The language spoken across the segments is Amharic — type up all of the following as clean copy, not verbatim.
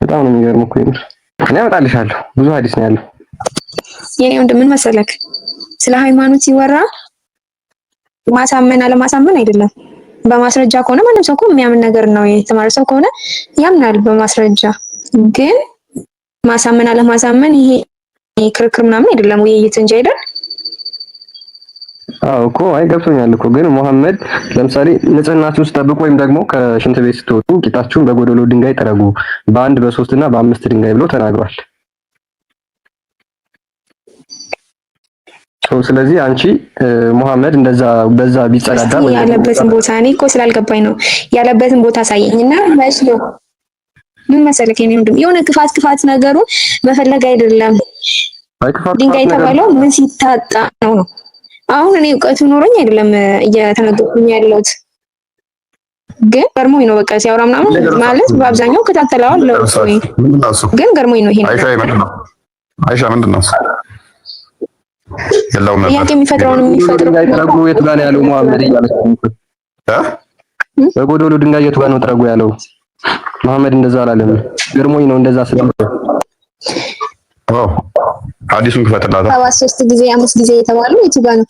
በጣም ነው የሚገርመው እኮ ይምር። እኔ አመጣልሻለሁ ብዙ ሐዲስ ነው ያለው። የኔ ወንድም ምን መሰለክ፣ ስለ ሃይማኖት ሲወራ ማሳመን አለማሳመን አይደለም። በማስረጃ ከሆነ ማንም ሰው እኮ የሚያምን ነገር ነው። የተማረ ሰው ከሆነ ያምናል በማስረጃ። ግን ማሳመን አለማሳመን ይሄ ክርክር ምናምን አይደለም፣ ውይይት እንጂ አይደል? አዎ እኮ አይ ገብቶኛል እኮ። ግን መሐመድ ለምሳሌ ንጽህናችሁን ስጠብቁ ወይም ደግሞ ከሽንት ቤት ስትወጡ ቂጣችሁን በጎደሎ ድንጋይ ጠረጉ፣ በአንድ በሶስት እና በአምስት ድንጋይ ብሎ ተናግሯል። ስለዚህ አንቺ መሐመድ እንደዛ በዛ ቢጸዳዳ ወይ ያለበትን ቦታ እኔ እኮ ስላልገባኝ ነው ያለበትን ቦታ ሳየኝና መስሎ ምን መሰለክ የኔ ወንድም የሆነ ክፋት ነገሩን መፈለግ አይደለም። ድንጋይ የተባለው ምን ሲታጣ ነው። አሁን እኔ እውቀቱ ኖሮኝ አይደለም እየተነገርኩኝ ያለሁት፣ ግን ገርሞኝ ነው። በቃ ሲያወራ ምናምን ማለት በአብዛኛው ከታተለዋለሁ፣ ግን ገርሞኝ ነው። ይሄ አይሻ ምንድን ነው የለውም ነበር ጥያቄ የሚፈጥረው ድንጋይ ጠረጉ የቱ ጋር ነው ያለው መሐመድ እያለች በጎዶሎ ድንጋይ የቱ ጋር ነው ጠረጉ ያለው መሐመድ? እንደዛ አላለም። ገርሞኝ ነው እንደዛ ስለሆነ ሐዲሱን ክፈትላታ። 3 ጊዜ 5 ጊዜ የተባለው የቱ ጋር ነው?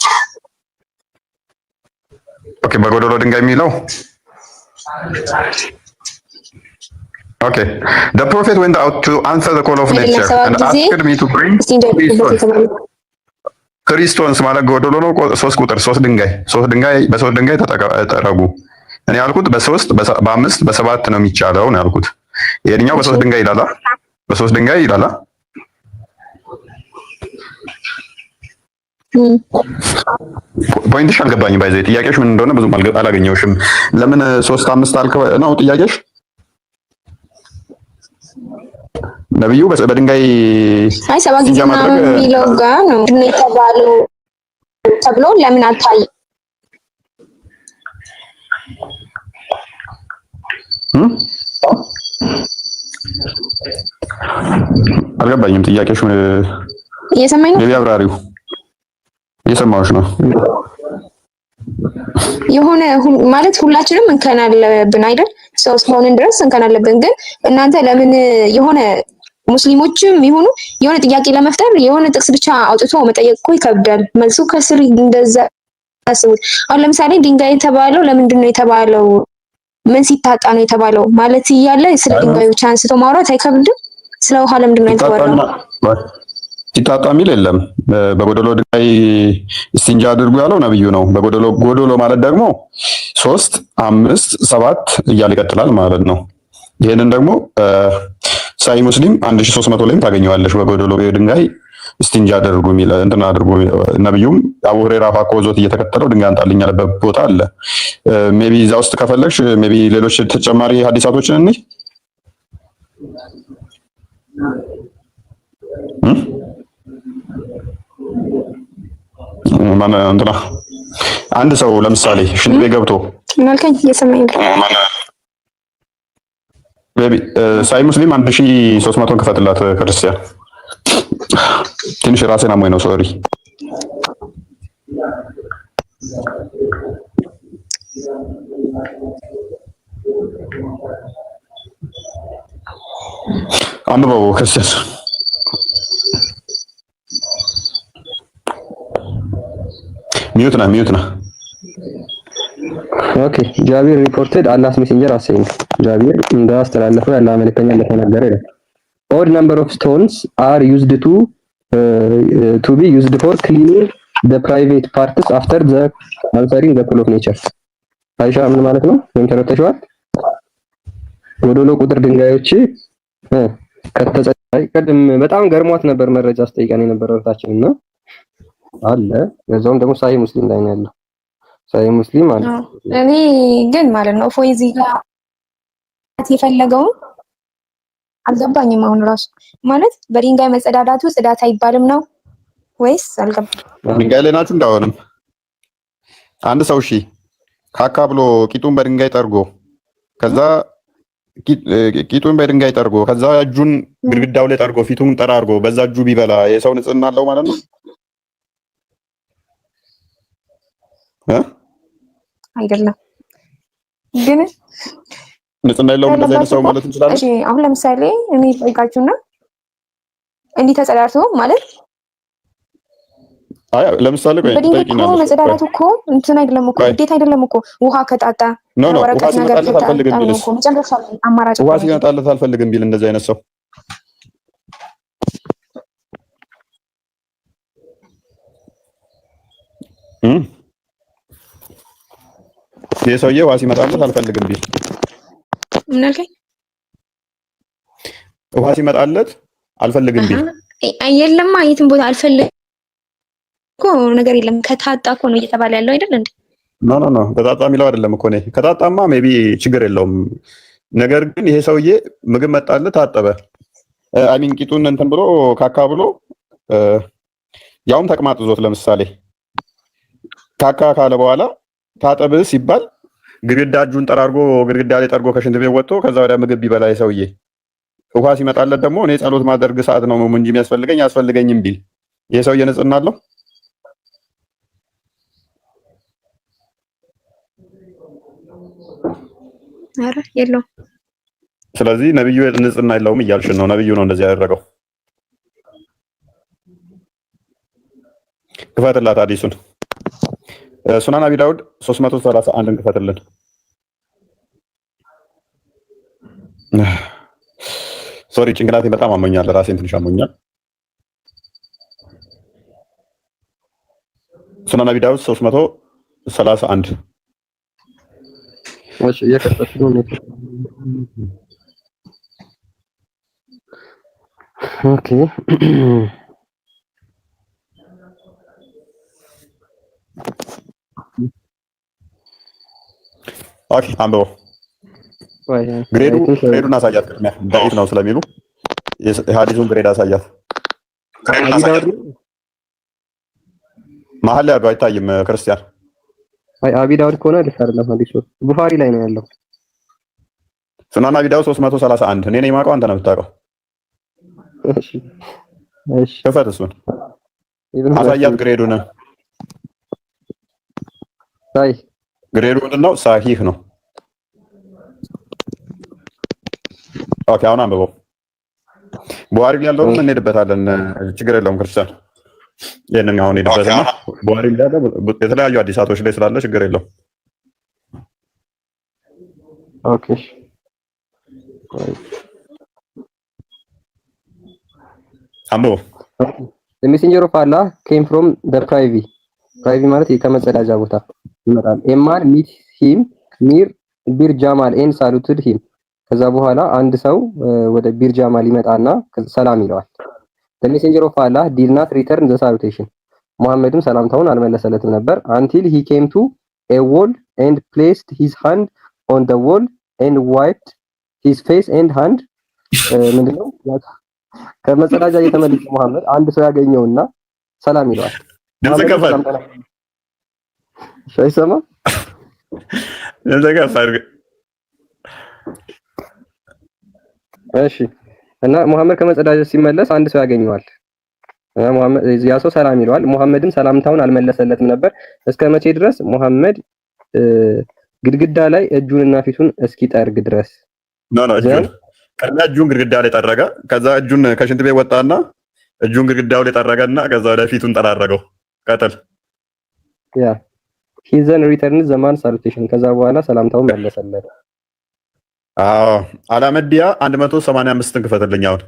ኦኬ በጎዶሎ ድንጋይ የሚለው ኦኬ the prophet went out to answer the call of nature and asked me to bring 3 stones ማለት ጎዶሎ ነው። 3 ቁጥር 3 ድንጋይ በ3 ድንጋይ ተጠረጉ። እኔ ያልኩት በ3 በ5 በ7 ነው የሚቻለው ነው ያልኩት። ይሄኛው በ3 ድንጋይ ይላል። በ3 ድንጋይ ይላል። ፖይንትሽ አልገባኝም። ባይዘይ ጥያቄሽ ምን እንደሆነ ብዙም አላገኘሁሽም። ለምን 3 5 አልከ ነው ጥያቄሽ? ነብዩ በድንጋይ አይ 7 ጊዜ ምናምን የሚለው ጋር ነው የተባለው ተብሎ ለምን አልታየም? አልገባኝም ጥያቄሽ ምን እየሰማኝ ነው? አብራሪው እየሰማሁሽ ነው። የሆነ ማለት ሁላችንም እንከን አለብን አይደል? ሰው እስከሆንን ድረስ እንከን አለብን። ግን እናንተ ለምን የሆነ ሙስሊሞችም ይሁኑ የሆነ ጥያቄ ለመፍጠር የሆነ ጥቅስ ብቻ አውጥቶ መጠየቅ እኮ ይከብዳል። መልሱ ከስር እንደዛ አስቡት። አሁን ለምሳሌ ድንጋይ የተባለው ለምንድን ነው የተባለው? ምን ሲታጣ ነው የተባለው ማለት እያለ ስለ ድንጋዮች አንስቶ ማውራት አይከብድም? ስለ ውሃ ለምንድን ነው የተባለው? ሲታጣ የሚል የለም። በጎዶሎ ድንጋይ እስቲንጃ አድርጉ ያለው ነብዩ ነው። ጎዶሎ ማለት ደግሞ 3 5 7 እያለ ይቀጥላል ማለት ነው። ይሄንን ደግሞ ሳይ ሙስሊም 1300 ላይም ታገኘዋለሽ። በጎዶሎ ድንጋይ እስቲንጃ አድርጉ የሚል እንትና አድርጉ። ነብዩም አቡ ሁረይራ ፋቆ ዞት እየተከተለው ድንጋይ አንጣልኝ ያለበት ቦታ አለ። ሜቢ እዛ ውስጥ ከፈለግሽ ሜቢ ሌሎች ተጨማሪ ሐዲሳቶችን እንይ። ማን እንትና አንድ ሰው ለምሳሌ ሽንት ቤት ገብቶ እናልከኝ እየሰማኝ ነው። ቤቢ ሳይ ሙስሊም 1300 ክፈትላት ክርስቲያን። ትንሽ ራሴን አሞኝ ነው ሶሪ። አንብበው ክርስቲያን። ሚዩት ነህ። ኦኬ ጃቢር ሪፖርትድ አላህስ ሜሴንጀር አሰይንግ ጃቢር እንዳስተላለፈው ያለ መልእክተኛ እንደተናገረ ይላል። ኦድ ነምበር ኦፍ ስቶንስ አር ዩዝድ ቱ ቢ ዩዝድ ፎር ክሊኒንግ ዘ ፕራይቬት ፓርትስ አፍተር ዘ አንሰሪንግ ዘ ኮል ኦፍ ኔቸር። አይሻ ምን ማለት ነው? ወይም ተረተሽዋል? ጎዶሎ ቁጥር ድንጋዮች ከተጸዳይ ቀድም በጣም ገርሟት ነበር። መረጃ አስጠይቀን የነበረው እህታችን እና አለ በዛውም ደግሞ ሳሂህ ሙስሊም ላይ ነው ያለው። ሳሂህ ሙስሊም አለ። እኔ ግን ማለት ነው ፎይ እዚህ ጋር የፈለገውን አልገባኝም። አሁን ራሱ ማለት በድንጋይ መጸዳዳቱ ጽዳት አይባልም ነው ወይስ አልገባኝም። ድንጋይ ላይ ናችሁ እንዳሆነም አንድ ሰው እሺ ካካ ብሎ ቂጡን በድንጋይ ጠርጎ ከዛ ቂጡን በድንጋይ ጠርጎ ከዛ እጁን ግድግዳው ላይ ጠርጎ ፊቱን ጠራርጎ በዛ እጁ ቢበላ የሰው ንጽህና አለው ማለት ነው? አይደለም። ግን ንጽህና የለውም እንደዚህ አይነት ሰው ማለት እንችላለን። እሺ አሁን ለምሳሌ እኔ ጠይቃችሁና እንዲህ ተጸዳድቶ ማለት አይ ለምሳሌ ቆይ ጠይቂናለሽ እኮ መጸዳዳቱ እኮ እንትን አይደለም እኮ ግዴታ አይደለም እኮ ውሃ ከጣጣ ወረቀት ነገር ከጣጣ እኮ መጨረሻ ላይ አማራጭ ውሃ ሲመጣለት አልፈልግም ቢል እንደዚህ አይነት ሰው ይሄ ሰውዬ ውሃ ሲመጣለት አልፈልግም ቢል ምን አልከኝ? ውሃ ሲመጣለት አልፈልግም ቢል የለማ የትም ቦታ አልፈልግም እኮ ነገር የለም። ከታጣ እኮ ነው እየተባለ ያለው አይደል እንዴ? ኖ ከታጣ የሚለው አይደለም እኮ ነው። ከታጣማ ሜቢ ችግር የለውም። ነገር ግን ይሄ ሰውዬ ምግብ መጣለት ታጠበ፣ አሚን ቂጡን እንትን ብሎ ካካ ብሎ ያውም ተቅማጥ ዞት ለምሳሌ ካካ ካለ በኋላ ታጠብ ሲባል ግድግዳ እጁን ጠራርጎ ግድግዳ ላይ ጠርጎ ከሽንት ቤት ወጥቶ ከዛ ወዲያ ምግብ ቢበላ ሰውዬ ውሃ ሲመጣለት ደግሞ እኔ ጸሎት ማደርግ ሰዓት ነው እንጂ የሚያስፈልገኝ አያስፈልገኝም ቢል ይሄ ሰውዬ ንጽህና አለው? ኧረ የለውም። ስለዚህ ነብዩ ንጽህና የለውም እያልሽን ነው። ነብዩ ነው እንደዚህ ያደረገው። ክፈትላት አዲሱን ሱናን አቢ ዳውድ 331ን ክፈትልን። ሶሪ ጭንቅላቴ በጣም አሞኛል። ራሴን ትንሽ አሞኛል። ሱናን አቢ ዳውድ 331 እሺ የከፈትኩት ነው። ኦኬ ኦኬ አንብበው። ግሬዱን አሳያት። ቅድሚያ ዳዊት ነው ስለሚሉ የሐዲሱን ግሬድ አሳያት። መሀል ላይ አይታይም ክርስቲያን። አይ አቢ ዳውድ ከሆነ ልክ አይደለም። ሐዲሱ ቡኻሪ ላይ ነው ያለው። ሱናን አቢ ዳውድ 331 እኔ ነኝ የማውቀው፣ አንተ ነው የምታውቀው። እሺ ክፈት፣ እሱን አሳያት ግሬዱን። አይ ግሬዱ ምንድነው? ሳሂህ ነው። ኦኬ አሁን አንብበው። ቡኻሪ ላይ ያለውም እንሄድበታለን፣ ችግር የለውም ክርስቲያን። ይሄንን አሁን ሄድበትና ቡኻሪ ላይ ያለው የተለያዩ አዲሳቶች ላይ ስላለ ችግር የለውም። ኦኬ አንብበው። The messenger of Allah came from the privy ማለት ከመጸዳጃ ቦታ ይመጣል። ኤማን ሚት ሂም ሚር ቢር ጃማል ኤን ሳሉትድ ሂም። ከዛ በኋላ አንድ ሰው ወደ ቢር ጃማል ይመጣና ሰላም ይለዋል። the messenger of Allah did not return the salutation ሙሐመድም ሰላምታውን አልመለሰለትም ነበር until he came to a wall and placed his hand on the wall and wiped his face and hand ምንድነው ከመጸዳጃ የተመለሰ ሙሐመድ አንድ ሰው ያገኘውና ሰላም ይለዋል። አይሰማ እሺ። እና ሙሐመድ ከመጸዳጃ ሲመለስ አንድ ሰው ያገኘዋል። ሙሐመድ ያ ሰው ሰላም ይለዋል። ሙሐመድም ሰላምታውን አልመለሰለትም ነበር እስከ መቼ ድረስ? ሙሐመድ ግድግዳ ላይ እጁንና ፊቱን እስኪጠርግ ድረስ። እጁን ግድግዳ ላይ ጠረገ። ከዛ እጁን ከሽንት ቤት ወጣና እጁን ግድግዳው ላይ ጠረገና ከዛ ወደ ፊቱን ጠራረገው። ቀጥል። ያ he then returned the man salutation ከዛ በኋላ ሰላምታውን መለሰለት። አዎ አላመዲያ 185ን ክፈትልኝ። አሁን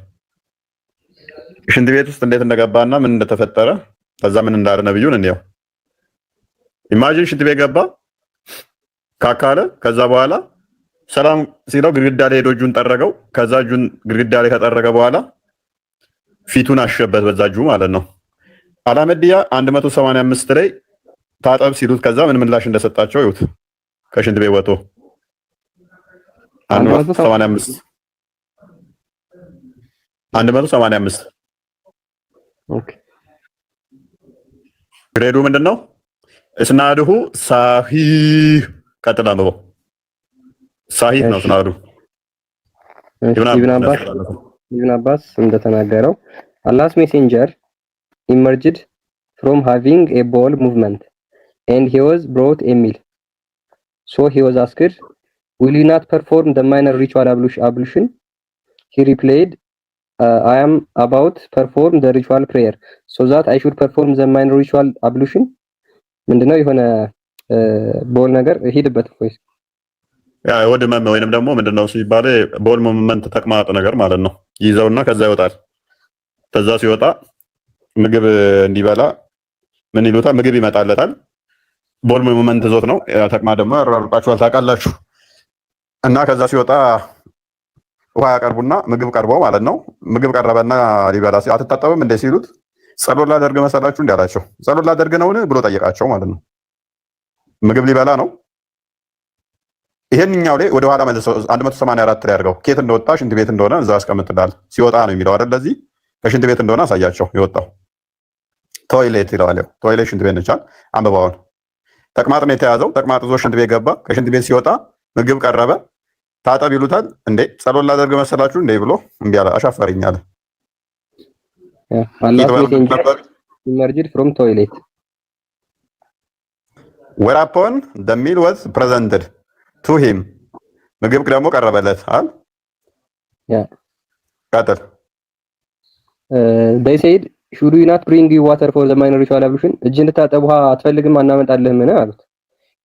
ሽንት ቤት ውስጥ እንዴት እንደገባና ምን እንደተፈጠረ ከዛ ምን እንዳለ ነብዩን እንየው። ኢማጂን ሽንት ቤት ገባ ካካለ ከዛ በኋላ ሰላም ሲለው ግድግዳ ላይ ሄዶ እጁን ጠረገው። ከዛ እጁን ግድግዳ ላይ ከጠረገ በኋላ ፊቱን አሸበት በዛ እጁ ማለት ነው። አላመዲያ 185 ላይ ታጠብ ሲሉት ከዛ ምን ምላሽ እንደሰጣቸው ይሁት። ከሽንት ቤት ወጥቶ 185 ኦኬ ግሬዱ ምንድነው? እስናድሁ ሳሂህ። ቀጥላ ነው ሳሂህ ነው እስናዱ። ኢብን አባስ እንደተናገረው Allah's messenger emerged from having a bowel movement and he was brought a meal, so he was asked will you not perform the minor ritual ablution? He replied, I am about perform the ritual prayer so that I should perform the minor ritual ablution. ምንድነው የሆነ ቦል ነገር ሄድበት ወይስ ያ ወደ መመ ወይንም ደግሞ ምንድነው ሲባል ቦል ሞመንት ተቅማጥ ነገር ማለት ነው። ይዘውና ከዛ ይወጣል። ከዛ ሲወጣ ምግብ እንዲበላ ምን ይሉታል? ምግብ ይመጣለታል። ቦል ሞመንት ዞት ነው። ተቅማጥ ደግሞ ያራርቃችኋል ታውቃላችሁ። እና ከዛ ሲወጣ ውሃ ያቀርቡና ምግብ ቀርበው ማለት ነው። ምግብ ቀረበና ሊበላ አትታጠብም እንደ ሲሉት ጸሎት ላደርግ መሰላችሁ እንዲያላቸው ጸሎት ላደርግ ነውን ብሎ ጠየቃቸው ማለት ነው። ምግብ ሊበላ ነው። ይሄንኛው ላይ ወደ ኋላ መልሰው 184 ላይ አድርገው ኬት እንደወጣ ሽንት ቤት እንደሆነ እዛ አስቀምጥላል። ሲወጣ ነው የሚለው አይደል? ለዚህ ከሽንት ቤት እንደሆነ አሳያቸው። የወጣው ቶይሌት ይለዋል። ቶይሌት ሽንት ቤት ነቻል። አንበባውን ተቅማጥ ነው የተያዘው። ተቅማጥ ዞ ሽንት ቤት ገባ። ከሽንት ቤት ሲወጣ ምግብ ቀረበ። ታጠብ ይሉታል። እንዴ ጸሎት ላደርግ መሰላችሁ እንዴ ብሎ እምቢ አለ። አሻፈረኝ አለ። emerged from toilet whereupon the meal was presented to him ምግብ ደግሞ ቀረበለት አል ቀጥል they said should we not bring you water for the minor ritual ablution እጅን ልታጠብ ውሃ አትፈልግም አናመጣልህም ምን አሉት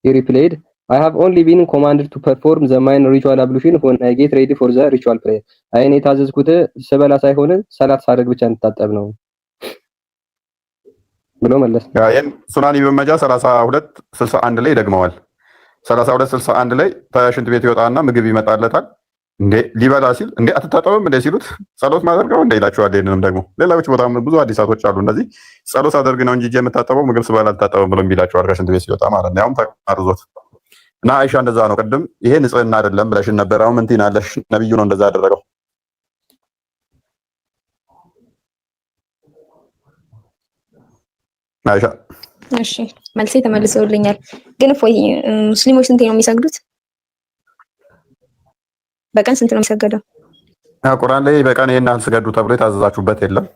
he replied I have only been commanded to perform the minor ritual ablution when I get ready for the ritual prayer አይኔ ታዘዝኩት ስበላ ሳይሆን ሰላት ሳደርግ ብቻ እንታጠብ ነው ብሎ መለስ። ያየን ሱናን ኢብኑ ማጃህ 3261 ላይ ደግመዋል። 3261 ላይ ከሽንት ቤት ይወጣና ምግብ ይመጣለታል። እንዴ ሊበላ ሲል እንዴ አትታጠብም እንዴ ሲሉት ጸሎት ማድረግ ነው እንዴ ይላቸዋል። ይሄንንም ደግሞ ሌላዎች ቦታም ብዙ ሐዲሳቶች አሉ እንደዚህ ጸሎት አድርግ ነው እንጂ የምታጠበው ምግብ ስበላ አትታጠብም ብሎ የሚላቸው ከሽንት ቤት ሲወጣ ማለት ነው። ያውም ተቀርዞት እና አይሻ እንደዛ ነው። ቅድም ይሄ ንጽህና አይደለም ብለሽን ነበር። አሁን ምን ትይናለሽ? ነብዩ ነው እንደዛ ያደረገው። አይሻ እሺ መልሴ ተመልሰውልኛል። ግን እፎይ ሙስሊሞች ስንት ነው የሚሰግዱት? በቀን ስንት ነው የሚሰገደው? ቁርአን ላይ በቀን ይሄን ያህል ስገዱ ተብሎ የታዘዛችሁበት የለም።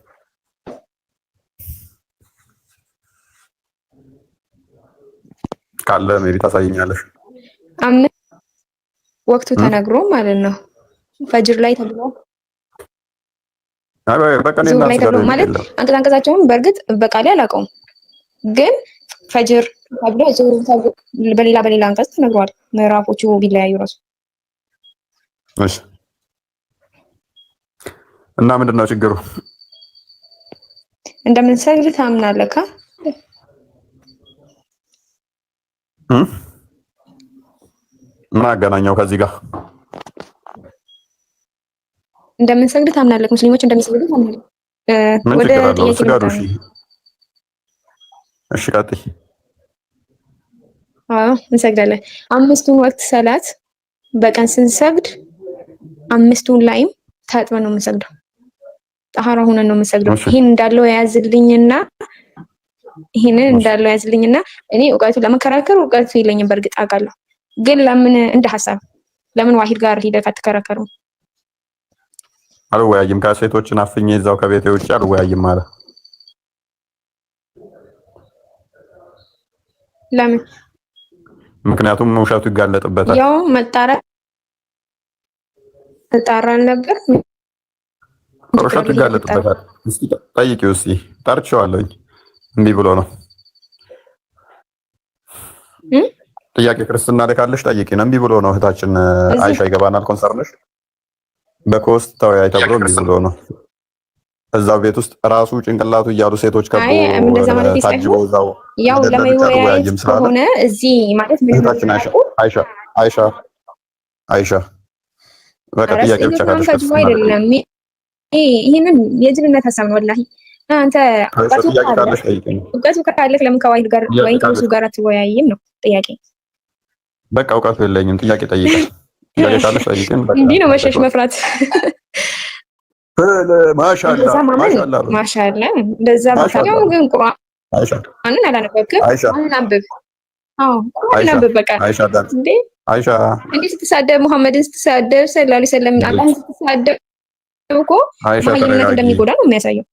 ካለ ሜቢ ታሳይኛለሽ። ወቅቱ ተነግሮ ማለት ነው። ፈጅር ላይ ተብሎ በቀን ይሄን ያህል ስገዱ ማለት አንቀጻቸውን በእርግጥ በቃሌ አላውቀውም፣ ግን ፈጅር ተብሎ ዙሁር ተብሎ በሌላ አንቀጽ ተነግሯል። ምዕራፎቹ ቢለያዩ ራሱ እሺ። እና ምንድነው ችግሩ? እንደምንሰግድ ታምናለህ? ምን አገናኘው ከዚህ ጋር? እንደምንሰግድ ታምናለህ? ሙስሊሞች እንደሚሰግዱ ታምናለህ? ወደ ጥያቄ ነው። እሺ ቀጥይ። አዎ እንሰግዳለን። አምስቱን ወቅት ሰላት በቀን ስንሰግድ አምስቱን ላይም ታጥበን ነው የምንሰግደው። ጣሃራ ሆነን ነው የምንሰግደው። ይሄን እንዳለው ያዝልኝና እኔ እውቀቱ ለመከራከር እውቀቱ የለኝም። በእርግጥ አውቃለሁ፣ ግን ለምን እንደ ሐሳብ ለምን ዋሂድ ጋር ሂደህ አትከራከሩም? አልወያይም። ከሴቶችን አፍኜ እዛው ከቤቴ ውጭ አልወያይም ማለት ለምን? ምክንያቱም ውሸቱ ይጋለጥበታል። ያው መጣራት ነበር። ውሸቱ ይጋለጥበታል። እስኪ ጠይቂው። እስኪ ጠርቼዋለሁኝ እምቢ ብሎ ነው። ጥያቄ ክርስትና ላይ ካለሽ ጠይቂን። እምቢ ብሎ ነው። እህታችን አይሻ ይገባናል። ኮንሰርንሽ በኮስት ተወያይ ተብሎ እምቢ ብሎ ነው። እዛው ቤት ውስጥ ራሱ ጭንቅላቱ እያሉ ሴቶች ከቦ ታጅበው እዛው ያው ለመወያየት ከሆነ እዚህ ማለት ምን አይሻ በቃ ጥያቄ ብቻ ካለሽ አይደለም። ይሄንን የጅልነት ሀሳብ ነው ወላሂ። አንተ እውቀቱ ካለህ ለምን ከዋሂድ ጋር ወይ ከሱ ጋር አትወያይም ነው ጥያቄ። በቃ እውቀቱ የለኝም። ጥያቄ ጠይቀሽ ጥያቄ ካለሽ ጠይቀን። በቃ እንዲህ ነው መሸሽ መፍራት። ማሻአላ እንደዛ ባታው ግን ቁርአንን አላነበብክም? አንብብ። ቁርአን አንብብ። በቃ እንዴ እንዴ ስትሳደብ ሙሐመድን ስትሳደብ ሰለላሁ ዐለይሂ ወሰለም አላህን ስትሳደብ እኮ ማህይምነት እንደሚጎዳ ነው የሚያሳየው።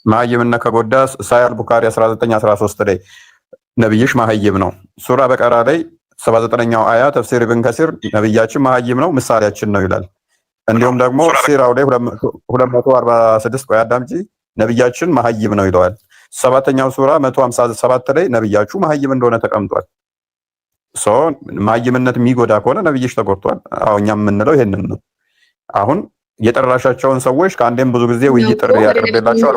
ማህይምነት ከጎዳ ሳሂህ አልቡኻሪ 1913 ላይ ነብይሽ ማህይም ነው። ሱራ በቀራ ላይ 79ኛው አያ ተፍሲር ኢብን ከሲር ነብያችን መሀይም ነው ምሳሌያችን ነው ይላል። እንዲሁም ደግሞ ሲራው ላይ 246 ቆይ አዳምጪ ነብያችን መሀይም ነው ይለዋል። 7ኛው ሱራ 157 ላይ ነብያችሁ መሀይም እንደሆነ ተቀምጧል። መሀይምነት የሚጎዳ ከሆነ ነብይሽ ተጎድቷል። አሁን እኛ የምንለው ይሄንን ነው። አሁን የጠራሻቸውን ሰዎች ከአንዴም ብዙ ጊዜ ውይይት ጥሪ ያቀርብላቸው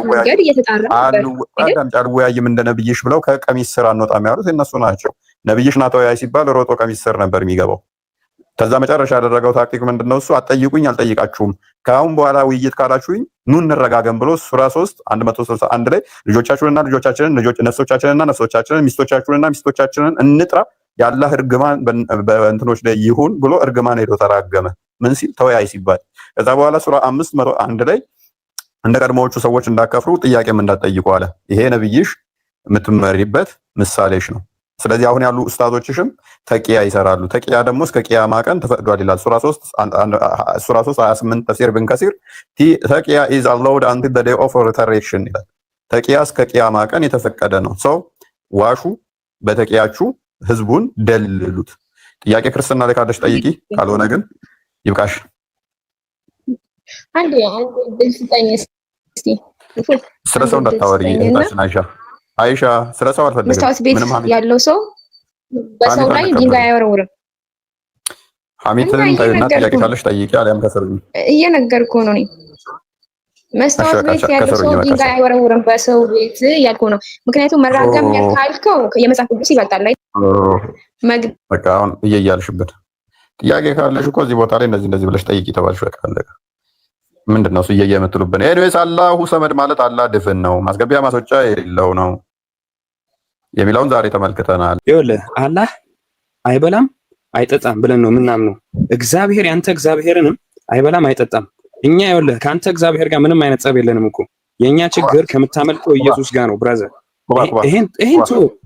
አልወያይም እንደ ነብይሽ ብለው ከቀሚስ ስር አንወጣም ያሉት እነሱ ናቸው። ነብይሽ ና ተወያይ ሲባል ሮጦ ቀሚስ ስር ነበር የሚገባው። ከዛ መጨረሻ ያደረገው ታክቲክ ምንድነው? እሱ አትጠይቁኝ አልጠይቃችሁም፣ ከአሁን በኋላ ውይይት ካላችሁኝ ኑ እንረጋገም ብሎ ሱራ 3 161 ላይ ልጆቻችሁንና ልጆቻችንን ነፍሶቻችንንና ነፍሶቻችንን ሚስቶቻችሁንና ሚስቶቻችንን እንጥራ የአላህ እርግማን በእንትኖች ላይ ይሁን ብሎ እርግማን ሄዶ ተራገመ። ምን ሲል ተወያይ ሲባል። ከዛ በኋላ ሱራ 501 ላይ እንደ ቀድሞዎቹ ሰዎች እንዳከፍሩ ጥያቄም እንዳትጠይቁ አለ። ይሄ ነብይሽ የምትመሪበት ምሳሌሽ ነው። ስለዚህ አሁን ያሉ ኡስታዞችሽም ተቂያ ይሰራሉ። ተቂያ ደግሞ እስከ ቂያማ ቀን ተፈቅዷል ይላል ሱራ 3 28 ተፍሲር ኢብን ከሲር ተቂያ is allowed until the day of resurrection ይላል። ተቂያ እስከ ቂያማ ቀን የተፈቀደ ነው። ሰው ዋሹ፣ በተቂያችሁ ህዝቡን ደልሉት። ጥያቄ ክርስትና ላይ ካለሽ ጠይቂ፣ ካልሆነ ግን ይብቃሽ። አንዴ ድልስጠኝ እስቲ ስለ ሰው እንዳታወሪ ታሽናሻ አይሻ ስለ ሰው አልፈልግም። መስታወት ቤት ያለው ሰው በሰው ላይ ድንጋይ አይወረውርም። ሐሚትን ታይና ጥያቄ ካለሽ ጠይቂ፣ አሊያም ከስሩኝ እየነገርኩህ ነው። መስታወት ቤት ያለው ሰው ድንጋይ አይወረውርም በሰው ቤት ያልኩህ ነው። ምክንያቱም መራገም ያልከው የመጽሐፍ ቅዱስ ይበልጣል ላይ በቃ አሁን እየያልሽበት ጥያቄ ካለሽ እኮ እዚህ ቦታ ላይ እንደዚህ ብለሽ ጠይቂ ተባልሽ። በቃ አለቀ። ምንድነው እሱ እየየመትሉብን? ኤኒዌይስ አላሁ ሰመድ ማለት አላህ ድፍን ነው፣ ማስገቢያ ማስወጫ የሌለው ነው የሚለውን ዛሬ ተመልክተናል። ይኸውልህ አላህ አይበላም አይጠጣም ብለን ነው ምናምነው። እግዚአብሔር ያንተ እግዚአብሔርንም አይበላም አይጠጣም። እኛ ይኸውልህ ከአንተ እግዚአብሔር ጋር ምንም አይነት ጸብ የለንም እኮ። የኛ ችግር ከምታመልከው ኢየሱስ ጋር ነው ብራዘር።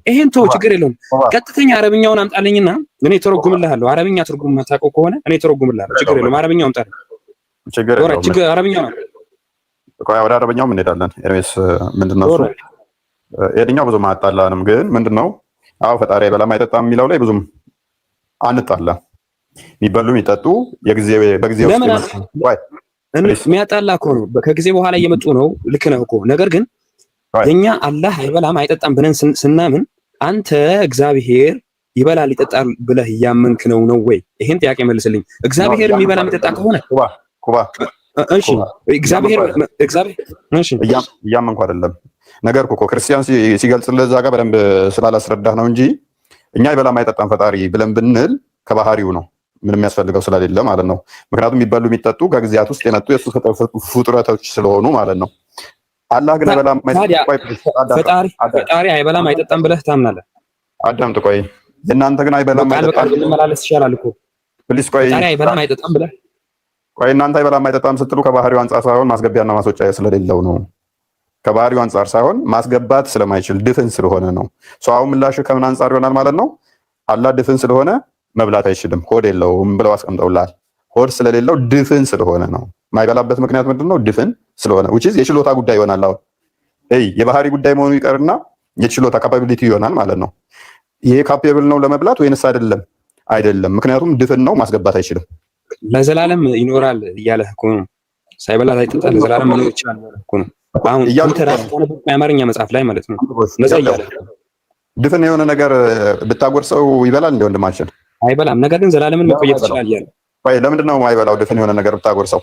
ይሄን ተው ችግር የለውም። ቀጥተኛ አረብኛውን አምጣልኝና እኔ ተረጉምልሃለሁ። አረብኛ ትርጉም የማታውቀው ከሆነ እኔ ተረጉምልሃለሁ። ችግር የለውም። አረብኛው አምጣልኝ። ችግር አረብኛው ነው። ወደ አረብኛው እንሄዳለን። ኤርሜስ ምንድነው እሱ? የትኛው ብዙም አጣላንም፣ ግን ምንድነው አዎ ፈጣሪ አይበላም አይጠጣም የሚለው ላይ ብዙም አንጣላ። የሚበሉ የሚጠጡ በጊዜ ውስጥ የሚያጣላ እኮ ነው። ከጊዜ በኋላ እየመጡ ነው። ልክ ነህ እኮ። ነገር ግን እኛ አላህ አይበላም አይጠጣም ብለን ስናምን አንተ እግዚአብሔር ይበላል ይጠጣል ብለህ እያመንክ ነው ወይ? ይሄን ጥያቄ መልስልኝ። እግዚአብሔር የሚበላ የሚጠጣ ከሆነ እሺ፣ እግዚአብሔር እሺ፣ እያመንኩ አይደለም። ነገር እኮ ክርስቲያን ሲገልጽልህ እዛ ጋር በደንብ ስላላስረዳህ ነው እንጂ እኛ አይበላም አይጠጣም ፈጣሪ ብለን ብንል ከባህሪው ነው፣ ምንም የሚያስፈልገው ስለሌለ ማለት ነው። ምክንያቱም የሚበሉ የሚጠጡ ከጊዜያት ውስጥ የመጡ የሱ ፍጡረቶች ስለሆኑ ማለት ነው። አላህ ግን አይበላም ፈጣሪ አይበላም አይጠጣም ብለህ ታምናለህ? አዳምጥ ቆይ። እናንተ ግን አይበላም አይጠጣም ብንመላለስ ይሻላል እኮ። ፕሊስ ቆይ። ፈጣሪ አይበላም አይጠጣም ብለህ ቆይ። እናንተ አይበላም አይጠጣም ስትሉ ከባህሪው አንጻር ሳይሆን ማስገቢያና ማስወጫ ስለሌለው ነው። ከባህሪው አንጻር ሳይሆን ማስገባት ስለማይችል ድፍን ስለሆነ ነው። አሁን ምላሽ ከምን አንጻር ይሆናል ማለት ነው? አላህ ድፍን ስለሆነ መብላት አይችልም፣ ሆድ የለውም ብለው አስቀምጠውላል። ሆድ ስለሌለው ድፍን ስለሆነ ነው። የማይበላበት ምክንያት ምንድነው? ድፍን ስለሆነ which is የችሎታ ጉዳይ ይሆናል። አሁን የባህሪ ጉዳይ መሆኑ ይቀርና የችሎታ ካፓቢሊቲ ይሆናል ማለት ነው። ይሄ ካፓብል ነው ለመብላት ወይንስ አይደለም? አይደለም። ምክንያቱም ድፍን ነው፣ ማስገባት አይችልም። ለዘላለም ይኖራል እያለህ እኮ ነው። ሳይበላ ሳይጠጣ ለዘላለም መኖር ይችላል እኮ ነው። አሁን የአማርኛ መጽሐፍ ላይ ማለት ነው ነፃ እያለ ድፍን የሆነ ነገር ብታጎርሰው ይበላል እንደ ወንድማችን? አይበላም። ነገር ግን ዘላለምን መቆየት ይችላል እያለ ወይ ለምንድን ነው የማይበላው? ድፍን የሆነ ነገር ብታጎርሰው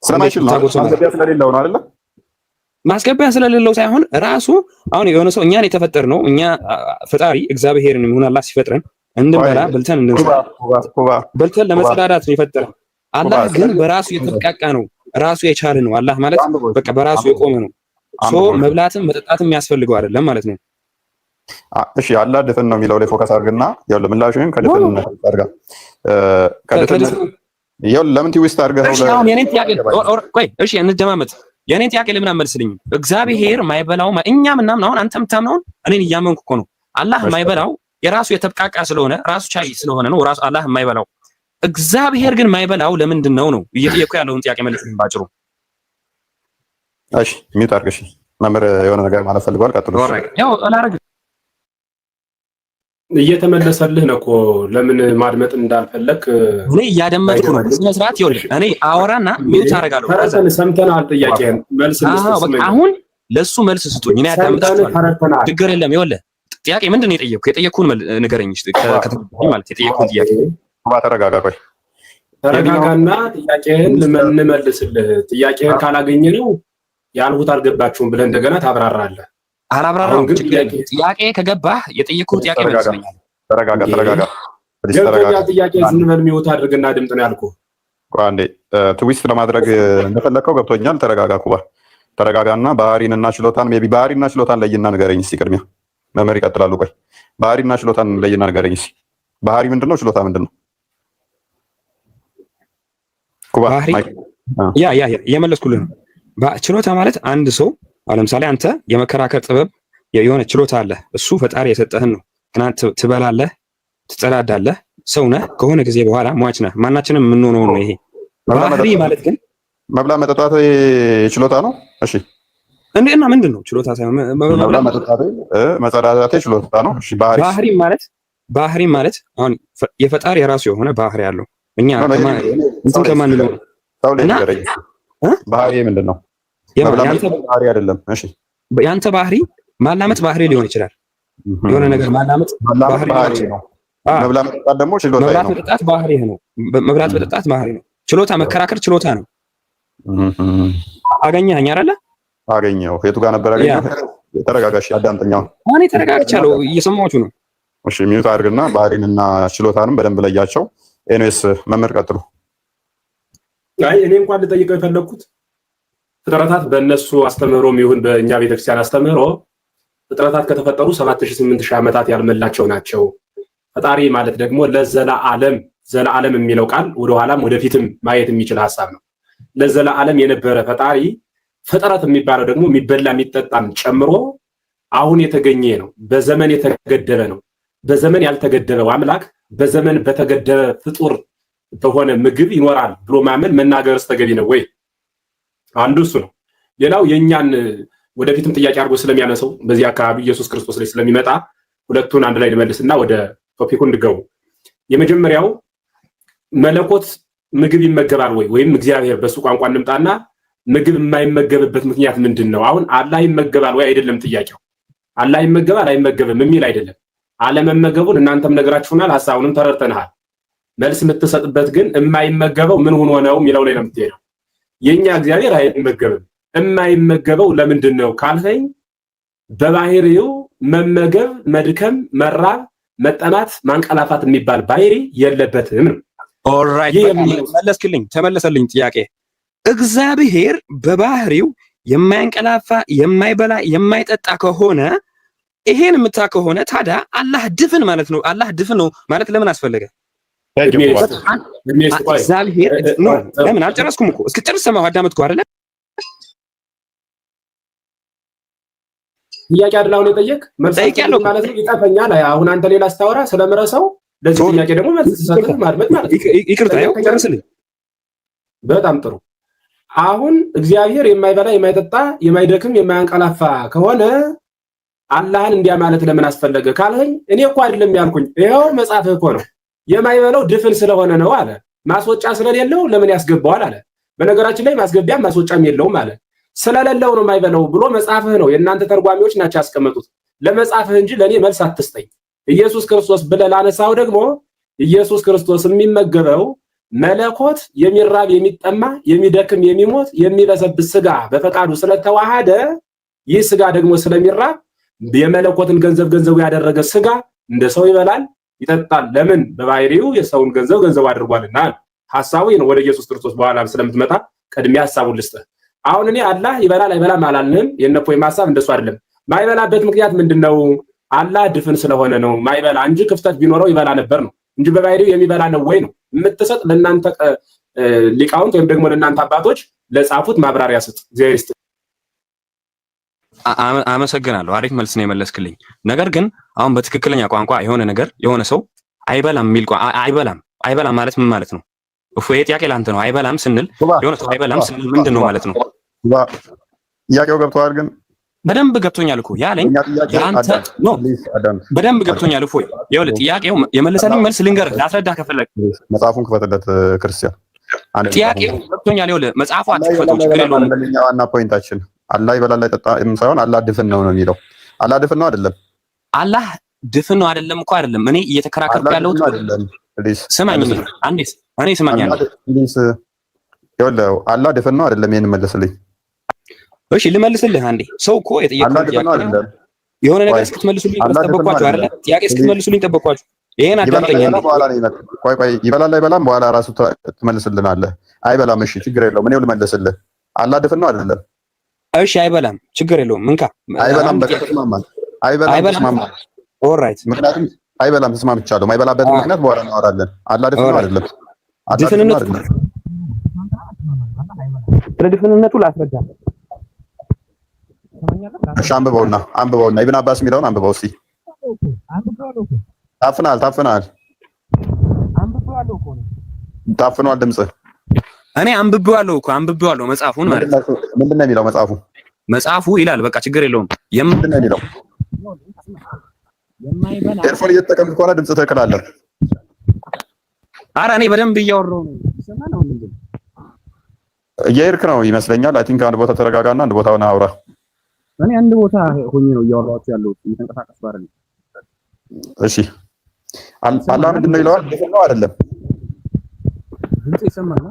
ስለማይችል ነው። ማስገቢያ ስለሌለው ነው አይደለ? ማስገቢያ ስለሌለው ሳይሆን ራሱ አሁን የሆነ ሰው እኛን የተፈጠር ነው። እኛ ፈጣሪ እግዚአብሔርን ይሁን አላህ ሲፈጥረን እንድንበላ በልተን እንድንሰራ በልተን ለመጸዳዳት ነው የፈጠረን። አላህ ግን በራሱ የተብቃቃ ነው፣ ራሱ የቻለ ነው። አላህ ማለት በቃ በራሱ የቆመ ነው። መብላትም መጠጣትም የሚያስፈልገው አይደለም ማለት ነው። እሺ አላህ ድፍን ነው የሚለው ላይ ፎከስ አድርግና ያው ለምላሽን ከድፍንነት አድርጋ ያው ለምን ትዊስት አድርገው ነው? አሁን የኔን ጥያቄ ቆይ እሺ እንደማመጥ የኔን ጥያቄ ለምን አመልስልኝም? እግዚአብሔር ማይበላው እኛ ምናምን አሁን አንተ የምታምነውን እኔን እያመንኩ እኮ ነው። አላህ ማይበላው የራሱ የተብቃቃ ስለሆነ ራሱ ቻይ ስለሆነ ነው ራሱ አላህ ማይበላው። እግዚአብሔር ግን ማይበላው ለምንድን ነው እየጠየኩ ያለውን ጥያቄ መልስልኝ ባጭሩ። እሺ ሚውት አድርግ። እሺ መምህር የሆነ ነገር ማለት ፈልጓል። ቀጥሉ። ያው አላረግ እየተመለሰልህ ነው እኮ ለምን ማድመጥ እንዳልፈለክ እኔ እያደመጥኩ ነው። በስነ ስርዓት ይኸውልህ፣ እኔ አወራና ሚውት አደርጋለሁ። ተረተን ሰምተናል። ጥያቄህን መልስ በቃ አሁን ለሱ መልስ ስጡኝ። እኔ አዳምጣችኋለሁ። ችግር የለም። ይኸውልህ ጥያቄ ምንድን ነው የጠየቅኩህ? የጠየቅኩህን ንገረኝ ከተባልኩኝ ማለት የጠየቅኩህን ጥያቄ ተረጋጋ። ቆይ ተረጋጋና ጥያቄህን እንመልስልህ። ጥያቄህን ካላገኘ ነው ያልሁት አልገባችሁም ብለህ እንደገና ታብራራለህ። አላብራራም። ጥያቄ ከገባህ የጠየቅኩህ ጥያቄ መልስልኛል። ተረጋጋ። ጥያቄ ዝም በል ሚውት አድርግና ድምፅ ነው ያልኩህ። ቆይ አንዴ ትዊስት ለማድረግ እንደፈለከው ገብቶኛል። ተረጋጋ ኩባ፣ ተረጋጋና ባህሪንና ችሎታን ሜቢ ባህሪና ችሎታን ለይና ንገረኝ እስኪ። ቅድሚያ መመር ይቀጥላሉ። ቆይ ባህሪና ችሎታን ለይና ንገረኝ እስኪ። ባህሪ ምንድነው? ችሎታ ምንድነው? ኩባ ያ እየመለስኩልህ ነው። ችሎታ ማለት አንድ ሰው ለምሳሌ አንተ የመከራከር ጥበብ የሆነ ችሎታ አለ። እሱ ፈጣሪ የሰጠህን ነው። ትናንት ትበላለህ፣ ትጸዳዳለህ፣ ሰው ነህ። ከሆነ ጊዜ በኋላ ሟች ነህ። ማናችንም የምንሆነው ነው። ይሄ ባህሪ ማለት ግን መብላት መጠጣት ችሎታ ነው። እሺ እንዴና ምንድን ነው? ችሎታ ሳይሆን መብላት መጠጣት መጸዳዳት ችሎታ ነው። እሺ ባህሪ ማለት አሁን የፈጣሪ የራሱ የሆነ ባህሪ አለው። እኛ እንትን ከማንለው እና ባህሪ ምንድን ነው? ባህሪ አይደለም። እሺ ያንተ ባህሪ ማላመጥ ባህሪ ሊሆን ይችላል። የሆነ ነገር ማላመጥ ባህሪ ነው። መብላት መጠጣት ደግሞ ችሎታ ነው። መብላት መጠጣት ባህሪ ነው። መብላት መጠጣት ባህሪ ነው። ችሎታ መከራከር ችሎታ ነው። አገኘኸኝ አይደለ? አገኘው። የቱ ጋር ነበር ያገኘው? ተረጋጋሽ፣ አዳምጠኛው። እኔ ተረጋግቻለሁ፣ እየሰማችሁ ነው። እሺ ሚውት አድርግና ባህሪንና ችሎታንም በደንብ ለያቸው። ኤኒዌይስ መምህር ቀጥሉ። አይ እኔ እንኳን ልጠይቀው የፈለኩት ፍጥረታት በእነሱ አስተምህሮም ይሁን በእኛ ቤተክርስቲያን አስተምህሮ ፍጥረታት ከተፈጠሩ 7000-8000 ዓመታት ያልመላቸው ናቸው። ፈጣሪ ማለት ደግሞ ዘለዓለም የሚለው ቃል ወደኋላም ወደፊትም ማየት የሚችል ሐሳብ ነው። ለዘለዓለም የነበረ ፈጣሪ ፍጥረት የሚባለው ደግሞ የሚበላ የሚጠጣም ጨምሮ አሁን የተገኘ ነው። በዘመን የተገደበ ነው። በዘመን ያልተገደበው አምላክ በዘመን በተገደበ ፍጡር በሆነ ምግብ ይኖራል ብሎ ማመን መናገርስ ተገቢ ነው ወይ? አንዱ እሱ ነው። ሌላው የኛን ወደፊትም ጥያቄ አድርጎ ስለሚያነሰው በዚህ አካባቢ ኢየሱስ ክርስቶስ ላይ ስለሚመጣ ሁለቱን አንድ ላይ ልመልስና ወደ ቶፒኩ እንድገቡ። የመጀመሪያው መለኮት ምግብ ይመገባል ወይ? ወይም እግዚአብሔር በሱ ቋንቋ እንምጣና ምግብ የማይመገብበት ምክንያት ምንድን ነው? አሁን አላህ ይመገባል ወይ አይደለም ጥያቄው። አላህ ይመገባል አይመገብም የሚል አይደለም። አለመመገቡን እናንተም ነገራችሁናል፣ ሐሳቡንም ተረድተናል። መልስ የምትሰጥበት ግን የማይመገበው ምን ሆኖ ነው የሚለው ላይ ነው የምትሄደው። የኛ እግዚአብሔር አይመገብም። የማይመገበው ለምንድን ነው ካልኸኝ በባህሪው መመገብ፣ መድከም፣ መራብ፣ መጠናት፣ ማንቀላፋት የሚባል ባህሪ የለበትም ነው። ኦልራይት መለስክልኝ፣ ተመለሰልኝ ጥያቄ። እግዚአብሔር በባህሪው የማይንቀላፋ የማይበላ የማይጠጣ ከሆነ ይሄን የምታ ከሆነ ታዲያ አላህ ድፍን ማለት ነው። አላህ ድፍን ነው ማለት ለምን አስፈለገ? እግዚአብሔር ለምን አልጨረስኩም እኮ እስክጨርስ ሰማሁ አዳመጥኩ አይደለ? ጥያቄ አይደል አሁን የጠየቅ መልስ ማለት ነው። ይጠፈኛል። አሁን አንተ ሌላ አስታወራ ስለምረሰው ለዚህ ጥያቄ ደግሞ መልስ ተሰጥቶ ማድመጥ ማለት ነው። ይቅርታ ያው ጨርስልኝ። በጣም ጥሩ። አሁን እግዚአብሔር የማይበላ የማይጠጣ የማይደክም የማያንቀላፋ ከሆነ አላህን እንዲያ ማለት ለምን አስፈለገ ካልኸኝ እኔ እኮ አይደለም ያልኩኝ፣ ይኸው መጽሐፍህ እኮ ነው። የማይበላው ድፍን ስለሆነ ነው አለ። ማስወጫ ስለሌለው ለምን ያስገባዋል አለ። በነገራችን ላይ ማስገቢያም ማስወጫም የለውም አለ። ስለሌለው ነው የማይበላው ብሎ መጽሐፍህ ነው። የእናንተ ተርጓሚዎች ናቸው ያስቀመጡት። ለመጽሐፍህ እንጂ ለእኔ መልስ አትስጠኝ። ኢየሱስ ክርስቶስ ብለህ ላነሳው ደግሞ ኢየሱስ ክርስቶስ የሚመገበው መለኮት የሚራብ የሚጠማ የሚደክም የሚሞት የሚበሰብስ ስጋ በፈቃዱ ስለተዋሃደ ይህ ስጋ ደግሞ ስለሚራብ የመለኮትን ገንዘቡ ያደረገ ስጋ እንደ ሰው ይበላል ይጠጣል። ለምን? በባህሪው የሰውን ገንዘብ አድርጓልና። ሐሳቡ ነው። ወደ ኢየሱስ ክርስቶስ በኋላ ስለምትመጣ ቀድሜ ሐሳቡን ልስጥህ። አሁን እኔ አላህ ይበላል አይበላም አላልንም። የነፎይ ሐሳብ እንደሱ አይደለም። ማይበላበት ምክንያት ምንድነው? አላህ ድፍን ስለሆነ ነው ማይበላ እንጂ ክፍተት ቢኖረው ይበላ ነበር ነው እንጂ በባህሪው የሚበላ ነው ወይ ነው የምትሰጥ። ለእናንተ ሊቃውንት ወይም ደግሞ ለእናንተ አባቶች ለጻፉት ማብራሪያ ስጥ። እግዚአብሔር ይስጥ። አመሰግናለሁ። አሪፍ መልስ ነው የመለስክልኝ። ነገር ግን አሁን በትክክለኛ ቋንቋ የሆነ ነገር የሆነ ሰው አይበላም የሚል አይበላም ማለት ምን ማለት ነው? እፎይ ጥያቄ ላንተ ነው። አይበላም ስንል የሆነ ሰው አይበላም ስንል ምንድን ነው ማለት ነው? ጥያቄው ገብቶሃል? ግን በደንብ ገብቶኛል እኮ ያለኝ ያንተ ነው። በደንብ ገብቶኛል እፎይ። ይኸውልህ ጥያቄው የመለሰልኝ መልስ ልንገርህ፣ ላስረዳህ ከፈለግ መጽሐፉን ክፈትለት ክርስቲያን። ጥያቄው ገብቶኛል። ይኸውልህ መጽሐፉ አትክፈተው፣ ችግር የለውም። ለኛ ዋና ፖይንታችን አላህ ይበላል አይጠጣም ሳይሆን አላህ ድፍን ነው የሚለው። አላህ ድፍን ነው አይደለም? አላህ ድፍን ነው አይደለም እኮ አይደለም። እኔ እየተከራከርኩ ያለሁት ስማኝ፣ አንዴ እኔ ስማኝ። ይኸውልህ አላህ ድፍን ነው አይደለም? ይሄን መልስልኝ። እሺ ልመልስልህ። አንዴ ሰው እኮ የጠየቀው የሆነ ነገር እስክትመልሱልኝ ጠበቅኳችሁ አይደለ? ጥያቄ እስክትመልሱልኝ ጠበቅኳችሁ። ይሄን አዳምጠኝ። ቆይ ይበላል አይበላም በኋላ ራሱ ትመልስልናለህ። አይበላም፣ እሺ ችግር የለውም። እኔው ልመልስልህ። አላህ ድፍን ነው አይደለም? እሺ አይበላም፣ ችግር የለውም። እንካ አይበላም፣ በቃ ተስማማን። አይበላም ተስማማን። ኦልራይት፣ ምክንያቱም አይበላም ተስማምቻለሁ። ማይበላበት ምክንያት በኋላ እናወራለን። አላህ ድፍን ነው አይደለም? ድፍንነቱ ስለ ድፍንነቱ ላስረዳ። እሺ አንብበውና ኢብን አባስ የሚለውን አንብበው እስኪ። ታፍኗል ድምፅህ። እኔ አንብቤዋለሁ መጽሐፉን ማለት ነው። ምንድን ነው የሚለው መጽሐፉ ይላል፣ በቃ ችግር የለውም። ምንድን ነው የሚለው? ኤርፎን እየተጠቀምክ ከሆነ ድምፅ ትክክል አለ። ኧረ እኔ በደንብ እያወራሁ ነው። እየሄድክ ነው ይመስለኛል። አይ ቲንክ አንድ ቦታ ተረጋጋና አንድ ቦታ ሆነህ አውራ። እኔ አንድ ቦታ ሆኜ ነው እያወራኋቸው ያለሁት፣ እየተንቀሳቀስኩ አይደለም። እሺ አላህ ምንድን ነው ይለዋል? ድፍን ነው አይደለም? ድምፅ ይሰማል።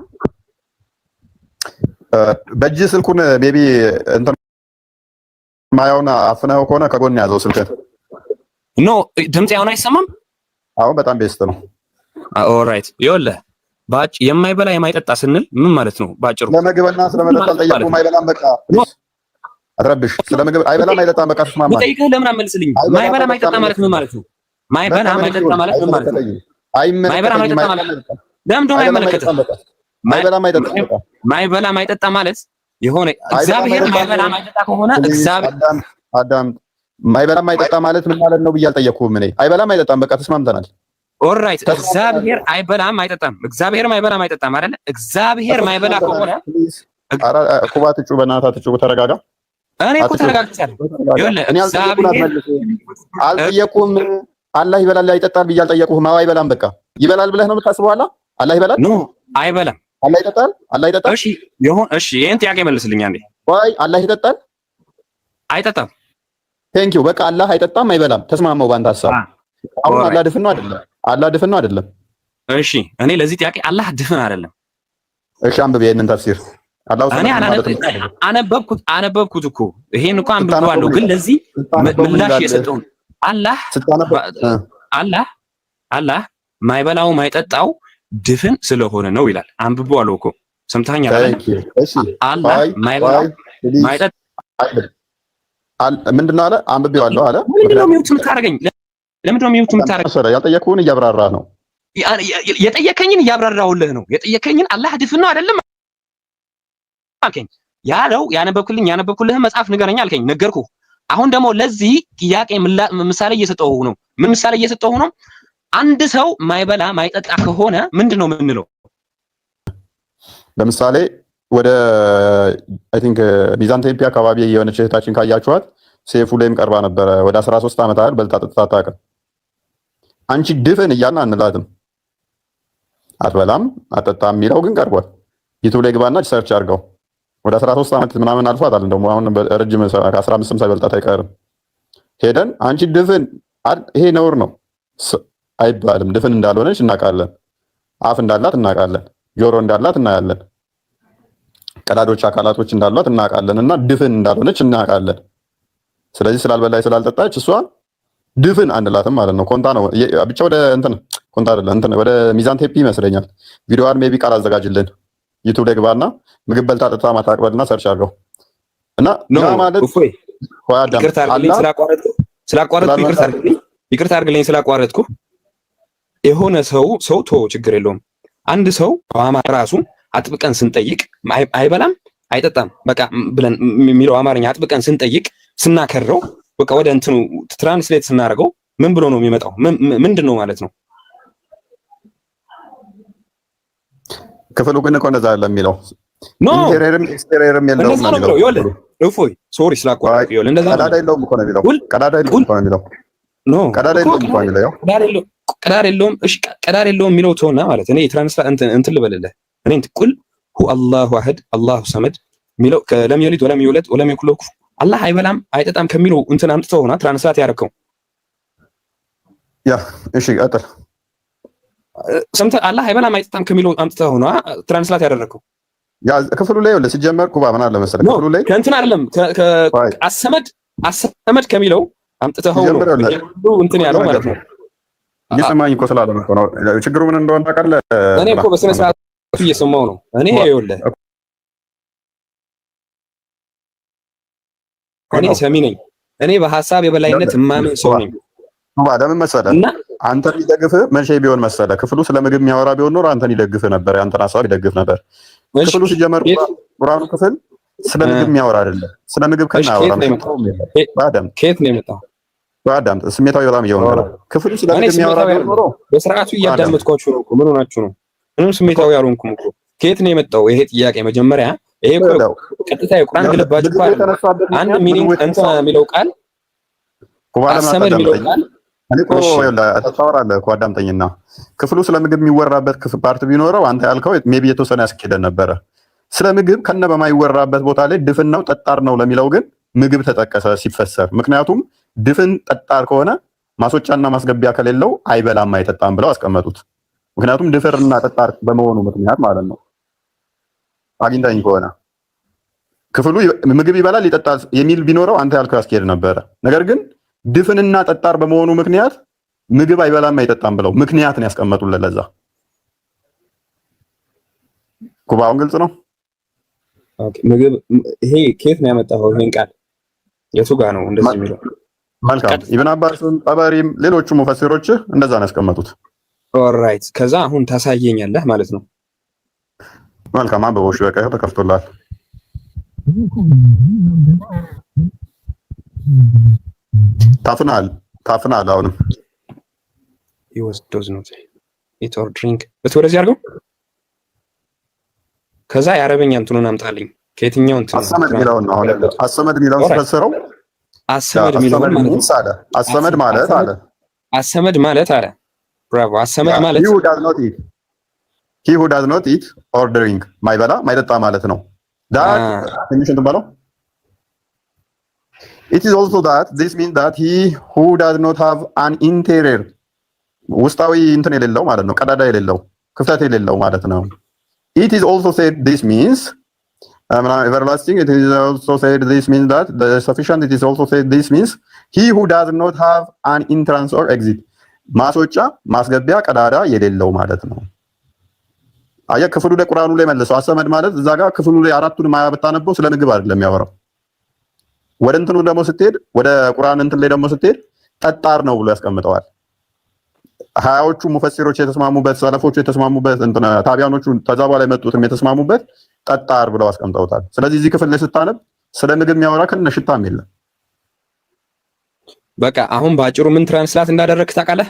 በእጅ ስልኩን ሜቢ እንትን ማየውን አፍነኸው ከሆነ ከጎን ያዘው ስልክህን። ኖ ድምፅ አሁን አይሰማም? አሁን በጣም ቤስት ነው። ኦልራይት ይኸውልህ የማይበላ የማይጠጣ ስንል ምን ማለት ነው? ባጭሩ ስለምግብና ስለመጠጥ አልጠየቁም። አይበላም በቃ አትረብሽ። ስለምግብ አይበላም አይጠጣም በቃ ተስማማን። ጠይቀህ ለምን አመልስልኝ? ማይበላ ማይጠጣ ማለት ምን ማለት ነው? ማይበላ ማይጠጣ ማለት ምን ማለት ነው? ማይበላ ማይጠጣ ማለት ለምን ደሞ አይመለከትም? ማይበላ ማይጠጣ ማለት የሆነ እግዚአብሔር ማይበላ ማይጠጣ ከሆነ እግዚአብሔር አዳም ማይበላ ማይጠጣ ማለት ምን ማለት ነው ብዬ አልጠየቅኩህም። እኔ አይበላም አይጠጣም በቃ ተስማምተናል። ኦልራይት እግዚአብሔር አይበላም አይጠጣም። እግዚአብሔር ማይበላም አይጠጣም አይደለ? እግዚአብሔር ማይበላ ከሆነ አራ ኩባት ጩ በእናትህ ትጩ ተረጋጋ። እኔ እኮ ተረጋግቻለሁ። ይኸውልህ እግዚአብሔር አልጠየቅኩህም። አላህ ይበላል አይጠጣል ብዬ አልጠየቅኩህም። አይበላም በቃ ይበላል ብለህ ነው የምታስበው? አላህ ይበላል? ኖ አይበላም። አላህ ይጠጣል? አላህ ይጠጣል? እሺ ይሄን ጥያቄ መልስልኝ አንዴ። ወይ አላህ ይጠጣል? አይጠጣም። ቴንክ ዩ በቃ አላህ አይጠጣም አይበላም። ተስማማው ባንተ ሀሳብ። አሁን አላህ ድፍን ነው አይደለም? አላህ ድፍን ነው አይደለም? እሺ እኔ ለዚህ ጥያቄ አላህ ድፍን አይደለም። እሺ አንብብ ይሄንን ተፍሲር። እኔ አነበብኩት እኮ ይሄን እኮ አንብቤዋለሁ፣ ግን ለዚህ ምላሽ የሰጠው አላህ ማይበላው ማይጠጣው ድፍን ስለሆነ ነው ይላል። አንብቤዋለሁ እኮ ሰምተኸኛል አይደል? እሺ አላህ ማይበላው ማይጠጣ ምንድነው አለ? አንብቤዋለሁ አለ። ምንድነው ሚውት የምታደርገኝ? ለምንድነው ሚውት የምታደርገኝ? ያልጠየቅኩህን እያብራራህ ነው። የጠየከኝን እያብራራሁልህ ነው። የጠየከኝን አላህ ድፍን ነው አይደለም አልከኝ። ያለው ያነበብኩልህ መጽሐፍ ንገረኝ አልከኝ፣ ነገርኩህ። አሁን ደግሞ ለዚህ ጥያቄ ምሳሌ እየሰጠሁህ ነው። ምን ምሳሌ እየሰጠሁህ ነው? አንድ ሰው ማይበላ ማይጠጣ ከሆነ ምንድነው የምንለው? ለምሳሌ ወደ አይ ቲንክ ሚዛን ቴፒ አካባቢ የሆነች እህታችን ካያችኋት ሴፉ ላይም ቀርባ ነበረ። ወደ 13 ዓመት ያህል በልታ ጠጥታ አታውቅም። አንቺ ድፍን እያልን አንላትም። አትበላም አጠጣም የሚለው ግን ቀርቧል። ዩቲዩብ ላይ ግባና ሰርች አድርገው። ወደ 13 ዓመት ምናምን አልፏታል። እንደውም አሁን ረጅም ከ15 ሳይበልጣት አይቀርም። ሄደን አንቺ ድፍን ይሄ ነውር ነው አይባልም። ድፍን እንዳልሆነች እናውቃለን። አፍ እንዳላት እናውቃለን። ጆሮ እንዳላት እናያለን። ቀዳዶች አካላቶች እንዳሏት እናውቃለን። እና ድፍን እንዳልሆነች እናውቃለን። ስለዚህ ስላልበላች ስላልጠጣች እሷን ድፍን አንላትም ማለት ነው። ኮንታ ነው ብቻ ወደ እንትን ኮንታ አይደለም እንትን ወደ ሚዛን ቴፒ ይመስለኛል። ቪዲዮዋን ሜቢ ቃል አዘጋጅልን ዩቲዩብ ላይ ግባና ምግብ በልታ ጠጥታ ማታቅበልና ሰርች አድርገው እና ማለት ይቅርታ አድርግልኝ ስላቋረጥኩ። የሆነ ሰው ቶ ችግር የለውም። አንድ ሰው ራሱ አጥብቀን ስንጠይቅ አይበላም አይጠጣም በቃ ብለን የሚለው አማርኛ አጥብቀን ስንጠይቅ ስናከረው በቃ ወደ እንትኑ ትራንስሌት ስናደርገው ምን ብሎ ነው የሚመጣው? ምንድን ነው ማለት ነው? ክፍሉ ግን እኮ እንደዛ አይደለም የሚለው። ኖ ኢንቴሪየርም ኤክስቴሪየርም የለውም እንደዛ ነው የሚለው። ይኸውልህ እፎይ ሶሪ ስላቋረጥኩ፣ ይኸውልህ እንደዛ ነው። ቀዳዳ የለውም እኮ ነው የሚለው። ቀዳዳ የለውም እኮ ነው የሚለው። ኖ ቀዳዳ የለውም እኮ ነው የሚለው። ቀዳዳ የለውም። እሺ ቀዳዳ የለውም የሚለው ተውና ማለት እኔ ትራንስፈር እንትን ልበልልህ። እኔ ቁል ሁ አላሁ አሐድ አላሁ ሰመድ የሚለው ለም የሊድ ወለም ይውለድ ወለም የኩን ለሁ ኩፉወን አላህ አይበላም አይጠጣም ከሚለው እንትን አምጥተው ሆና ትራንስላት ያደረከው። ያ እሺ ቀጥል። ሰምተህ አላህ አይበላም አይጠጣም ከሚለው አምጥተው ሆና ትራንስላት ያደረከው። ያ ክፍሉ ላይ ወለ ሲጀመር ኩባ ምን አለ መሰለህ ክፍሉ ላይ ከእንትን አይደለም አሰመድ ከሚለው አምጥተው ነው እንትን ያለው ማለት ነው። እየሰማኝ እኮ ስላለ ነው። ችግሩ ምን እንደሆነ ታውቃለህ? እኔ እኮ በስነ ስርዓት እየሰማው ነው። እኔ ይኸውልህ እኔ ሰሚ ነኝ። እኔ በሐሳብ የበላይነት የማምን ሰው ነኝ። ለምን መሰለህ አንተን ይደግፍ መቼ ቢሆን መሰለህ ክፍሉ ስለ ምግብ የሚያወራ ቢሆን ኖሮ አንተን ይደግፍ ነበር፣ ያንተን ሐሳብ ይደግፍ ነበር። ክፍሉ ሲጀመር ቁርአኑ ክፍል ስለ ምግብ የሚያወራ አይደለም። ስለ ምግብ ከናወራ ከየት ነው የመጣው? በአዳም ስሜታዊ በጣም እየሆነ ነው። ክፍሉ ስለ ምግብ የሚያወራ ቢሆን ኖሮ በስርዓቱ እያዳመጥኳችሁ ነው። ምን ሆናችሁ ነው? ምንም ስሜታዊ አልሆንኩም እኮ። ከየት ነው የመጣው ይሄ ጥያቄ? መጀመሪያ ይሄ እኮ ቀጥታ የቁርአን ግልባጭ እኮ አንድ ሚኒንግ እንትን የሚለው ቃል አሰመድ የሚለው ቃል እኔ እኮ ታወራለህ እኮ አዳምጠኝና፣ ክፍሉ ስለ ምግብ የሚወራበት ክፍል ፓርት ቢኖረው አንተ ያልከው ሜቢ የተወሰነ ያስኬደን ነበረ። ስለ ምግብ ከነ በማይወራበት ቦታ ላይ ድፍን ነው ጠጣር ነው ለሚለው ግን ምግብ ተጠቀሰ ሲፈሰር። ምክንያቱም ድፍን ጠጣር ከሆነ ማስወጫና ማስገቢያ ከሌለው አይበላም አይጠጣም ብለው አስቀመጡት። ምክንያቱም ድፍርና ጠጣር በመሆኑ ምክንያት ማለት ነው። አግኝታኝ ከሆነ ክፍሉ ምግብ ይበላል ይጠጣል የሚል ቢኖረው አንተ ያልከው ያስኬድ ነበረ። ነገር ግን ድፍንና ጠጣር በመሆኑ ምክንያት ምግብ አይበላም አይጠጣም ብለው ምክንያት ነው ያስቀመጡለት። ለዛ ኩባውን ግልጽ ነው። ኦኬ ምግብ ይሄ ከየት ነው ያመጣው? ይሄን ቃል የቱ ጋር ነው እንደዚህ የሚለው? መልካም ኢብን አባስም ጠበሪም ሌሎቹ ሙፈሲሮች እንደዛ ነው ያስቀመጡት። ኦልራይት ከዛ አሁን ታሳየኛለህ ማለት ነው። መልካም አንብቦሽ በቃ ተከፍቶላል። ታፍናል አሁንም does not eat or drink ወደዚህ አድርገው። ከዛ የአረበኛ እንትኑን አምጣልኝ። ከየትኛው እንትን አሰመድ የሚለውን ነው አሁን አሰመድ የሚለውን ተፈሰረው። አሰመድ የሚለውን አሰመድ ማለት አለ ብራቮ። አሰመድ ማለት he who does not eat or drink ማይበላ ማይጠጣ ማለት ነው። ትንሽ እንትን በለው። It is also that this means that he who does not have an interior ውስጣዊ እንትን የሌለው ማለት ነው። ቀዳዳ የሌለው ክፍተት የሌለው ማለት ነው። It is also said this means everlasting. It is also said this means that the sufficient. It is also said this means he who does not have an entrance or exit ማስወጫ ማስገቢያ ቀዳዳ የሌለው ማለት ነው። አያ ክፍሉ ላይ ቁርአኑ ላይ መልሰው አሰመድ ማለት እዛ ጋር ክፍሉ ላይ አራቱን ማያ ብታነበው ስለ ምግብ አይደለም የሚያወራው። ወደ እንትኑ ደግሞ ስትሄድ ወደ ቁርአን እንትን ላይ ደግሞ ስትሄድ ጠጣር ነው ብሎ ያስቀምጠዋል። ሀያዎቹ ሙፈሲሮች የተስማሙበት ሰለፎቹ የተስማሙበት እንትን ታቢያኖቹ ተዛባ ላይ መጡትም የተስማሙበት ጠጣር ብለው አስቀምጠውታል። ስለዚህ እዚህ ክፍል ላይ ስታነብ ስለ ምግብ የሚያወራ ከነ ሽታም የለም። በቃ አሁን ባጭሩ ምን ትራንስላት እንዳደረክ ታውቃለህ?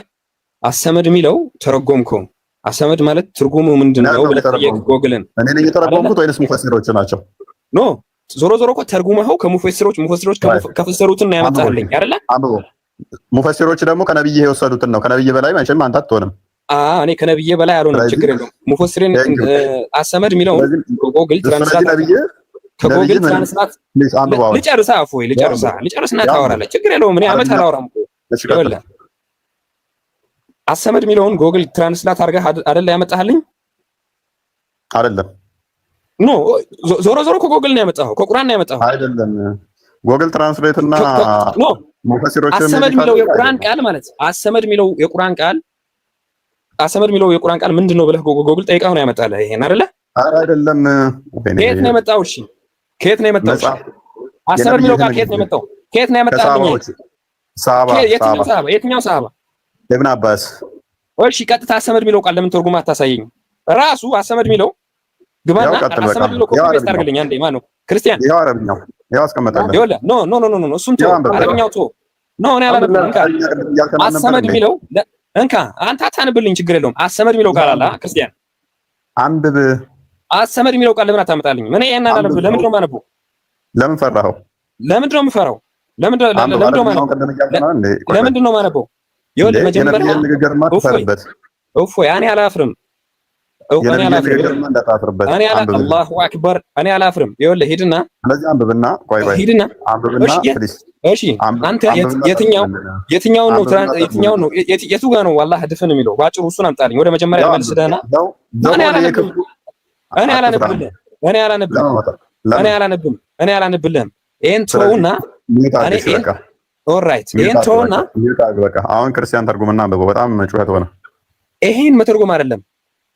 አሰመድ የሚለው ተረጎምከው። አሰመድ ማለት ትርጉሙ ምንድነው ብለህ ጠየቅ ጎግልን። እኔ ነኝ የተረጎምኩት ወይስ ሙፈሲሮች ናቸው? ኖ ዞሮ እኮ ተርጉመኸው ከሙፈሲሮች ከፈሰሩትን ነው ያመጣልኝ አይደለ? አንብቦ ሙፈሲሮች ደግሞ ከነብይ የወሰዱትን ነው። ከነብይ በላይ መቼም አንተ አትሆንም። እኔ ከነብይ በላይ አልሆንም፣ ችግር የለውም። ሙፈሲሪን አሰመድ የሚለው ጎግል ትራንስላት ከጎግል ትራንስላት ልጨርስና ታወራለህ። ችግር የለውም። እኔ አመት አላወራም እኮ ይኸውልህ። አሰመድ የሚለውን ጎግል ትራንስላት አድርገህ አይደለ ያመጣህልኝ? አይደለም ኖ ዞሮ እኮ ጎግል ነው ያመጣኸው፣ ከቁርአን ነው ያመጣኸው። አይደለም ጎግል ትራንስሌት እና ኖ አሰመድ የሚለው የቁርአን ቃል ማለት አሰመድ የሚለው የቁርአን ቃል ምንድነው ብለህ ጎግል ጠይቀህ ነው ያመጣልህ። ይሄን አይደለ? አይደለም። ከየት ነው የመጣው? እሺ ከየት ነው የመጣው? አሰመድ የሚለው ቃል ከየት ነው የመጣው? ከየት ነው ያመጣልኝ? የትኛው ሰሃባ? ኢብን አባስ። እሺ ቀጥታ አሰመድ የሚለው ቃል ለምን ተርጉማ አታሳየኝ? ራሱ አሰመድ የሚለው ግባና አሰመድ የሚለው ኮፒ ፔስት አድርግልኝ አንዴ። ማን ነው ክርስቲያን? ይሄው አረብኛው ይሄው አስቀመጣለሁ። ይኸውልህ ኖ እሱን ተው፣ አረብኛው ተው። ኖ እኔ አላነብም። አሰመድ የሚለው እንካ አንተ አታነብልኝ፣ ችግር የለውም። አሰመድ የሚለው ቃል አለ ክርስቲያን አንብብ። አሰመድ የሚለው ቃል ለምን አታመጣልኝ? ምን ያን አላለም። ለምንድን ነው የማነበው? ለምን ፈራኸው? ለምንድን ነው የምፈራው? ለምንድን ነው የማነበው? ይኸውልህ መጀመሪያ እፎይ እኔ አላፍርም። አላሁ አክበር እኔ አላፍርም። ይኸውልህ ሂድና ስለዚህ አንብብና ሂድና እሺ አንተ የትኛውን ነው የቱ ጋር ነው ዋላህ ድፍን የሚለው? ባጭሩ እሱን አምጣልኝ። ወደ መጀመሪያ መልስደና እኔ አላነብልህም። ይሄን ተውና ኦልራይት ይሄን ተውና አሁን ክርስቲያን ተርጉምና አንብበው። በጣም ጩኸት ሆነ። ይሄን መተርጎም አይደለም።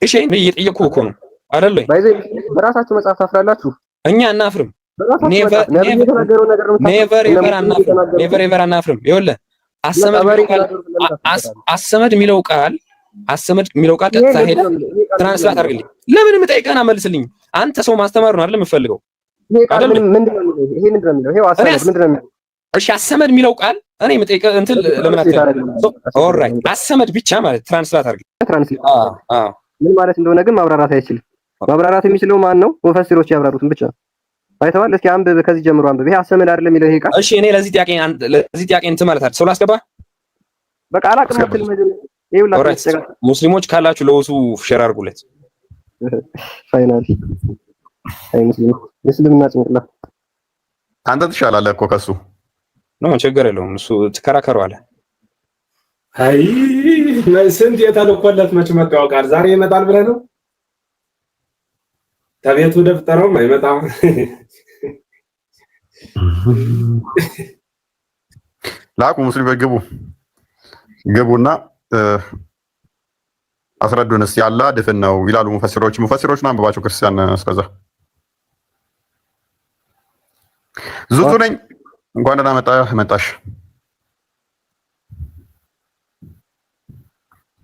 እሺ እየጠየኩህ እኮ ነው አይደል? በራሳችሁ መጽሐፍ ታፍራላችሁ። እኛ አናፍርም። ኔቨር ኤቨር አናፍርም። ይኸውልህ አሰመድ የሚለው ቃል ቀጥታ ሄደ ትራንስሌት አድርግልኝ። ለምን የምጠይቀህን አመልስልኝ። አንተ ሰው ማስተማር ነው አይደል የምፈልገው? እሺ አሰመድ የሚለው ቃል እኔ የምጠይቀህ እንትን ለምን ኦልራይት አሰመድ ብቻ ማለት ትራንስሌት አድርግልኝ። ምን ማለት እንደሆነ ግን ማብራራት አይችልም። ማብራራት የሚችለው ማን ነው? ሙፈሲሮች ያብራሩትን ብቻ አይተዋል። እስኪ አንብብ፣ ከዚህ ጀምሮ አንብብ። ይሄ አሰመድ አይደለም የሚለው ይሄ ቃል። እሺ እኔ ለዚህ ጥያቄ እንትን ማለት አይደል? ሰው ላስገባ በቃ አላቅም አትል መጀመሪያ። ሙስሊሞች ካላችሁ ለውሱ ሼር አድርጉለት። ፋይናሊ አይ ሙስሊምና ጭንቅላት አንተ ትሻላለህ እኮ ከሱ ነው። ችግር የለውም እሱ ትከራከረዋለህ። አይ ስንት የተልኮለት መች መታወቃል። ዛሬ ይመጣል ብለህ ነው? ከቤቱ ደፍጠረው አይመጣም። ላቁ ሙስሊሞች ግቡና አስረዱን እስኪ። አላህ ድፍን ነው ይላሉ ሙፈሲሮችን አንብባቸው። ክርስቲያን እስከዛ ዙዙ ነኝ። እንኳን ደህና መጣሽ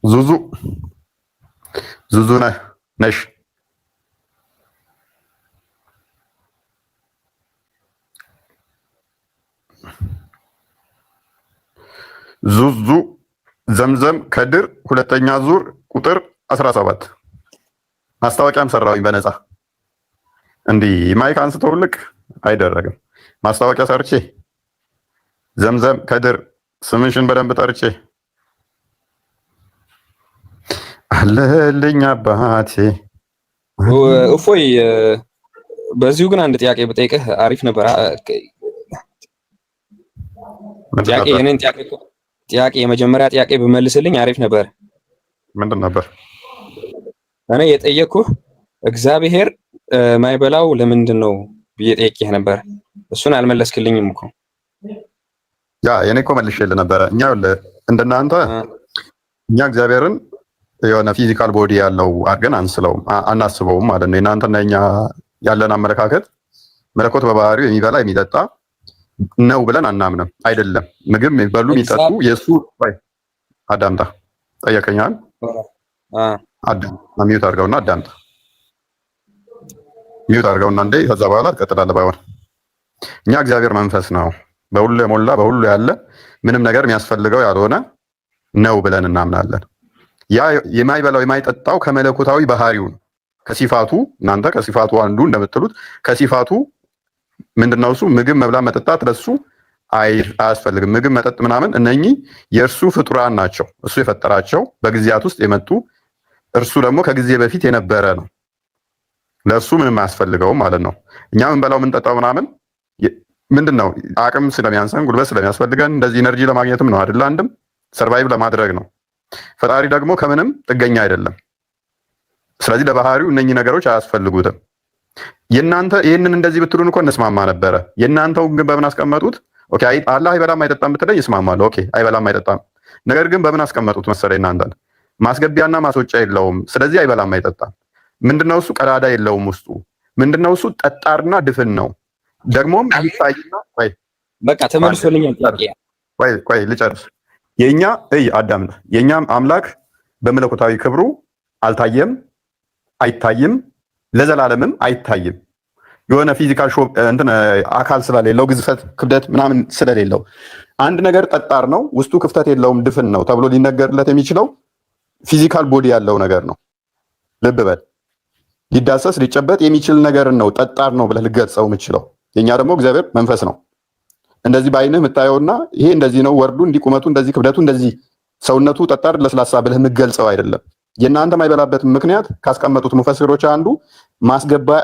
ዙዙ ነሽ። ዙዙ ዘምዘም ከድር ሁለተኛ ዙር ቁጥር 17 ማስታወቂያም ሰራሁኝ በነፃ። እንዲህ ማይክ አንስተውልክ አይደረግም። ማስታወቂያ ሰርቼ ዘምዘም ከድር ስምሽን በደንብ ጠርቼ አለልኝ አባቴ። እፎይ በዚሁ ግን አንድ ጥያቄ ብጠይቅህ አሪፍ ነበር። ጥያቄ የመጀመሪያ ጥያቄ ብመልስልኝ አሪፍ ነበር። ምንድን ነበር? እኔ የጠየቅኩህ እግዚአብሔር ማይበላው ለምንድን ነው ብዬ ጠይቄህ ነበር። እሱን አልመለስክልኝም እኮ። ያ የኔ እኮ መልሼልህ ነበረ። እኛ እንደናንተ እኛ እግዚአብሔርን የሆነ ፊዚካል ቦዲ ያለው አድርገን አናስበውም ማለት ነው። እናንተና እኛ ያለን አመለካከት መለኮት በባህሪው የሚበላ የሚጠጣ ነው ብለን አናምንም። አይደለም ምግብ የሚበሉ የሚጠጡ የእሱ አዳምጣ ጠየቀኛል። ሚዩት አድርገውና አዳምጣ። ሚዩት አድርገውና እንዴ ከዛ በኋላ ትቀጥላለህ። ባይሆን እኛ እግዚአብሔር መንፈስ ነው፣ በሁሉ የሞላ በሁሉ ያለ ምንም ነገር የሚያስፈልገው ያልሆነ ነው ብለን እናምናለን። ያ የማይበላው የማይጠጣው ከመለኮታዊ ባህሪው ከሲፋቱ እናንተ ከሲፋቱ አንዱ እንደምትሉት ከሲፋቱ ምንድነው? እሱ ምግብ መብላት መጠጣት ለሱ አያስፈልግም። ምግብ መጠጥ ምናምን እነኚህ የእርሱ ፍጡራን ናቸው። እሱ የፈጠራቸው በጊዜያት ውስጥ የመጡ እርሱ ደግሞ ከጊዜ በፊት የነበረ ነው። ለእሱ ምንም አያስፈልገውም ማለት ነው። እኛ ምንበላው ምንጠጣው ምናምን ምንድነው? አቅም ስለሚያንሰን ጉልበት ስለሚያስፈልገን እንደዚህ ኢነርጂ ለማግኘትም ነው አይደል? አንድም ሰርቫይቭ ለማድረግ ነው። ፈጣሪ ደግሞ ከምንም ጥገኛ አይደለም። ስለዚህ ለባህሪው እነኚህ ነገሮች አያስፈልጉትም። የእናንተ ይህንን እንደዚህ ብትሉን እኮ እንስማማ ነበረ። የእናንተው ግን በምን አስቀመጡት? ኦኬ አላህ አይበላም አይጠጣም ብትለኝ ይስማማለሁ። ኦኬ አይበላም አይጠጣም። ነገር ግን በምን አስቀመጡት መሰለኝ? እናንተን ማስገቢያና ማስወጫ የለውም። ስለዚህ አይበላም አይጠጣም። ምንድነው እሱ? ቀዳዳ የለውም ውስጡ። ምንድነው እሱ? ጠጣርና ድፍን ነው። ደግሞም ይታይና በቃ ተመልሶልኛል። ቆይ ልጨርስ። አዳም የኛ አምላክ በመለኮታዊ ክብሩ አልታየም፣ አይታይም፣ ለዘላለምም አይታይም። የሆነ ፊዚካል እንትን አካል ስለሌለው ግዝፈት፣ ክብደት ምናምን ስለሌለው አንድ ነገር ጠጣር ነው፣ ውስጡ ክፍተት የለውም፣ ድፍን ነው ተብሎ ሊነገርለት የሚችለው ፊዚካል ቦዲ ያለው ነገር ነው። ልብ በል። ሊዳሰስ ሊጨበጥ የሚችል ነገር ነው ጠጣር ነው ብለህ ልገልጸው የምችለው። የኛ ደግሞ እግዚአብሔር መንፈስ ነው። እንደዚህ በአይንህ የምታየውና ይሄ እንደዚህ ነው ወርዱ እንዲቁመቱ እንደዚህ ክብደቱ እንደዚህ ሰውነቱ ጠጣር ለስላሳ ብለህ የምገልጸው አይደለም። የእናንተ ማይበላበት ምክንያት ካስቀመጡት ሙፈሲሮች አንዱ ማስገቢያ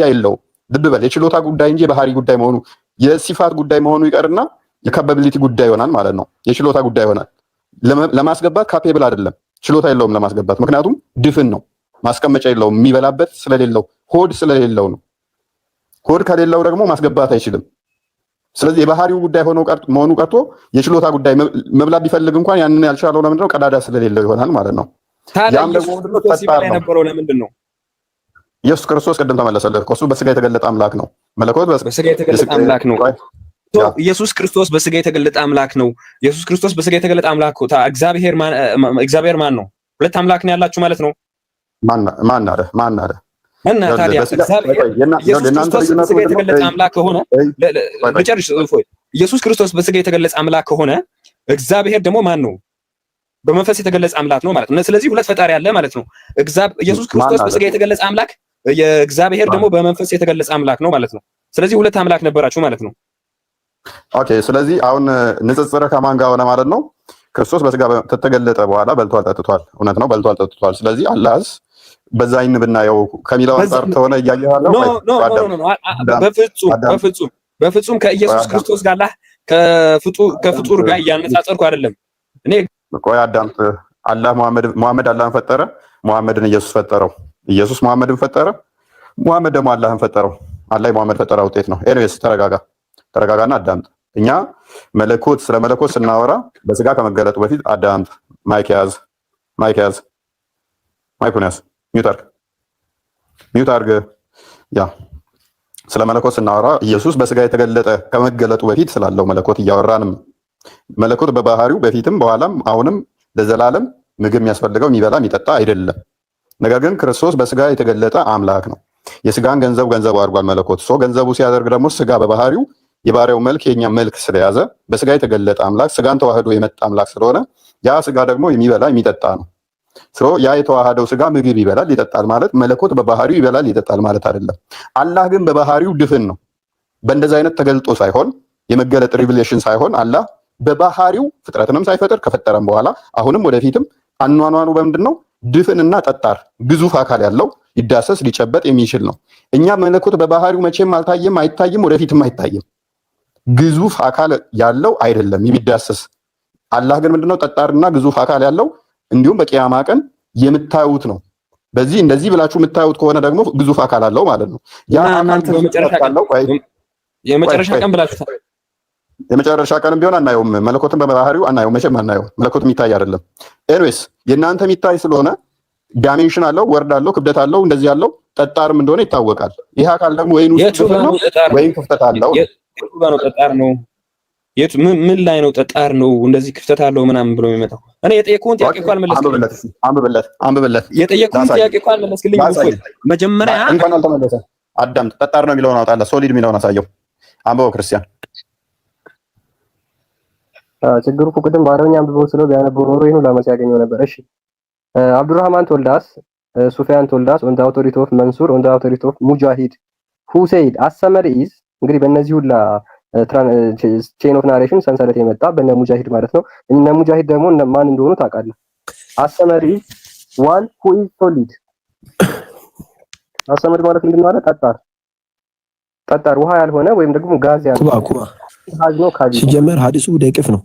የለውም። ልብ በል የችሎታ ጉዳይ እንጂ የባህሪ ጉዳይ መሆኑ የሲፋት ጉዳይ መሆኑ ይቀርና የካፓቢሊቲ ጉዳይ ይሆናል ማለት ነው። የችሎታ ጉዳይ ይሆናል። ለማስገባት ካፔብል አይደለም፣ ችሎታ የለውም ለማስገባት። ምክንያቱም ድፍን ነው፣ ማስቀመጫ የለውም፣ የሚበላበት ስለሌለው ሆድ ስለሌለው ነው። ሆድ ከሌለው ደግሞ ማስገባት አይችልም። ስለዚህ የባህሪው ጉዳይ መሆኑ ቀርቶ የችሎታ ጉዳይ መብላት ቢፈልግ እንኳን ያንን ያልቻለው ለምንድነው? ቀዳዳ ስለሌለው ይሆናል ማለት ነው። ያም ደግሞ የነበረው ለምንድን ነው? ኢየሱስ ክርስቶስ ቅድም ተመለሰልህ። እሱ በስጋ የተገለጠ አምላክ ነው። መለኮት በስጋ የተገለጠ አምላክ ነው። ኢየሱስ ክርስቶስ በስጋ የተገለጠ አምላክ ነው። ኢየሱስ ክርስቶስ በስጋ የተገለጠ አምላክ ነው። እግዚአብሔር ማን ነው? ሁለት አምላክ ነው ያላችሁ ማለት ነው። ማን አለ? እና ታዲያ ኢየሱስ ክርስቶስ በስጋ የተገለጠ አምላክ ከሆነ ኢየሱስ ክርስቶስ በስጋ የተገለጸ አምላክ ከሆነ እግዚአብሔር ደግሞ ማን ነው? በመንፈስ የተገለጸ አምላክ ነው ማለት ነው። ስለዚህ ሁለት ፈጣሪ አለ ማለት ነው። ኢየሱስ ክርስቶስ በስጋ የተገለጸ አምላክ፣ የእግዚአብሔር ደግሞ በመንፈስ የተገለጸ አምላክ ነው ማለት ነው። ስለዚህ ሁለት አምላክ ነበራችሁ ማለት ነው። ኦኬ። ስለዚህ አሁን ንጽጽር ከማን ጋር ሆነ ማለት ነው? ክርስቶስ በስጋ ከተገለጠ በኋላ በልቷል፣ ጠጥቷል። እውነት ነው፣ በልቷል፣ ጠጥቷል። ስለዚህ አላህስ በዛ አይን ብናየው ከሚለው አንፃር ተሆነ እያየሃለው በፍጹም ከኢየሱስ ክርስቶስ ጋር ከፍጡር ጋር እያነጻጸርኩ አይደለም። እኔ ቆይ አዳምጥ። አላህ ሙሐመድ አላህን ፈጠረ፣ ሙሐመድን ኢየሱስ ፈጠረው። ኢየሱስ ሙሐመድን ፈጠረ፣ ሙሐመድ ደግሞ አላህን ፈጠረው። አላህ ሙሐመድ ፈጠራ ውጤት ነው። ኤኒዌይስ ተረጋጋና አዳምጥ። እኛ ስለ መለኮት ስናወራ በስጋ ከመገለጡ በፊት አዳምጥ። ማይክ ያዝ፣ ማይኩን ያዝ፣ ሚውት አርግ። ያ ስለ መለኮት ስናወራ ኢየሱስ በስጋ የተገለጠ ከመገለጡ በፊት ስላለው መለኮት እያወራንም፣ መለኮት በባህሪው በፊትም በኋላም አሁንም ለዘላለም ምግብ የሚያስፈልገው የሚበላ የሚጠጣ አይደለም። ነገር ግን ክርስቶስ በስጋ የተገለጠ አምላክ ነው። የስጋን ገንዘቡ አድርጓል መለኮት። ገንዘቡ ሲያደርግ ደግሞ ስጋ በባህሪው የባሪያው መልክ የኛ መልክ ስለያዘ በስጋ የተገለጠ አምላክ ስጋን ተዋህዶ የመጣ አምላክ ስለሆነ ያ ስጋ ደግሞ የሚበላ የሚጠጣ ነው። ያ የተዋሃደው ስጋ ምግብ ይበላል ይጠጣል ማለት መለኮት በባህሪው ይበላል ይጠጣል ማለት አይደለም። አላህ ግን በባህሪው ድፍን ነው። በእንደዚህ አይነት ተገልጦ ሳይሆን የመገለጥ ሪቪሌሽን ሳይሆን አላህ በባህሪው ፍጥረትንም ሳይፈጥር ከፈጠረም በኋላ አሁንም ወደፊትም አኗኗኑ በምንድነው? ድፍንና ጠጣር ግዙፍ አካል ያለው ሊዳሰስ ሊጨበጥ የሚችል ነው። እኛ መለኮት በባህሪው መቼም አልታየም፣ አይታይም፣ ወደፊትም አይታይም። ግዙፍ አካል ያለው አይደለም የሚዳሰስ። አላህ ግን ምንድነው? ጠጣርና ግዙፍ አካል ያለው እንዲሁም በቂያማ ቀን የምታዩት ነው። በዚህ እንደዚህ ብላችሁ የምታዩት ከሆነ ደግሞ ግዙፍ አካል አለው ማለት ነው። ያ እናንተ የመጨረሻ ቀን ቢሆን አናየውም። መለኮትን በባህሪው አናየውም፣ መቼም አናየውም። መለኮት የሚታይ አይደለም። ኤኒዌይስ የእናንተ የሚታይ ስለሆነ ዳይሜንሽን አለው፣ ወርድ አለው፣ ክብደት አለው፣ እንደዚህ ያለው ጠጣርም እንደሆነ ይታወቃል። ይሄ አካል ደግሞ ወይን ውስጥ ነው ወይን ክፍተት አለው። የቱ ጋር ነው ጠጣር ነው? የቱ ምን ላይ ነው ጠጣር ነው? እንደዚህ ክፍተት አለው ምናምን ብሎ የሚመጣው እኔ የጠየቁን ጥያቄ እንኳን መለስክልኝ። አንብብለት የጠየቁን ጥያቄ እንኳን መለስክልኝ። መጀመሪያ እንኳን አልተመለሰ። አዳምጥ። ጠጣር ነው የሚለውን አውጣላ፣ ሶሊድ የሚለውን አሳየው። አንብበው ክርስቲያን። ችግሩ እኮ ቅድም በአረብኛ አንብበው ስለው ቢያነበው ኖሮ ይሄን ለማስ ያገኘው ነበር። እሺ አብዱራህማን ቶልዳስ ሱፊያን ቶልዳስ ኦን ዘ አውቶሪቲ ኦፍ መንሱር ኦን ዘ አውቶሪቲ ኦፍ ሙጃሂድ who said as-samad is እንግዲህ በእነዚህ ሁላ ቼን ኦፍ ናሬሽን ሰንሰለት የመጣ በእነ ሙጃሂድ ማለት ነው። እነ ሙጃሂድ ደግሞ ማን እንደሆኑ ታውቃለህ? as-samad is one who is solid። as-samad ማለት ምንድን ነው አለ? ጠጣር ውሃ ያልሆነ ወይም ደግሞ ጋዝ ያልሆነ ኩባ ሲጀመር ሐዲሱ ደቂፍ ነው።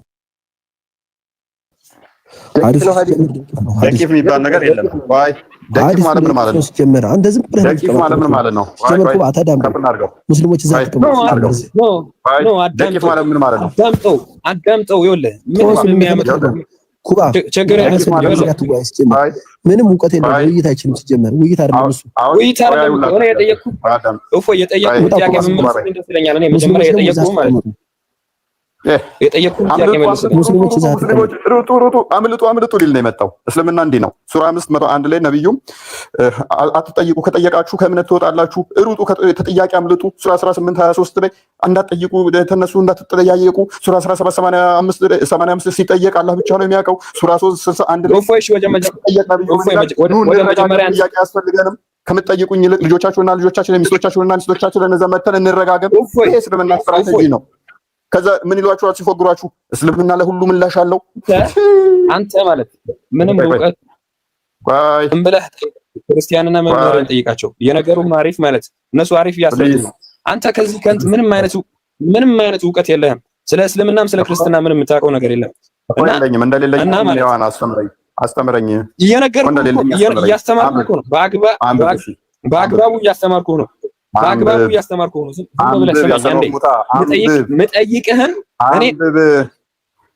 ደቂፍ የሚባል ነገር የለም። ዋይ ደቂፍ ማለት ምን ማለት ነው? ሲጀመር አንተ ዝም ብለህ ደቂፍ ማለት ምን ማለት ነው? ዋይ አታዳምጠው። ሙስሊሞች እዛ ደቂፍ ማለት ምን ማለት ነው? አዳምጠው። ይኸውልህ ኩባ ቸገረ ምንም እውቀት የለውም። ውይይት አይችልም። ሲጀመር ውይይት አይደለም እሱ ውይይት አይደለም። እኔ የጠየኩህ ጥያቄ ምን መልስ እንደሰለኛል። እኔ መጀመሪያ የጠየኩህ ማለት ነው የጠየቅኩህን ጥያቄ መልስልኝ። ሙስሊሞች አምልጡ ሊል ነው የመጣው። እስልምና እንዲህ ነው። ሱራ 501 ላይ ነብዩም አትጠይቁ፣ ከጠየቃችሁ ከእምነት ትወጣላችሁ፣ ሩጡ፣ ተጠያቂ አምልጡ። ሱራ 18:23 ላይ እንዳትጠይቁ ተነሱ፣ እንዳትጠያየቁ። ሱራ 17:85 ሲጠየቅ አላህ ብቻ ነው የሚያውቀው። ሱራ 3:61 ላይ ጥያቄ አያስፈልገንም ከምትጠይቁኝ ይልቅ ልጆቻችሁና ልጆቻችን ሚስቶቻችሁና ሚስቶቻችን ለነዛ መተን እንረጋገም። ይሄ እስልምና ስትራቴጂ ነው። ከዛ ምን ይሏችኋል ሲፎግሯችሁ? እስልምና ለሁሉ ምላሽ አለው። አንተ ማለት ምንም እውቀት እንብለህ ክርስቲያንና መምህራን ጠይቃቸው። የነገሩም አሪፍ ማለት እነሱ አሪፍ እያስረዱ ነው። አንተ ከዚህ ከንት ምንም አይነት እውቀት የለህም። ስለ እስልምናም ስለ ክርስትና ምንም የምታውቀው ነገር የለም። እንደሌለኝ አስተምረኝ። እያስተማርኩህ ነው። በአግባቡ እያስተማርኩህ ነው። ምጠይቅህን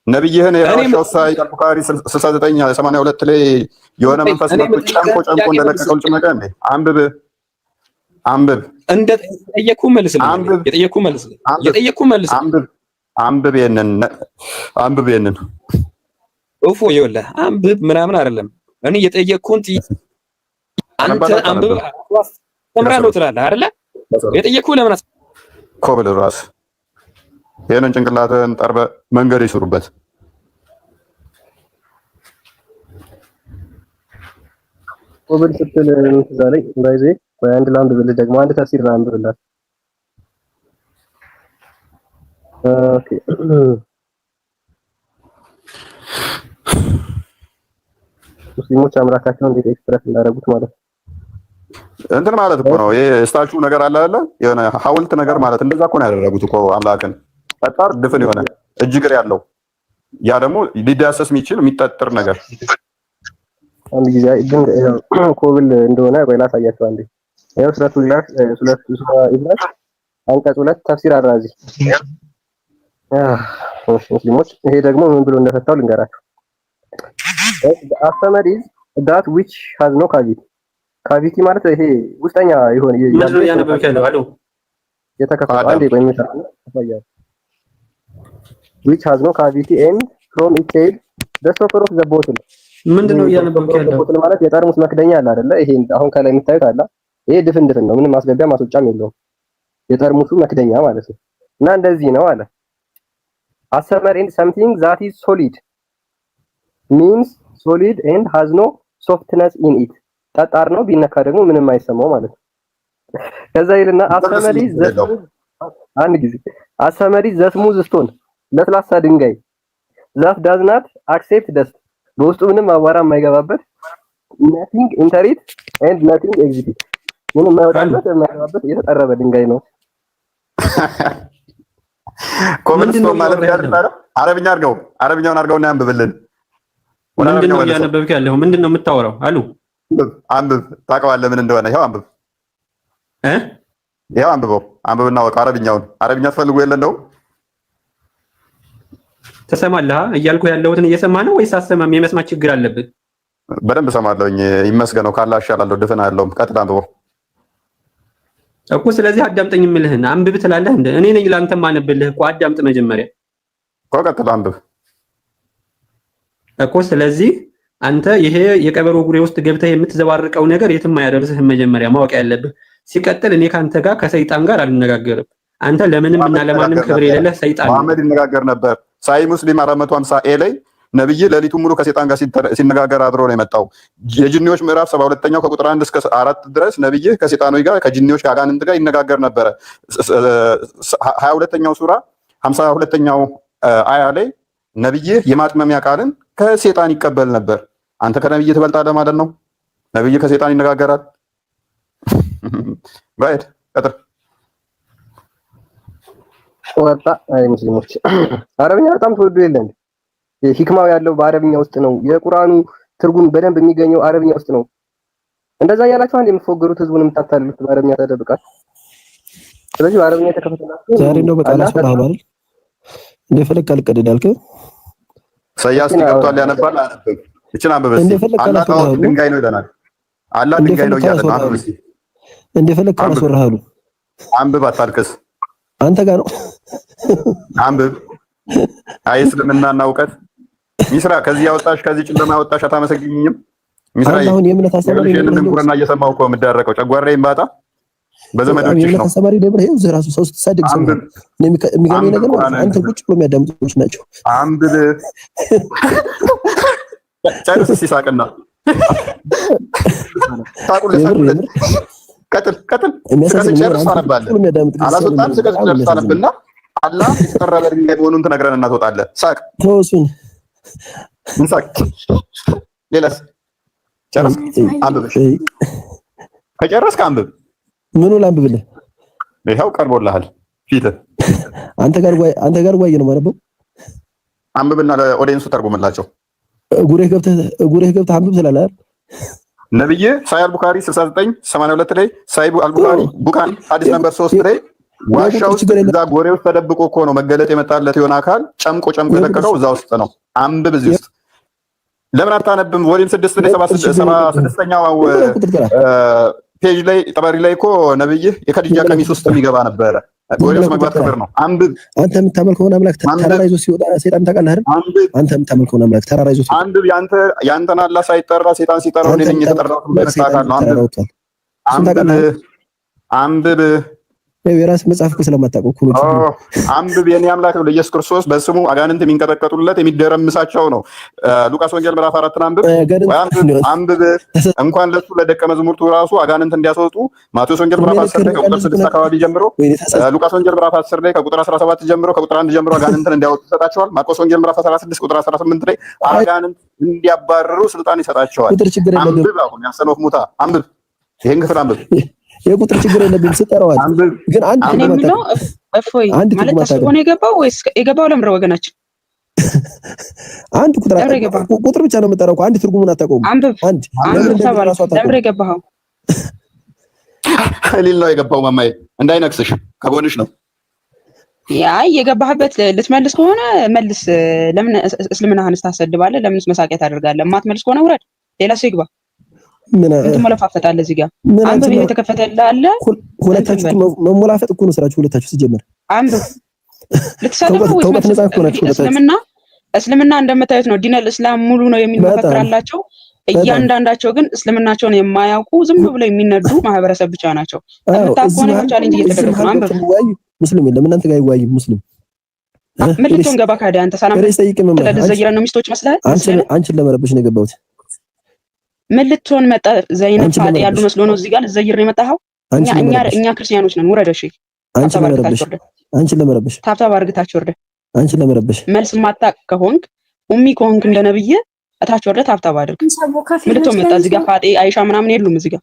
ነብይህን የራሻው ሳይድ አልቡኻሪ 69:82 ላይ የሆነ መንፈስ መጥቶ ጨምቆ እንደለቀቀው ጭመቀ እንዴ አንብብ እንደጠየቅኩህ መልስልኝ። አንብብ ይሄንን እፎ ይኸውልህ አንብብ ምናምን አይደለም። እኔ የጠየቅኩህን አንተ አንብብ ተምራለሁ ትላለህ አይደለ? የጠየቅኩህ ለምን ኮብል ራስ ይሄንን ጭንቅላትን ጠርበ መንገድ ይስሩበት። ኮብል ስትል ዛሬ ባይዜ ወይ አንድ ላምብ ብለህ ደግሞ አንድ ተፍሲር ነው አንብብላት። ኦኬ ሙስሊሞች አምላካቸውን እንዴት ኤክስፕረስ እንዳደረጉት ማለት እንትን ማለት እኮ ነው። ይሄ ስታቹ ነገር አለ አይደለ? የሆነ ሐውልት ነገር ማለት እንደዛ እኮ ነው ያደረጉት እኮ አምላክን ጠጣር ድፍን የሆነ እጅግር ያለው ያ ደግሞ ሊዳሰስ የሚችል የሚጠጥር ነገር አንድ ጊዜ ኮብል እንደሆነ ቆይ ላሳያችሁ አንዴ። ያው ሱረቱል ኢብራሂም አንቀጽ 2 ተፍሲር አራዚ ሙስሊሞች ይሄ ደግሞ ምን ብሎ እንደፈታው ልንገራችሁ። አስተመሪ that which has no cavity ካቪቲ ማለት ይሄ ውስጠኛ ይሆን ምንድነው ያነበብከ ነው አሉ የተከፈተ አንዴ ቆይ ምን ታያለህ which has no cavity and from its head the stopper of the bottle ምንድነው ያነበብከ ያለው ቦትል ማለት የጠርሙስ መክደኛ አለ አይደለ? ይሄ አሁን ከላይ የምታዩት አለ። ይሄ ድፍን ነው፣ ምንም ማስገቢያ ማስወጫም የለውም። የጠርሙሱ መክደኛ ማለት ነው። እና እንደዚህ ነው አለ አሰመር and something that is solid means solid and has no softness in it ጠጣር ነው ቢነካ ደግሞ ምንም አይሰማው ማለት ነው። ከዛ ይልና አሰመሪ ዘስሙዝ ስቶን ለስላሳ ድንጋይ that does not accept dust በውስጡ ምንም አቧራ የማይገባበት nothing enter it and nothing exit it ምንም የማይገባበት የተጠረበ ድንጋይ ነው። ኮሜንት ነው ማለት ያለው አረብኛውን አድርገውና ያንብብልን። ምንድነው ያነበብክ ያለው? ምንድነው የምታወራው? አሉ አንብብ ታውቀዋለህ ምን እንደሆነ። ይሄው አንብብ ይሄው አንብብና ወቅ አረብኛ ትፈልጉ የለ እንደው ተሰማለህ እያልኩ ያለሁትን እየሰማ ነው ወይስ አሰማም? የመስማት ችግር አለብህ? በደንብ ሰማለሁኝ። ይመስገነው ካላ አሻላለሁ። ድፍና ያለው ቀጥታ አንብበው እኮ። ስለዚህ አዳምጠኝ የምልህን አንብብ ትላለህ እንደ እኔ ነኝ ላንተ ማነብልህ እኮ። አዳምጥ መጀመሪያ እኮ ቀጥታ አንብብ እኮ። ስለዚህ አንተ ይሄ የቀበሮ ጉሬ ውስጥ ገብተህ የምትዘባርቀው ነገር የትም አያደርስህም። መጀመሪያ ማወቅ ያለብህ። ሲቀጥል እኔ ካንተ ጋር ከሰይጣን ጋር አልነጋገርም። አንተ ለምንም እና ለማንም ክብር የሌለህ ሰይጣን ነው። መሐመድ ይነጋገር ነበር። ሳይ ሙስሊም 450 ኤ ላይ ነብይ ሌሊቱን ሙሉ ከሰይጣን ጋር ሲነጋገር አድሮ ነው የመጣው። የጂኒዎች ምዕራፍ 72ኛው ከቁጥር 1 እስከ 4 ድረስ ነብይ ከሰይጣኖች ጋር ከጂኒዎች ጋር አጋንንት ጋር ይነጋገር ነበረ። 22ኛው ሱራ 52ኛው አያ ላይ ነብይ የማጥመሚያ ቃልን ከሰይጣን ይቀበል ነበር። አንተ ከነብይ ትበልጣለህ ማለት ነው። ነብይ ከሰይጣን ይነጋገራል። ባይድ ቀጥር ወጣ። አይ ሙስሊሞች አረብኛ በጣም ተወዱ የለን ሂክማው ያለው በአረብኛ ውስጥ ነው። የቁርአኑ ትርጉም በደንብ የሚገኘው አረብኛ ውስጥ ነው። እንደዛ ያላችሁ አንድ የምትፎገሩት ህዝቡን የምታታልሉት በአረብኛ ተደብቃችሁ። ስለዚህ በአረብኛ የተከፈተላችሁ ዛሬ ነው በቃ አላስወራህ አይደል? እንደፈለክ አልቀደዳልከ ሰያስ ገብቷል ያነባል አነበብ እቺን አንበብ እስቲ አላህ ድንጋይ ነው ይለናል። አላህ ድንጋይ ነው እያለ ነው። አንበብ እስቲ እንደፈለክ አላስወራህ አሉ። አንብብ አታልቅስ። አንተ ጋር ነው አንብብ አይ እስልምናና እውቀት ሚስራ ከዚህ ያወጣሽ ከዚህ ጨለማ ያወጣሽ አታመሰግኝም? ሚስራ አሁን የእምነት አስተማሪ ይሄንን ድንቁርና እየሰማሁ እኮ የምዳረቀው ጨጓራዬን ባጣ በዘመዶችሽ ነው። የእምነት አስተማሪ ደግሞ ይሄው ራሱ ሰው ስትሳደግ ሰው የሚገርመኝ ነገር አንተ ቁጭ ብሎ የሚያዳምጡ ሰዎች ናቸው። አንብብ ጨርስ ሲሳቅና ቀጥል ጨርስ ታነባለህ። አላስወጣም ስቀጥ ጨርስ ታነብና አላህ የተቀረበ ድንጋይ መሆኑን ትነግረንና ትወጣለህ። ሳቅ ተወሱን እንሳቅ። ሌላስ ጨርስ አንብብ። ከጨረስክ አንብብ። ምኑ ላንብብልህ? ይኸው ቀርቦልሃል ፊትህ። አንተ ጋር ጓይ ነው ማለት ነው። አንብብና ለኦዲየንሱ ተርጉምላቸው። ጉሬህ ገብተህ አንብብ ስላለ ነብይ ሳይ አልቡኻሪ 6982 ላይ ሳይ አልቡኻሪ ቡካን ሐዲስ ነምበር 3 ላይ ዋሻው ውስጥ እዛ ጎሬ ውስጥ ተደብቆ እኮ ነው መገለጥ የመጣለት የሆነ አካል ጨምቆ የለቀቀው እዛ ውስጥ ነው። አንብብ እዚህ ውስጥ ለምን አታነብም? ቮሊዩም 6 ላይ 76ኛው ፔጅ ላይ ጠባሪ ላይ እኮ ነብይ የከዲጃ ቀሚስ ውስጥ የሚገባ ነበረ። ጎሬ ውስጥ መግባት ክብር ነው። አንብብ። አንተ የምታመልከውን አምላክ ተራራ ይዞ ሲወጣ ሰይጣን ታውቃለህ አይደል? አንተ የምታመልከውን አምላክ ተራራ ይዞ ሲወጣ አንብብ። ያንተን አላህ ሳይጠራ ሰይጣን ሲጠራው እኔ ነኝ የተጠራሁት ማለት ነው። አንብብ የራስ መጽሐፍ እኮ ስለማታውቀው እኮ ነው። አንብብ። የኔ አምላክ ነው ለኢየሱስ ክርስቶስ በስሙ አጋንንት የሚንቀጠቀጡለት የሚደረምሳቸው ነው። ሉቃስ ወንጌል ምዕራፍ 4 አንብብ። እንኳን ለሱ ለደቀ መዝሙርቱ ራሱ አጋንንት እንዲያስወጡ ማቴዎስ ወንጌል ምዕራፍ 10 ላይ ከቁጥር 6 አካባቢ ጀምሮ፣ ሉቃስ ወንጌል ምዕራፍ 10 ላይ ከቁጥር 17 ጀምሮ ከቁጥር 1 ጀምሮ አጋንንትን እንዲያወጡ ይሰጣቸዋል። ማርቆስ ወንጌል ምዕራፍ 16 ቁጥር 18 ላይ አጋንንት እንዲያባረሩ ስልጣን ይሰጣቸዋል። አንብብ። አሁን ያሰነፍ ሙታ አንብብ። ይሄን ክፍል አንብብ። የቁጥር ችግር የለብኝም ስጠራዋል። ግን አንድ እኔ የምለው እፎይ ማለት ተስቦ ነው የገባው ወይስ የገባው ለምረ ወገናችን አንድ ቁጥር ብቻ ነው የምጠራው። አንድ ትርጉሙን አታውቀውም። አንድ ለምረ የገባው ሊል ነው የገባው። ማማዬ እንዳይነክስሽ ከጎንሽ ነው። ያ የገባህበት ልትመልስ ከሆነ መልስ። ለምን እስልምናህን ታሰድባለህ? ለምንስ መሳቂያ ታደርጋለህ? የማትመልስ ከሆነ ውረድ፣ ሌላ ሰው ይግባ። ምን ትሞላፋፈጣለህ? እዚህ ጋር አንብብ። የተከፈተልህ አለ። ሁለታችሁ መሞላፈጥ እኮ ነው ስራችሁ። ሁለታችሁ ሲጀመር አንብብ። ልትሰደቡ ወይስ እስልምና እንደምታዩት ነው። ዲነል እስላም ሙሉ ነው የሚል መፈክር አላቸው። እያንዳንዳቸው ግን እስልምናቸውን የማያውቁ ዝም ብለው የሚነዱ ማህበረሰብ ብቻ ናቸው። ተፈታኮነ ቻሌንጅ እየተደረገ ነው። አንብብ። ሙስሊም የለም እናንተ ጋር ይዋይ ሙስሊም ምን ልትሆን ገባ? ካዲያ አንተ ሰላም ለዘይራ ነው ሚስቶች መስለህ አንቺን ለመረበሽ ነው የገባሁት። ምን ልትሆን መጣ? ዘይነብ ፋጤ ያሉ መስሎ ነው እዚህ ጋር ልትዘይር ነው የመጣኸው? እኛ ክርስቲያኖች ነን። ውረድ። እሺ አንቺን ለመረበሽ ታብታብ አድርግታችሁ ወርደ አንቺን ለመረበሽ መልስ ማታቅ ከሆንክ ኡሚ ከሆንክ እንደ ነብይ እታች ወርደ ታብታብ አድርግ። ምን ልትሆን መጣ? እዚህ ጋር ፋጤ አይሻ ምናምን የሉም እዚህ ጋር።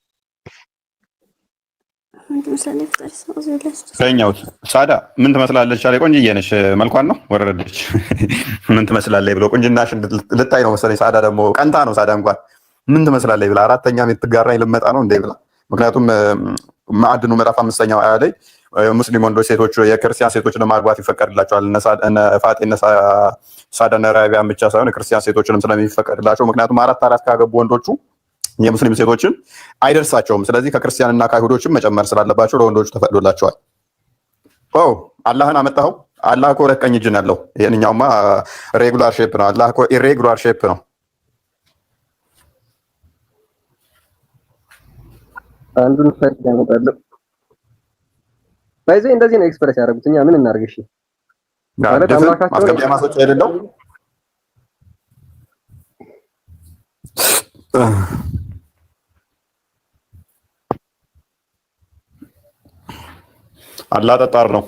ከኛውት ሳዳ ምን ትመስላለች? አለ ቆንጅዬ ነሽ። መልኳን ነው ወረደች። ምን ትመስላለች ብሎ ቁንጅናሽ ልታይ ነው መሰለኝ። ሳዳ ደግሞ ቀንታ ነው። ሳዳ እንኳን ምን ትመስላለች ብላ አራተኛ የምትጋራኝ ልመጣ ነው እንዴ ብላ። ምክንያቱም ማዕድኑ ምዕራፍ 5ኛው አያ ላይ ሙስሊም ወንዶች ሴቶች የክርስቲያን ሴቶችን ማግባት ይፈቀድላቸዋል። እነ ፋጤ እነ ሳዳ እነ ራቢያን ብቻ ሳይሆን የክርስቲያን ሴቶችንም ስለሚፈቀድላቸው፣ ምክንያቱም አራት ካገቡ ወንዶቹ የሙስሊም ሴቶችን አይደርሳቸውም። ስለዚህ ከክርስቲያንና ከአይሁዶችም መጨመር ስላለባቸው ለወንዶቹ ተፈቅዶላቸዋል። አላህን አመጣኸው። አላህ እኮ ሁለት ቀኝ እጅ ነው ያለው። ይሄንኛውማ ሬጉላር ሼፕ ነው። አላህ እኮ ኢሬጉላር ሼፕ ነው። አንዱን ፈርድ ያመጣለው ባይዘይ እንደዚህ ነው ኤክስፕረስ ያደረጉት። እኛ ምን እናርግ? እሺ ማለት አምላካቸው ማስገቢያ ማስወጫ አይደለም። አላህ ጠጣር ነው።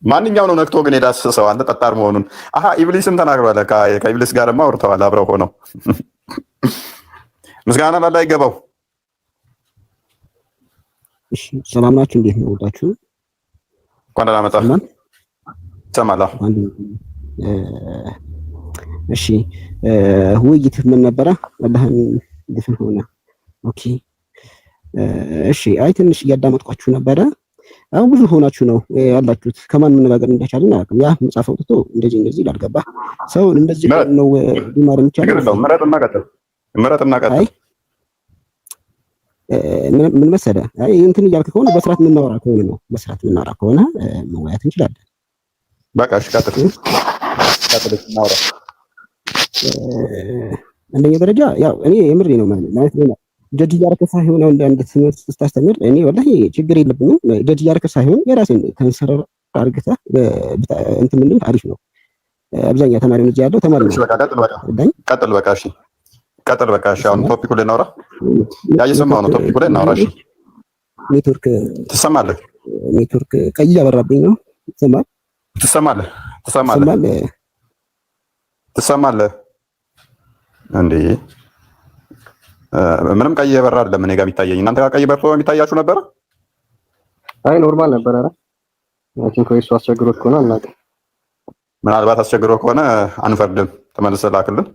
ማንኛው ነው ነክቶ ግን የዳሰሰው አንተ ጠጣር መሆኑን? አሃ ኢብሊስም ተናግሯል። ከኢብሊስ ጋርማ አውርተዋል አብረው ሆነው። ምስጋና ላላ ይገባው። እሺ ሰላም ናችሁ? እንዴት ነው ወጣችሁ? እንኳን ደህና መጣህ። ሰማላ እሺ ውይይት ምን ነበረ? አላህን ድፍን ሆነ። ኦኬ እሺ አይ ትንሽ እያዳመጥኳችሁ ነበረ። አሁን ብዙ ሆናችሁ ነው ያላችሁት። ከማን መነጋገር እንዳቻልን አላውቅም። ያ መጽሐፍ አውጥቶ እንደዚህ ላልገባ ሰው እንደዚህ ነው ሊማር የሚቻለው። ምረጥና ቀጥል። ምን መሰለህ? አይ እንትን እያልክ ከሆነ በስርዓት የምናወራ ከሆነ ነው። በስርዓት የምናወራ ከሆነ መወያየት እንችላለን። በቃ እሺ ቀጥል። አንደኛ ደረጃ ያው እኔ የምሬ ነው ማለት ነው ጀጅ እያደረግህ ሳይሆን አንድ ትምህርት ስታስተምር እኔ ወላሂ ችግር የለብኝም። ጀጅ እያደረግህ ሳይሆን የራሴን ከንሰር አድርገህ እንትን ምን አሪፍ ነው። አብዛኛው ተማሪ ነው ያለው ተማሪ ነው። ቀጥል በቃ እሺ፣ ቀጥል በቃ እሺ። አሁን ቶፒኩ ላይ እናውራ። ያ እየሰማሁ ነው። ቶፒኩ ላይ እናውራ። እሺ፣ ኔትወርክ ትሰማለህ? ኔትወርክ ቀይ እያበራብኝ ነው። ትሰማለህ እንዴ? ምንም ቀይ እየበራ አይደለም እኔ ጋር የሚታየኝ። እናንተ ጋር ቀይ በርቶ የሚታያችሁ ነበረ? አይ ኖርማል ነበር። ኧረ አይ ቲንክ እሱ አስቸግሮት ከሆነ አናውቅም። ምናልባት አስቸግሮ ከሆነ አንፈርድም፣ ተመልሰህ ላክልን።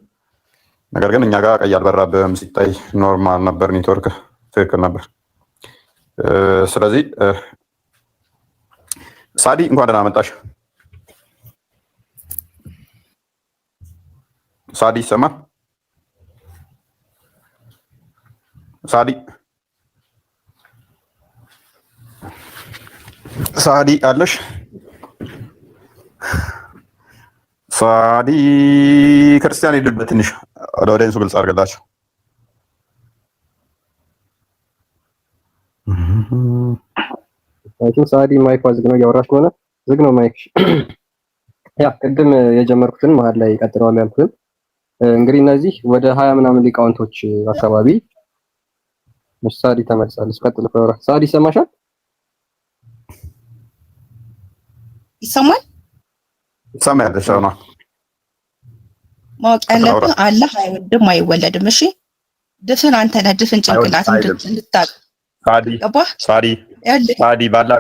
ነገር ግን እኛ ጋር ቀይ አልበራብህም፣ ሲታይ ኖርማል ነበር፣ ኔትወርክ ትክክል ነበር። ስለዚህ ሳዲ እንኳን ደህና መጣሽ። ሳዲ ይሰማል? ሳዲ አለሽ? ሳዲ ክርስቲያን ሄድበት ትንሽ ወደ ወደንሱ ግልጽ አድርገላቸው። ሳዲ ማይክ ዝግ ነው፣ እያወራሽ ከሆነ ዝግ ነው ማይክ። ያ ቅድም የጀመርኩትን መሀል ላይ ቀጥለዋል ያልኩት እንግዲህ እነዚህ ወደ 20 ምናምን ሊቃውንቶች አካባቢ ሳዲ ተመልሳለች። ቀጥል ፈራ ሳዲ ይሰማሻል? ይሰማል? ትሰማያለሽ? ነው ማወቅ ያለብህ አላህ አይወድም አይወለድም። እሺ ድፍን አንተ ነህ፣ ድፍን ጭንቅላት እንድታቅ ሳዲ ባላ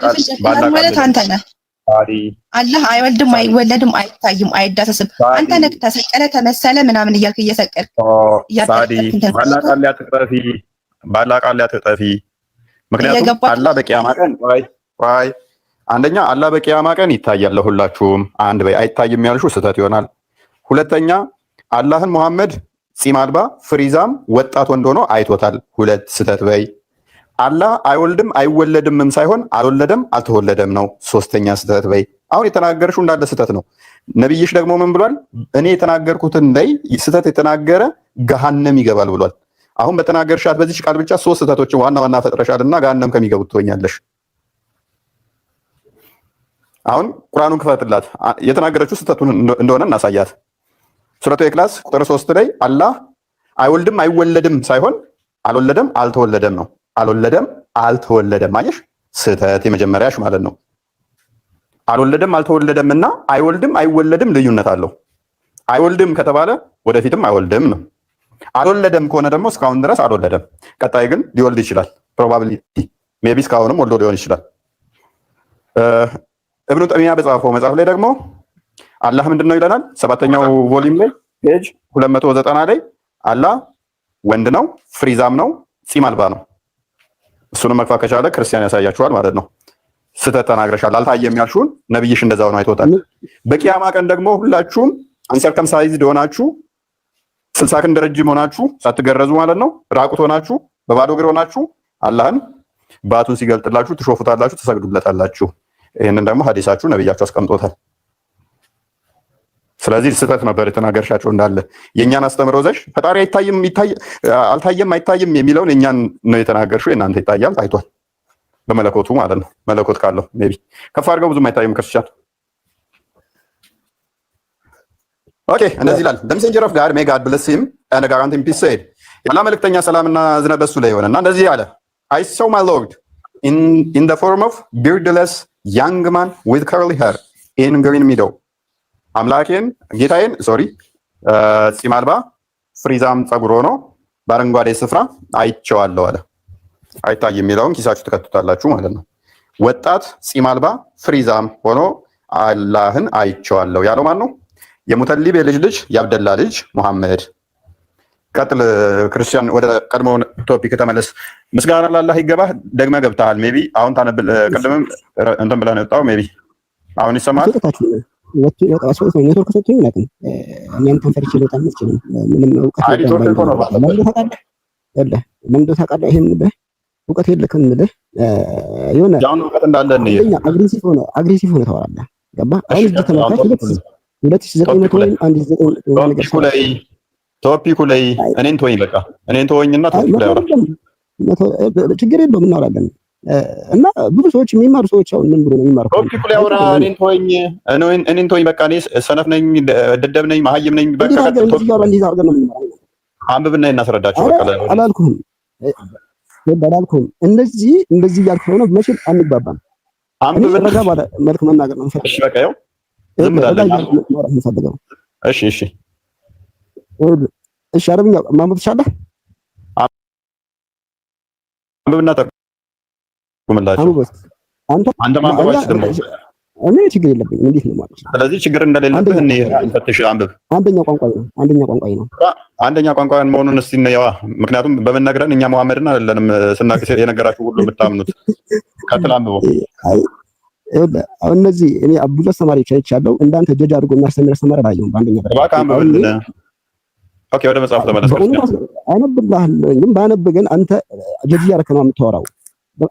ማለት አንተ ነህ። አላህ አይወልድም አይወለድም አይታይም አይዳሰስም። አንተ ነህ ተሰቀለ ተመሰለ ምናምን እያልክ እየሰቀልክ ባላ ቃል ያትጠፊ። ምክንያቱም አላህ በቂያማ ቀን አንደኛ አላህ በቂያማ ቀን ይታያል ለሁላችሁም። አንድ በይ አይታይም ያልሽው ስህተት ይሆናል። ሁለተኛ አላህን ሙሐመድ ጺም አልባ ፍሪዛም ወጣት ወንድ ሆኖ አይቶታል። ሁለት ስህተት በይ። አላህ አይወልድም አይወለድምም ሳይሆን አልወለደም አልተወለደም ነው። ሶስተኛ ስህተት በይ። አሁን የተናገርሽው እንዳለ ስህተት ነው። ነብይሽ ደግሞ ምን ብሏል? እኔ የተናገርኩትን ላይ ስህተት የተናገረ ገሃነም ይገባል ብሏል። አሁን በተናገርሻት በዚህ ቃል ብቻ 3 ስህተቶችን ዋና ዋና ፈጥረሻልና ገሃነም ከሚገቡት ትሆኛለሽ። አሁን ቁርአኑን ክፈትላት፣ የተናገረችው ስህተቱን እንደሆነ እናሳያት። ሱረቱ ኢኽላስ ቁጥር 3 ላይ አላህ አይወልድም አይወለድም ሳይሆን አልወለደም አልተወለደም ነው። አልወለደም አልተወለደም አየሽ፣ ስህተት የመጀመሪያሽ ማለት ነው። አልወለደም አልተወለደም እና አይወልድም አይወለድም ልዩነት አለው። አይወልድም ከተባለ ወደፊትም አይወልድም ነው። አልወለደም ከሆነ ደግሞ እስካሁን ድረስ አልወለደም፣ ቀጣይ ግን ሊወልድ ይችላል። ፕሮባቢሊቲ ሜቢ እስካሁንም ወልዶ ሊሆን ይችላል። እብኑ ተይሚያ በጻፈው መጽሐፍ ላይ ደግሞ አላህ ምንድነው ይለናል? 7ኛው ቮሊዩም ላይ ፔጅ 290 ላይ አላህ ወንድ ነው፣ ፍሪዛም ነው፣ ጺም አልባ ነው። እሱንም መግፋት ከቻለ ክርስቲያን ያሳያችኋል ማለት ነው። ስህተት ተናግረሻል፣ አልታየም ያልሽውን ነብይሽ እንደዛው ነው አይቶታል። በቂያማ ቀን ደግሞ ሁላችሁም አንሰርከምሳይዝድ ሆናችሁ 60 ክንድ ረጅም ሆናችሁ ሳትገረዙ ማለት ነው፣ ራቁት ሆናችሁ በባዶ እግር ሆናችሁ አላህን ባቱን ሲገልጥላችሁ ትሾፉታላችሁ፣ ትሰግዱለታላችሁ። ይህንን ደግሞ ሐዲሳችሁ ነብያችሁ አስቀምጦታል። ስለዚህ ስህተት ነበር የተናገርሻቸው እንዳለ። የኛን አስተምሮ ዘሽ ፈጣሪ አይታይም አልታየም አይታይም የሚለውን የኛን ነው የተናገርሽው። የእናንተ ይታያል ታይቷል፣ በመለኮቱ ማለት ነው። መለኮት ካለው ሜቢ ከፍ አድርገው ብዙም አይታይም ክርስቲያን። ኦኬ እንደዚህ ይላል the messenger of God may God bless him and grant him peace said የአላህ መልእክተኛ ሰላምና እዝነት በሱ ላይ ሆነና እንደዚህ አለ I saw my Lord in the form of beardless young man with curly hair in green meadow አምላኬን ጌታዬን ጺም አልባ ፍሪዛም ጸጉር ሆኖ በአረንጓዴ ስፍራ አይቼዋለሁ አለ። አይታይም የሚለውን ኪሳችሁ ትከቱታላችሁ ማለት ነው። ወጣት ጺም አልባ ፍሪዛም ሆኖ አላህን አይቼዋለሁ ያለው ማን ነው? የሙተሊብ ልጅ የአብደላ ልጅ ሙሐመድ። ቀጥል ክርስቲያን፣ ወደ ቀድሞ ቶፒክ ተመለስ። ምስጋና ለአላህ ይገባህ። ደግመህ ገብተሃል። ሜቢ አሁን ቅድምም እንትን ብለህ ነው የወጣው። ሜቢ አሁን ይሰማል። ኔትወርክ ሰጥቶኝ አላውቅም። እኔም ከንፈርቼ ልወጣ አልችልም። ምንም እውቀት ለምንድን ታውቃለህ? ይሄን ብለህ እውቀት የለክም ብለህ የሆነ እውቀት እንዳለ አግሬሲቭ ሆነ ታወራለህ። ገባህ? አሁን እዚህ ተመልካች 2900 ወይም 1900 ነገር ቶፒኩ ላይ እኔን ተወኝ፣ በቃ እኔን ተወኝና ቶፒኩ ላይ አውራ። ችግር የለውም እናወራለን። እና ብዙ ሰዎች የሚማሩ ሰዎች አሁን ምን ብሎ ነው የሚማሩ? ቶፒኩ ላይ አውራ። እኔን ተወኝ፣ በቃ እኔ ሰነፍ ነኝ፣ ደደብ ነኝ፣ መሀይም ነኝ። በቃ አንብብና እናስረዳቸው። በቃ አላልኩም። እንደዚህ እያልኩ ነው። መቼም አንግባባም። አንብብና መልክ መናገር ነው። እሺ በቃ ያው ዝም ብላለች። እሺ አረብኛ ማንበብ ትችላለህ? አንብብና ተርጉምላቸው። አንተ ማንበብ አትችልም። እኔ ችግር የለብኝም። እንዴት ነው ማለት? ስለዚህ ችግር እንደሌለብህ እኔ እንፈትሽ። አንብብ። አንደኛ ቋንቋዬ ነው። አንደኛ ቋንቋን መሆኑን እስቲ እንየዋ። ምክንያቱም በመናገረን እኛ መሐመድን አይደለንም ስናክስ የነገራችሁ ሁሉ የምታምኑት። ቀጥል አንብበው። እነዚህ እኔ ብዙ አስተማሪዎች አይቻለሁ። እንዳንተ ጀጅ አድርጎ የሚያስተምር አስተማሪ አላየሁም። በአንደኛ እባክህ አንብብልን። ኦኬ ወደ መጽሐፍ ተመለስ። አነብልሃለሁ፣ ግን ባነብ ግን አንተ ጀጅ እያደረክ ነው የምታወራው።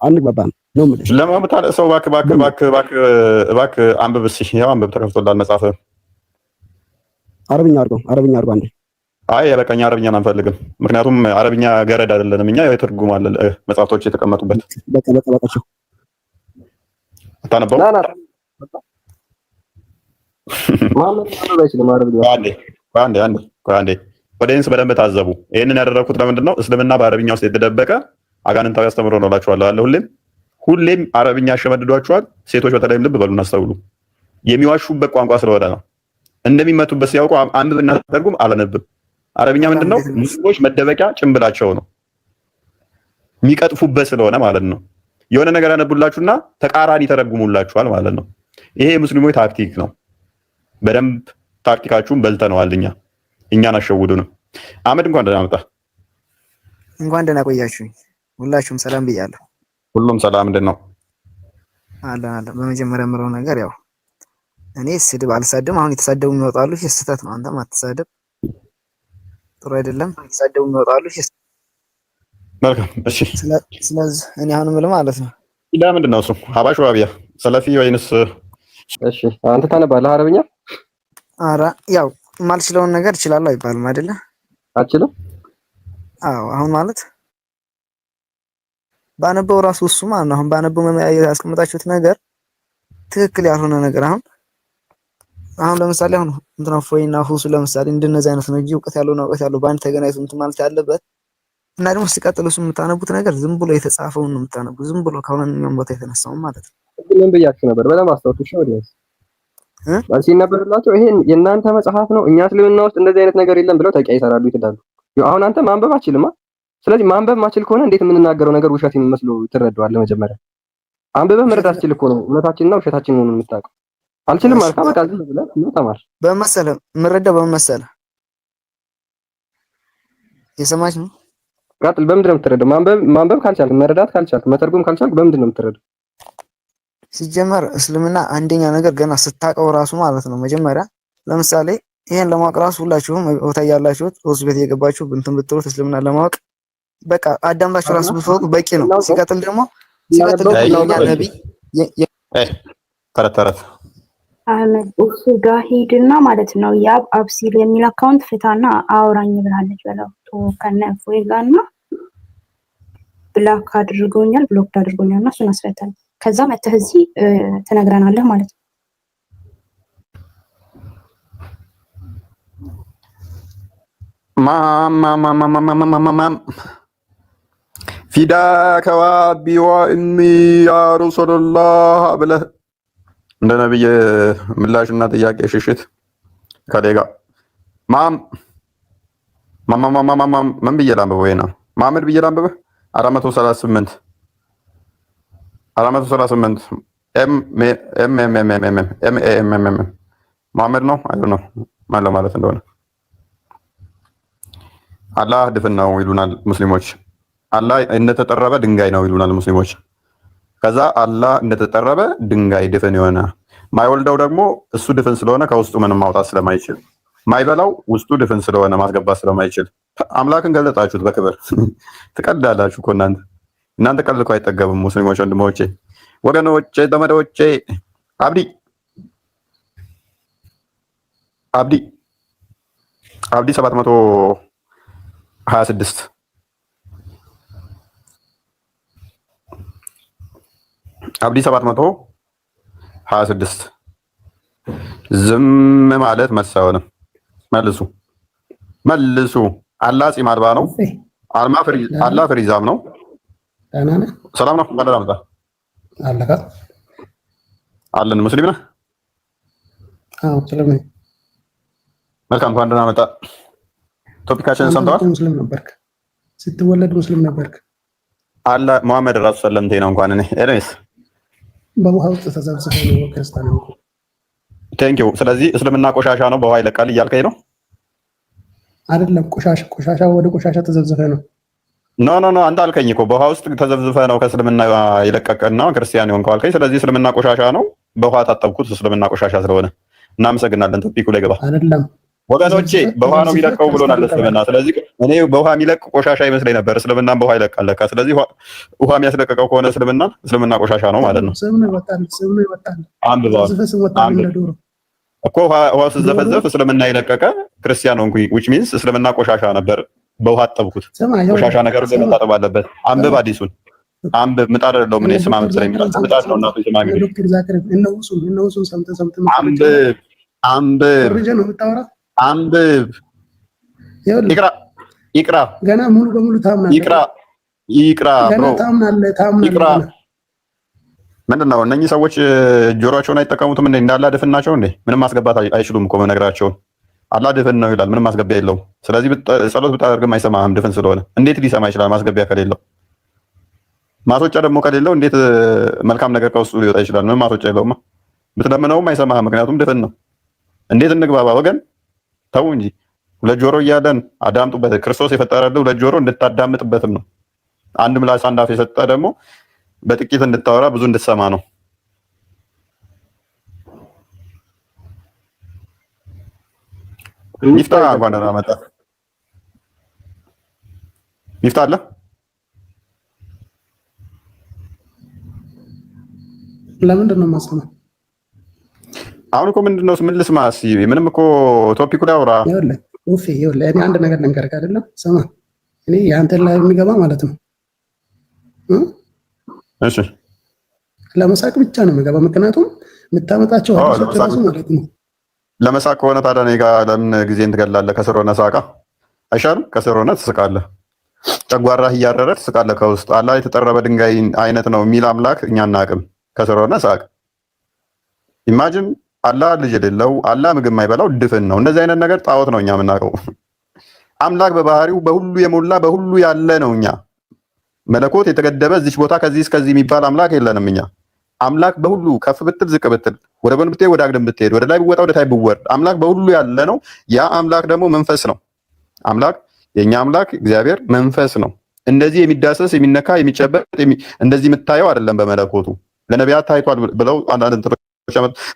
አንግባባም ነው የምልሽ። ለማምጣት ሰው እባክህ አንብብ። እስኪ ያው አንብብ፣ ተከፍቶላል መጽሐፍ። አረብኛ አድርገው አንዴ። አይ በቃኛ፣ አረብኛን አንፈልግም። ምክንያቱም አረብኛ ገረድ አይደለንም እኛ። የትርጉም አለ መጽሐፍቶች የተቀመጡበት። በቃቸው ታነበው አንዴ ኦዲየንስ በደንብ ታዘቡ። ይህንን ያደረኩት ለምንድን ነው? እስልምና በአረብኛ ውስጥ የተደበቀ አጋንንታዊ አስተምሮ ነው እላችኋለሁ። ሁሌም አረብኛ ያሸመድዷችኋል። ሴቶች በተለይም ልብ በሉና አስተውሉ። የሚዋሹበት ቋንቋ ስለሆነ ነው። እንደሚመቱበት ሲያውቁ አንብብና ተርጉም አላነብም። አረብኛ ምንድን ነው? ሙስሊሞች መደበቂያ ጭንብላቸው ነው፣ የሚቀጥፉበት ስለሆነ ማለት ነው። የሆነ ነገር ያነቡላችሁና ተቃራኒ ተረጉሙላችኋል ማለት ነው። ይሄ የሙስሊሞች ታክቲክ ነው። በደንብ ታክቲካችሁን በልተነዋል። እኛን አሸውዱንም። አህመድ እንኳን ደህና መጣ። እንኳን ደህና ቆያችሁኝ። ሁላችሁም ሰላም ብያለሁ። ሁሉም ሰላም እንደት ነው? አለ። በመጀመሪያ የምለው ነገር ያው እኔ ስድብ አልሳደብም። አሁን የተሳደቡ የሚወጣሉ ስህተት ነው። አንተም አትሳደብ፣ ጥሩ አይደለም። የተሳደቡ የሚወጣሉ መልካም። እሺ ስለዚህ እኔ አሁን የምልህ ማለት ነው ለምንድን ነው እሱ ሀባሽ ዋቢያ ሰለፊ ወይንስ? እሺ አንተ ታነባለህ አረብኛ? ኧረ ያው የማልችለውን ነገር እችላለሁ አይባልም አይደለ? አትችልም? አዎ አሁን ማለት ባነበው ራሱ እሱ ማለት ነው። አሁን ባነበው ያስቀምጣችሁት ነገር ትክክል ያልሆነ ነገር አሁን ለምሳሌ አሁን እንትና ፎይና ሁሱ ለምሳሌ እንደነዚህ አይነት ነው እንጂ እውቀት ያለው በአንድ ተገናኝቶ እንትን ማለት ያለበት እና ደግሞ ሲቀጥል እሱ የምታነቡት ነገር ዝም ብሎ የተጻፈውን ነው የምታነቡት፣ ዝም ብሎ ከማንኛውም ቦታ የተነሳውን ማለት ነው። ምን ብያችሁ ነበር? በጣም አስተውሉ። እሺ ወዲያስ ሲነበብላቸው ይሄ የእናንተ መጽሐፍ ነው፣ እኛ እስልምና ውስጥ እንደዚህ አይነት ነገር የለም ብለው ተቂያ ይሰራሉ ይትላሉ። አሁን አንተ ማንበብ አትችልማ። ስለዚህ ማንበብ ማችል ከሆነ እንዴት የምንናገረው ነገር ውሸት የሚመስለው ትረዳዋለህ? መጀመሪያ አንብበህ መረዳት ትችል እኮ ነው እውነታችንና ውሸታችን መሆኑን የምታውቀው። አልችልም ማለት በቃ ዝም ብለህ ነው ተማር። በመሰለህ የምረዳው በመሰለህ የሰማች ነው። ቀጥል። በምንድን ነው የምትረዳው? ማንበብ ካልቻልክ፣ መረዳት ካልቻልክ፣ መተርጎም ካልቻልክ በምንድን ነው የምትረዳው? ሲጀመር እስልምና አንደኛ ነገር ገና ስታውቀው ራሱ ማለት ነው። መጀመሪያ ለምሳሌ ይሄን ለማወቅ ራሱ ሁላችሁም ቦታ ያላችሁት ሆስ ቤት የገባችሁ እንትን ብትሉት እስልምና ለማወቅ በቃ አዳምጣችሁ ራሱ ብትወቁ በቂ ነው። ሲቀጥል ደግሞ ነብይ ተረት አህመድ እሱ ጋር ሂድና ማለት ነው ያብ አብሲል የሚል አካውንት ፍታና አውራኝ ብላለች በለው ከነ ፎይ ጋርና ብላክ አድርጎኛል፣ ብሎክ አድርጎኛልና እሱን አስፈታል። ከዛ መተህ እዚህ ትነግረናለህ ማለት ነው። ማም ፊዳከ ወአቢ ወእሚ ያ ረሱላህ ብለህ እንደ ነብይ ምላሽና ጥያቄ ሽሽት ከሌጋ ምን ብዬ ላንብበው? ወይና ማመድ ብዬ ላንብበህ 438 ማመድ ነው አይደል? ነው ማለት እንደሆነ አላህ ድፍን ነው ይሉናል ሙስሊሞች። አላህ እንደተጠረበ ድንጋይ ነው ይሉናል ሙስሊሞች። ከዛ አላህ እንደተጠረበ ድንጋይ ድፍን የሆነ ማይወልደው ደግሞ እሱ ድፍን ስለሆነ ከውስጡ ምንም ማውጣት ስለማይችል፣ ማይበላው ውስጡ ድፍን ስለሆነ ማስገባት ስለማይችል አምላክን ገለጣችሁት በክብር ትቀልዳላችሁ እኮ እናንተ ቀልድ እኮ አይጠገብም። ሙስሊሞች ወንድሞቼ፣ ወገኖቼ፣ ዘመዶቼ አብዲ አብዲ 726 አብዲ 726 ዝም ማለት መልስ አይሆንም። መልሱ። አላህ ጺም አልባ ነው። አላህ ፍሪዛም ነው። ሰላም ነው። ባለራ መጣ አለካ አለን። ሙስሊም ነህ? አዎ ሙስሊም ነኝ። መልካም እንኳን ደህና መጣ። ቶፒካችንን ሰምተዋል? ሙስሊም ነበርክ? ስትወለድ ሙስሊም ነበርክ? አላህ መሐመድ ራሱ ሰለምቴ ነው። እንኳን እኔ ኤኒዌይስ በውሃ ውስጥ ተዘብዝፈው ነው ክርስቲያን ነው። ቴንኪው። ስለዚህ እስልምና ቆሻሻ ነው በውሃ ይለቃል እያልከኝ ነው? አይደለም፣ ቆሻሻ ወደ ቆሻሻ ተዘብዝፈ ነው። ኖ አንተ አልከኝ እኮ በውሃ ውስጥ ተዘብዝፈ ነው ከእስልምና የለቀቀና ክርስቲያን የሆንከው አልከኝ። ስለዚህ እስልምና ቆሻሻ ነው፣ በውሃ ታጠብኩት እስልምና ቆሻሻ ስለሆነ። እናመሰግናለን። ቶፒኩ ላይ ገባ። አይደለም ወገኖቼ፣ በውሃ ነው የሚለቀው ብሎናል እስልምና። ስለዚህ እኔ በውሃ የሚለቅ ቆሻሻ ይመስለኝ ነበር፣ እስልምናም በውሃ ይለቃል ለካ። ስለዚህ ውሃ የሚያስለቀቀው ከሆነ እስልምና ቆሻሻ ነው ማለት ነው። ስም ነው ይወጣል። አንብበዋል እኮ ውሃ ስትዘፈዘፍ እስልምና የለቀቀ ክርስቲያን ሆንኩ which means እስልምና ቆሻሻ ነበር፣ በውሃ አጠብኩት። ቆሻሻ ነገር መታጠብ አለበት። አንብብ፣ አዲሱን አንብብ። ምጣድ አይደለም ምን ስማ መሰለኝ ምጣድ ነው እናቱ ስማ የሚል አንብብ ይቅራ ገና ሙሉ በሙሉ ታምናለህ። ይቅራ ብሮ ታምናለህ። ምንድን ነው እነኚህ ሰዎች ጆሮአቸውን አይጠቀሙትም እንዴ? እንዳላ ድፍን ናቸው እንዴ? ምንም ማስገባት አይችሉም እኮ መነግራቸውን። አላህ ድፍን ነው ይላል፣ ምንም ማስገቢያ የለውም። ስለዚህ ጸሎት ብታደርግም አይሰማህም ድፍን ስለሆነ። እንዴት ሊሰማ ይችላል ማስገቢያ ከሌለው? ማስወጫ ደግሞ ከሌለው እንዴት መልካም ነገር ከውስጡ ሊወጣ ይችላል? ምንም ማስወጫ የለውም። ብትለምነውም አይሰማህም፣ ምክንያቱም ድፍን ነው። እንዴት እንግባባ ወገን? ተው እንጂ። ሁለት ጆሮ እያለን አዳምጡበት። ክርስቶስ የፈጠረልህ ሁለት ጆሮ እንድታዳምጥበትም ነው። አንድ ምላስ አንድ አፍ የሰጠ ደግሞ በጥቂት እንድታወራ ብዙ እንድትሰማ ነው። ይፍታ እንኳን ደህና መጣ። ይፍታ አለ። ለምንድን ነው የማሰማው? አሁን እኮ ምንድን ነው ምን ልስማ? ምንም እኮ ቶፒኩ ላይ አውራ። ይኸውልህ እኔ አንድ ነገር ልንገርህ አይደለም? ስማ፣ እኔ የአንተን ላይ የሚገባ ማለት ነው እሺ ለመሳቅ ብቻ ነው የሚገባ። ምክንያቱም የምታመጣቸው ራሱ ማለት ነው። ለመሳቅ ከሆነ ታዲያ እኔ ጋር ለምን ጊዜን ትገላለህ? ከስር ሆነህ ሳቃ አይሻልም? ከስር ሆነህ ትስቃለህ። ጨጓራህ እያረረ ትስቃለህ ከውስጥ። አላህ የተጠረበ ድንጋይ አይነት ነው የሚል አምላክ እኛ አናውቅም። ከስር ሆነህ ሳቅ። ኢማጂን አላህ ልጅ የሌለው አላህ ምግብ የማይበላው ድፍን ነው። እንደዚህ አይነት ነገር ጣዖት ነው እኛ የምናውቀው። አምላክ በባህሪው በሁሉ የሞላ በሁሉ ያለ ነው። እኛ መለኮት የተገደበ እዚች ቦታ ከዚህ እስከዚህ የሚባል አምላክ የለንም። እኛ አምላክ በሁሉ ከፍ ብትል ዝቅ ብትል፣ ወደ ጎን ብትሄድ ወደ አግድም ብትሄድ፣ ወደ ላይ ብወጣ ወደ ታይ ብወርድ አምላክ በሁሉ ያለ ነው። ያ አምላክ ደግሞ መንፈስ ነው። አምላክ የኛ አምላክ እግዚአብሔር መንፈስ ነው። እንደዚህ የሚዳሰስ የሚነካ የሚጨበጥ እንደዚህ የምታየው አይደለም። በመለኮቱ ለነቢያት ታይቷል ብለው አንዳንድ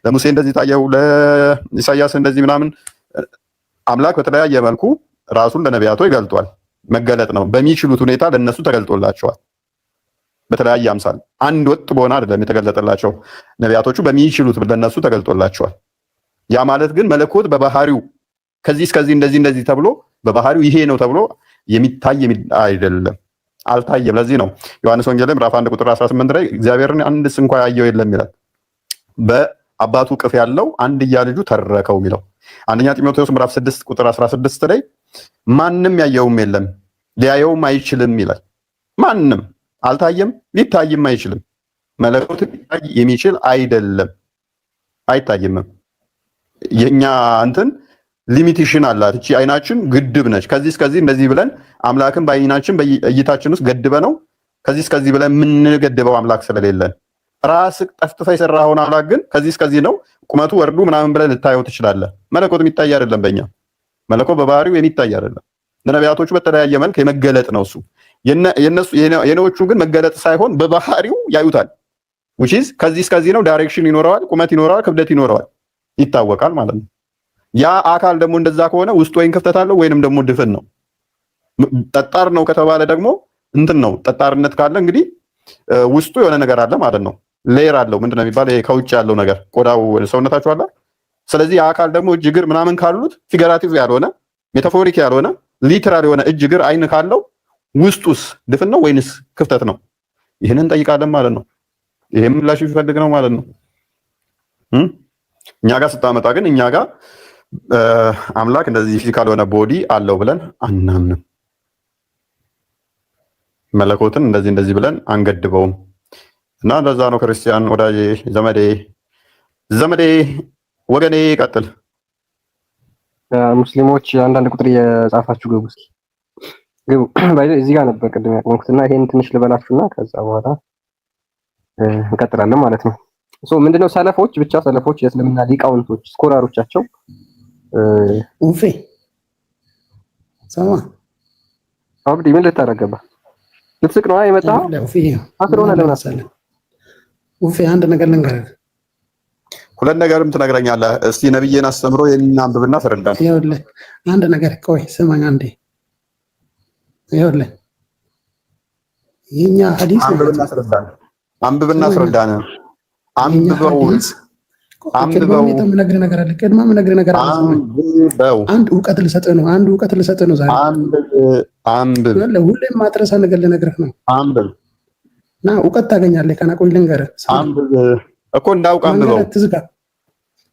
ለሙሴ እንደዚህ ታየው፣ ለኢሳያስ እንደዚህ ምናምን። አምላክ በተለያየ መልኩ ራሱን ለነቢያቶ ይገልጧል። መገለጥ ነው በሚችሉት ሁኔታ ለነሱ ተገልጦላቸዋል። በተለያየ አምሳል አንድ ወጥ በሆነ አይደለም የተገለጠላቸው። ነቢያቶቹ በሚችሉት ለነሱ ተገልጦላቸዋል። ያ ማለት ግን መለኮት በባህሪው ከዚህ እስከዚህ እንደዚህ ተብሎ በባህሪው ይሄ ነው ተብሎ የሚታይ አይደለም፣ አልታየም። ለዚህ ነው ዮሐንስ ወንጌል ምዕራፍ 1 ቁጥር 18 ላይ እግዚአብሔርን አንድስ እንኳ ያየው የለም ይላል። በአባቱ ቅፍ ያለው አንድያ ልጁ ተረከው የሚለው። አንደኛ ጢሞቴዎስ ምዕራፍ 6 ቁጥር 16 ላይ ማንም ያየውም የለም ሊያየውም አይችልም ይላል። ማንም አልታየም፣ ሊታይም አይችልም። መለኮት ሊታይ የሚችል አይደለም፣ አይታይምም። የኛ እንትን ሊሚቴሽን አላት። እቺ አይናችን ግድብ ነች። ከዚህ እስከዚህ እንደዚህ ብለን አምላክን በአይናችን በእይታችን ውስጥ ገድበ ነው ከዚህ እስከዚህ ብለን የምንገድበው አምላክ ስለሌለን፣ ራስህ ጠፍጥፈህ የሰራኸውን አምላክ ግን ከዚህ እስከዚህ ነው ቁመቱ ወርዱ ምናምን ብለን ልታየው ትችላለህ። መለኮት የሚታይ አይደለም። በእኛ መለኮት በባህሪው የሚታይ አይደለም። ለነቢያቶቹ በተለያየ መልክ የመገለጥ ነው እሱ። የነዎቹ ግን መገለጥ ሳይሆን በባህሪው ያዩታል። which is ከዚህ እስከዚህ ነው፣ ዳይሬክሽን ይኖረዋል፣ ቁመት ይኖረዋል፣ ክብደት ይኖረዋል፣ ይታወቃል ማለት ነው። ያ አካል ደግሞ እንደዛ ከሆነ ውስጡ ወይን ክፍተት አለው ወይንም ደግሞ ድፍን ነው። ጠጣር ነው ከተባለ ደግሞ እንትን ነው። ጠጣርነት ካለ እንግዲህ ውስጡ የሆነ ነገር አለ ማለት ነው። ሌየር አለው። ምንድነው የሚባለው? ይሄ ከውጭ ያለው ነገር ቆዳው ሰውነታችሁ አለ። ስለዚህ የአካል ደግሞ እጅ እግር ምናምን ካሉት ፊገራቲቭ ያልሆነ ሜታፎሪክ ያልሆነ ሊተራል የሆነ እጅ እግር አይን ካለው ውስጡስ ድፍን ነው ወይንስ ክፍተት ነው? ይህንን እንጠይቃለን ማለት ነው። ይሄም ምላሽ ይፈልግ ነው ማለት ነው። እኛ ጋር ስታመጣ ግን እኛ ጋር አምላክ እንደዚህ ፊዚካል የሆነ ቦዲ አለው ብለን አናምንም። መለኮትን እንደዚህ ብለን አንገድበውም። እና እንደዛ ነው። ክርስቲያን ወዳጄ፣ ዘመዴ ወገኔ ቀጥል። ሙስሊሞች አንዳንድ ቁጥር እየጻፋችሁ ግቡ እስኪ ግቡ። እዚህ ጋር ነበር ቅድም ያቆምኩትና ይሄን ትንሽ ልበላችሁና ከዛ በኋላ እንቀጥላለን ማለት ነው። ምንድነው ሰለፎች ብቻ ሰለፎች የእስልምና ሊቃውንቶች ስኮላሮቻቸው ኡፌ ሰማ አብዲ ምን ልታረገባ ልትስቅ ነው የመጣው? አስሮና ለምን አሰለ ኡፌ አንድ ነገር ልንገርህ። ሁለት ነገርም ትነግረኛለህ። እስቲ ነብዬን አስተምሮ የናንብብና ፈረዳን። ይኸውልህ አንድ ነገር ቆይ ስማኝ አንዴ። ይኸውልህ የኛ ሐዲስ አንብብና ፈረዳን። አንብበው የምነግርህ ነገር አለ። ቅድማ የምነግርህ ነገር አለ። አንድ እውቀት ልሰጥህ ነው ዛሬ። አንብብ። ሁሌም ማትረሳ ነገር ልነግርህ ነው። አንብብ እና እውቀት ታገኛለህ። ከናቆይ ልንገርህ። አንብብ እኮ እንዳውቅ አንብበው።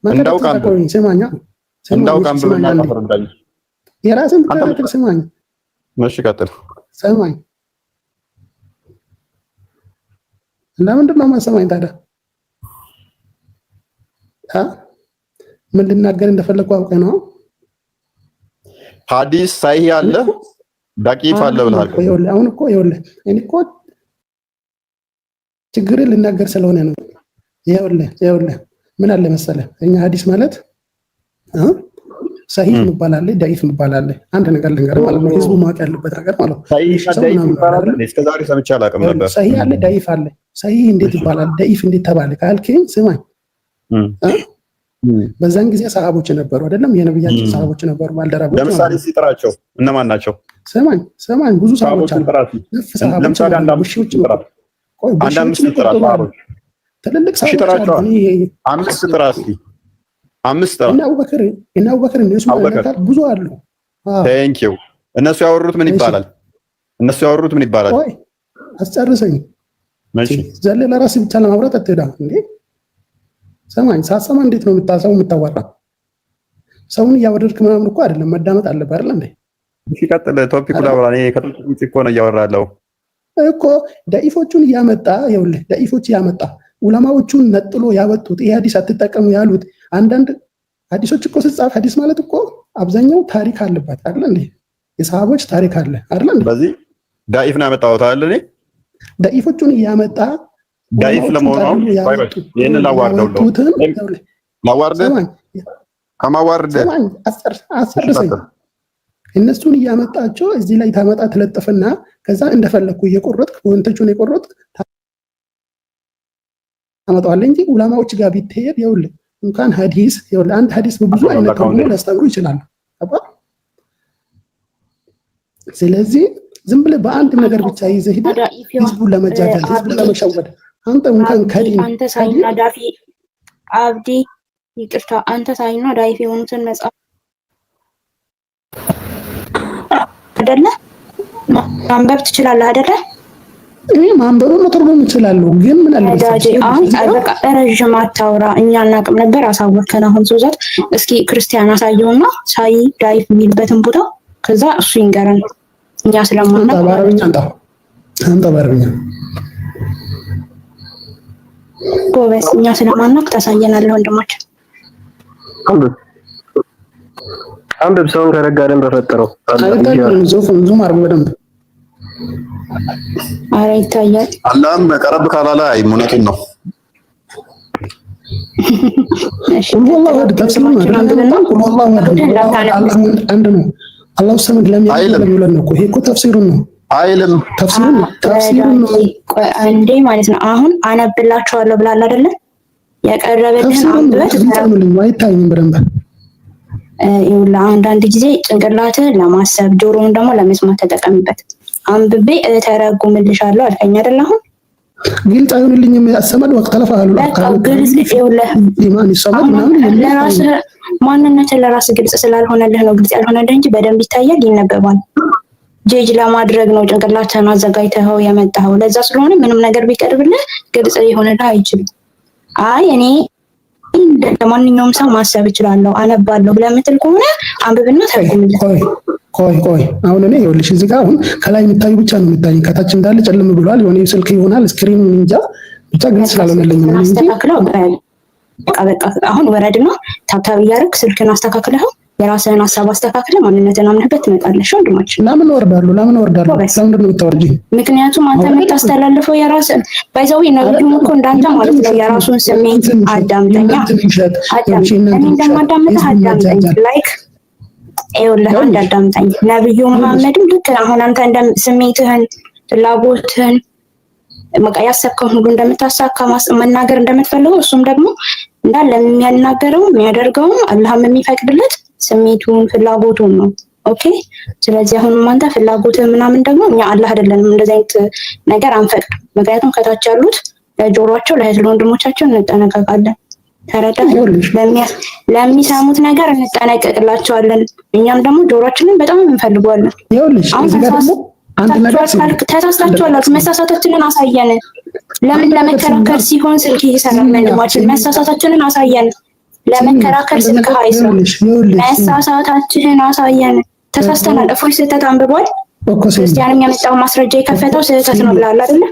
እንዳውቅ አንብበው። ስማኛ እንዳውቅ አንብብና ፈረዳኝ። የራስን ብታረግ ስማኝ። እሺ ቀጥል። ስማኝ። ለምንድን ነው የማሰማኝ ታዲያ? ምን ልናገር እንደፈለኩ አውቀህ ነው። ሐዲስ ሳሂህ አለ ዳቂፍ አለ ብለሃል። አሁን እኮ ይኸውልህ እኔ እኮ ችግርን ልናገር ስለሆነ ነው። ይኸውልህ ምን አለ መሰለህ እኛ ሐዲስ ማለት ሳሂህ እንባላለን፣ ዳኢፍ እንባላለን። አንድ ነገር ልንገርህ ማለት ነው፣ ህዝቡ ማወቅ ያለበት ነገር ማለት ነው። ሳሂህ ዳኢፍ እንባላለን። እስከ ዛሬ ሰምቼ አላውቅም ነበር። ሳሂህ አለ፣ ዳኢፍ አለ። ሳሂህ እንዴት ይባላል? ዳኢፍ እንዴት ተባለ ካልከኝ ስማኝ። በዛን ጊዜ ሰሃቦች ነበሩ አይደለም? የነብያችን ሰሃቦች ነበሩ፣ ባልደረቦች። ለምሳሌ ሲጥራቸው እነማን ናቸው? ስማኝ ብዙ ሰሃቦች አሉ። ለምሳሌ አንድ አምስት ጥራት፣ አንድ አምስት ጥራት ሰሃቦች ትልልቅ ሰሃቦች አሉ። አምስት ጥራት አምስት እና አቡበክር እነሱ ማለት ብዙ አሉ። ቴንክ ዩ። እነሱ ያወሩት ምን ይባላል? ቆይ አስጨርሰኝ። እሺ ዘለ ለራስህ ብቻ ለማውራት አትሄዳም እንዴ? ሰማኝ። ሳሰማ እንዴት ነው የምታወራ? ሰውን እያወረድክ ምናምን እኮ አይደለም፣ መዳመጥ አለብህ አይደል እንዴ? እሺ ቀጥል። ቶፒኩ ላውራ። እኔ ከቶፒኩ ውጪ እኮ ነው እያወራለሁ እኮ። ዳኢፎቹን እያመጣ ይኸውልህ፣ ዳኢፎች እያመጣ ዑለማዎቹን ነጥሎ ያወጡት ይሄ ሐዲስ አትጠቀሙ ያሉት አንዳንድ ሐዲሶች እኮ ሲጻፍ ሐዲስ ማለት እኮ አብዛኛው ታሪክ አለበት አይደል እንዴ? የሰሃቦች ታሪክ አለ አይደል እንዴ? በዚህ ዳኢፍ ነው ያመጣሁት አይደል? እኔ ዳኢፎቹን እያመጣ ዳኢፍ ለመሆኑ ይሄንን ላዋርደው ከማዋርደ አስጨርሰኝ። እነሱን እያመጣቸው እዚህ ላይ ታመጣ ትለጥፍና ከዛ እንደፈለኩ እየቆረጥክ ወንተቹን የቆረጥክ ታመጣዋለህ እንጂ ዑለማዎች ጋር ቢትሄድ ይኸውልህ እንኳን ሐዲስ ይኸውልህ አንድ ሐዲስ በብዙ አይነት ተርጉሞ ሊያስተምሩ ይችላሉ። ስለዚህ ዝም ብለህ በአንድ ነገር ብቻ ይዘህ ሂደህ ህዝቡን ለመጃጃል ህዝቡን ለመሸወድ አንተ እንኳን ከዲን አንተ ሳይና ዳፊ አብዲ ይቅርታ፣ አንተ ሳይና ዳይፍ የሆኑትን መጽሐፍ አይደለ ማንበብ ትችላለህ አይደለ? እኔ ማንበብ መተርጎም እችላለሁ፣ ግን ምን አለ በቃ ረዥም አታውራ። እኛ አናውቅም ነበር፣ አሳወቅከን። አሁን ሶዛት እስኪ ክርስቲያን አሳየውና ሳይ ዳይፍ የሚልበትን ቦታ ከዛ እሱ ይንገረን። እኛ ስለማናውቅ በአረብኛ አንተ በአረብኛ ጎበዝ፣ እኛ ስለማናውቅ ታሳየናለህ ወንድማችን። አንብብ። ሰውን ከረጋ ደም በፈጠረው ዙም አርጎ በደንብ አረ ይታያል። አላህም ቀረብ ካላለ አይ እውነቱን ነው። እሺ ወላሂ ወደ ተፍሲሩ አንድ ነው። አላሁ ሰመድ ለሚለው ነው እኮ ይሄ እኮ ተፍሲሩን ነው አይልም። ተፍሲሩን ነው አንዴ ማለት ነው። አሁን አነብላችኋለሁ ብላል አይደለ? ያቀረበልህን አንብበህ ተምልኝ አይታይም በደንብ ይኸውልህ። አንዳንድ ጊዜ ጭንቅላትህን ለማሰብ ጆሮውን ደግሞ ለመስማት ተጠቀምበት። አንብቤ ተረጉምልሻለሁ አልከኝ አይደል? አሁን ግልጽ አይሆንልኝም። ሰመድ ወቅት ተለፋሉ ግልጽ ይኸውልህ ኢማን ይሰመድ ምናምን ለራስህ ማንነትህ ለራስህ ግልጽ ስላልሆነልህ ነው ግልጽ ያልሆነልህ እንጂ በደንብ ይታያል፣ ይነበባል። ጀጅ ለማድረግ ነው ጭንቅላትህን አዘጋጅተኸው የመጣኸው። ለዛ ስለሆነ ምንም ነገር ቢቀርብልህ ግልጽ ሊሆንልህ አይችልም። አይ እኔ ለማንኛውም ሰው ማሰብ እችላለሁ አነባለሁ ብለህ የምትል ከሆነ አንብብና ተርጉምልህ። ቆይ አሁን እኔ ይኸውልሽ እዚህ ጋር አሁን ከላይ የሚታዩ ብቻ ነው የሚታየኝ፣ ከታች እንዳለ ጨልም ብሏል። የሆነ ስልክ ይሆናል ስክሪኑ እንጃ ብቻ ግን ስላልሆነልኝ ነው እንጂ አስተካክለው በቃ አሁን ወረድና ታብታብ እያደረግ ስልክን አስተካክለኸው የራስህን ሀሳብ አስተካክለህ ማንነትን አምነህበት ትመጣለሽ። ወንድማችን ለምን ወርዳለሁ? ለምንድን ነው የምታወርጂኝ? ምክንያቱም አንተ የምታስተላልፈው የራስህን ባይዘው ነብዩም እኮ እንዳንተ ማለት ነው የራሱን ስሜት አዳምጠኛ እኔ እንደማዳምጥህ አዳምጠኝ። ላይክ ይኸውልህ እንዳዳምጠኝ ነብዩ መሐመድም ልክ አሁን አንተ ስሜትህን ፍላጎትህን በቃ ያሰብከውን ሁሉ እንደምታሳካ መናገር እንደምትፈልገው እሱም ደግሞ እንዳለ የሚያናገረው የሚያደርገው አላህም የሚፈቅድለት ስሜቱን ፍላጎቱን ነው። ኦኬ ስለዚህ አሁን አንተ ፍላጎትህ ምናምን ደግሞ እኛ አላህ አይደለንም እንደዚህ አይነት ነገር አንፈቅድም። ምክንያቱም ከታች ያሉት ለጆሮአቸው ለእህት ለወንድሞቻቸው እንጠነቀቃለን። ተረዳህ? ለሚሰሙት ነገር እንጠነቀቅላቸዋለን። እኛም ደግሞ ጆሮአችንን በጣም እንፈልገዋለን። ይኸውልሽ እዚህ ጋር ደግሞ አንድ ነገር ተሳስታችኋል። መሳሳታችንን አሳየን። ለምን ለመከራከር ሲሆን ስልክ ይሰራል። ወንድማችን መሳሳታችንን አሳየን። ለመከራከር ስልክ አይሰራም። መሳሳታችንን አሳየን። ተሳስተናል። እፎይ ስህተት አንብቧል። ክርስቲያንም ያመጣው ማስረጃ የከፈተው ስህተት ነው ብላል አይደለ?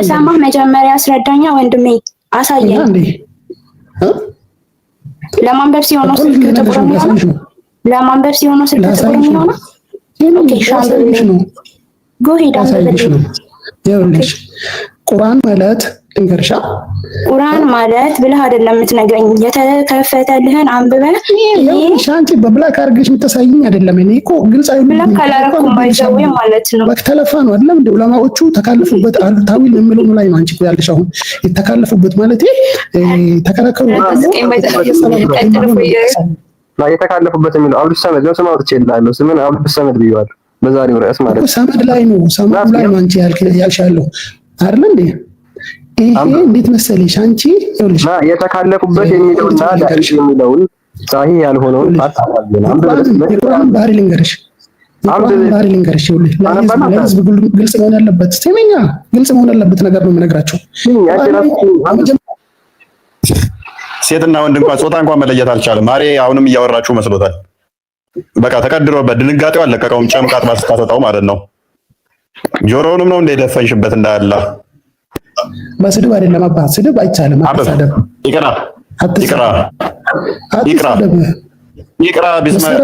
ሰማህ? መጀመሪያ አስረዳኛ ወንድሜ፣ አሳየን። ለማንበብ ሲሆን ነው ስልክ ጥቁር የሚሆነው። ለማንበብ ሲሆን ነው ስልክ ጥቁር የሚሆነው። ይኸውልሽ ቁርአን ማለት እንገርሻ ቁርአን ማለት ብለህ አይደለም የምትነግረኝ፣ የተከፈተልህን አንብበህ ይኸውልሽ አንቺ በብላክ አድርገሽ የምታሳይኝ አይደለም። እኔ እኮ ግልጽ አይደለም ብለህ ካላረኩም ባይዘው ማለት ነው በተለፋ ነው አይደለም እንደ ዑለማዎቹ ተካለፉበት ታዊል የሚለው ላይ ነው አንቺ እኮ ያለሽ። አሁን የተካለፉበት ማለት ተከራከሩ የተካለፉበት የሚለው አብዱ ሰመድ ነው። ስም አውጥቼልሃለሁ። ስምን አብዱ ሰመድ ብየዋለሁ በዛሬው ርዕስ ማለት ነው። ሰመድ ላይ ነው አንቺ ያልሻለሁ አይደል እንዴ? ይሄ እንዴት መሰለሽ አንቺ ይኸውልሽ የተካለፉበት የሚለውና ዳይሽ የሚለውን ሳሂህ ያልሆነውን ቁርአን ባህሪ ልንገርሽ ይኸውልሽ ለህዝብ ግልጽ መሆን ያለበት ስሜኛ ግልጽ መሆን ያለበት ነገር ነው የምነግራቸው። ሴትና ወንድ እንኳን ጾታ እንኳን መለየት አልቻለም። ማሬ አሁንም እያወራችሁ መስሎታል። በቃ ተቀድሮበት ድንጋጤው አለቀቀውም። ጨምቃት ባስታሰጣው ማለት ነው። ጆሮውንም ነው እንደደፈንሽበት እንዳያላ በስድብ አይደለም አባት፣ ስድብ አይቻልም። አትሳደብ። ይቅራ ቢስማኤል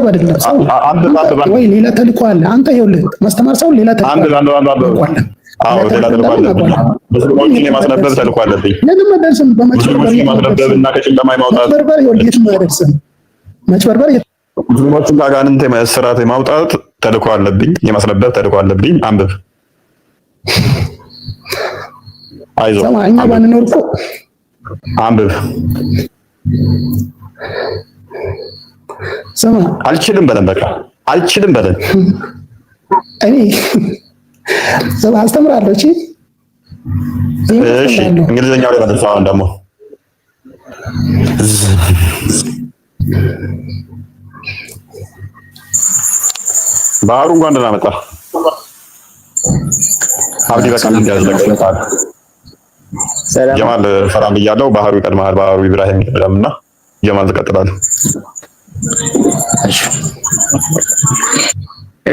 ወይ ሌላ ተልእኮ አለ። አንተ ይኸውልህ ማስተማር ሰው ሌላ ተልእኮ አለ። ሌላ ተልእኮ አለብኝ። ሙስሊሞችን የማስነበብ ተልእኮ አለብኝ። ለምን መደርስም ሙስሊሞችን የማስነበብ እና ከጨለማ የማውጣት መጭበርበር ሙስሊሞችን ከአጋንንት ስርዓት የማውጣት ተልእኮ አለብኝ። የማስነበብ ተልእኮ አለብኝ። አንብብ። አይዞህ እኛ ባንኖር እኮ አንብብ። ስማ አልችልም በለን፣ በቃ አልችልም በለን። እኔ ስማ አስተምራለሁ። እሺ እንግሊዝኛው ላይ ማለት አሁን ደግሞ ባህሩ እንኳን ደህና መጣ። አብዲ በቃ እንዲያዝለቀ ጀማል ሰላም ብያለሁ። ባህሩ ይቀድማል። ባህሩ ኢብራሂም ይቀድምና ጀማል ትቀጥላለህ።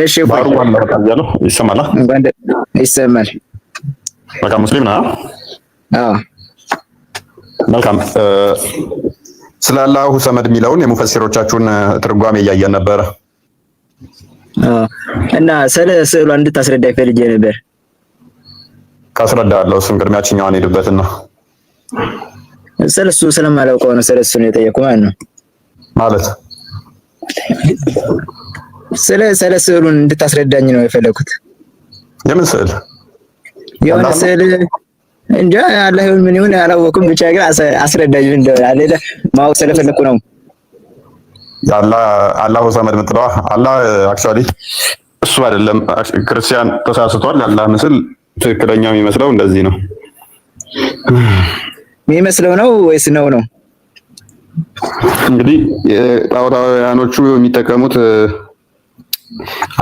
እሺ ባህሩ እንኳን ደህና መጣ ብያለሁ። ይሰማል? ይሰማል። በቃ ሙስሊም ነህ? አዎ። መልካም። ስለ አላሁ ሰመድ የሚለውን የሙፈሲሮቻችሁን ትርጓሜ እያየን ነበረ እና ስለ ስዕሏ እንድታስረዳኝ ፈልጌ ነበር። ካስረዳለሁ። እሱን ቅድሚያችኛውን ሄድበትና ስለሱ ስለማላውቀው ነው ስለሱ ነው የጠየቁት ማለት ነው። ማለት ስለ ስዕሉን እንድታስረዳኝ ነው የፈለኩት። የምን ስዕል? የሆነ ስዕል እንጃ አላህ ይሁን ምን ይሁን አላወኩም፣ ብቻ ግን አስረዳኝ እንደው አለ ማወቅ ስለፈለኩ ነው። አላሁ ሰመድ የምትለዋ አላህ አክቹአሊ እሱ አይደለም። ክርስቲያን ተሳስቷል። የአላህ ምስል ትክክለኛ የሚመስለው እንደዚህ ነው የሚመስለው ነው ወይስ ነው? እንግዲህ ጣዖታውያኖቹ የሚጠቀሙት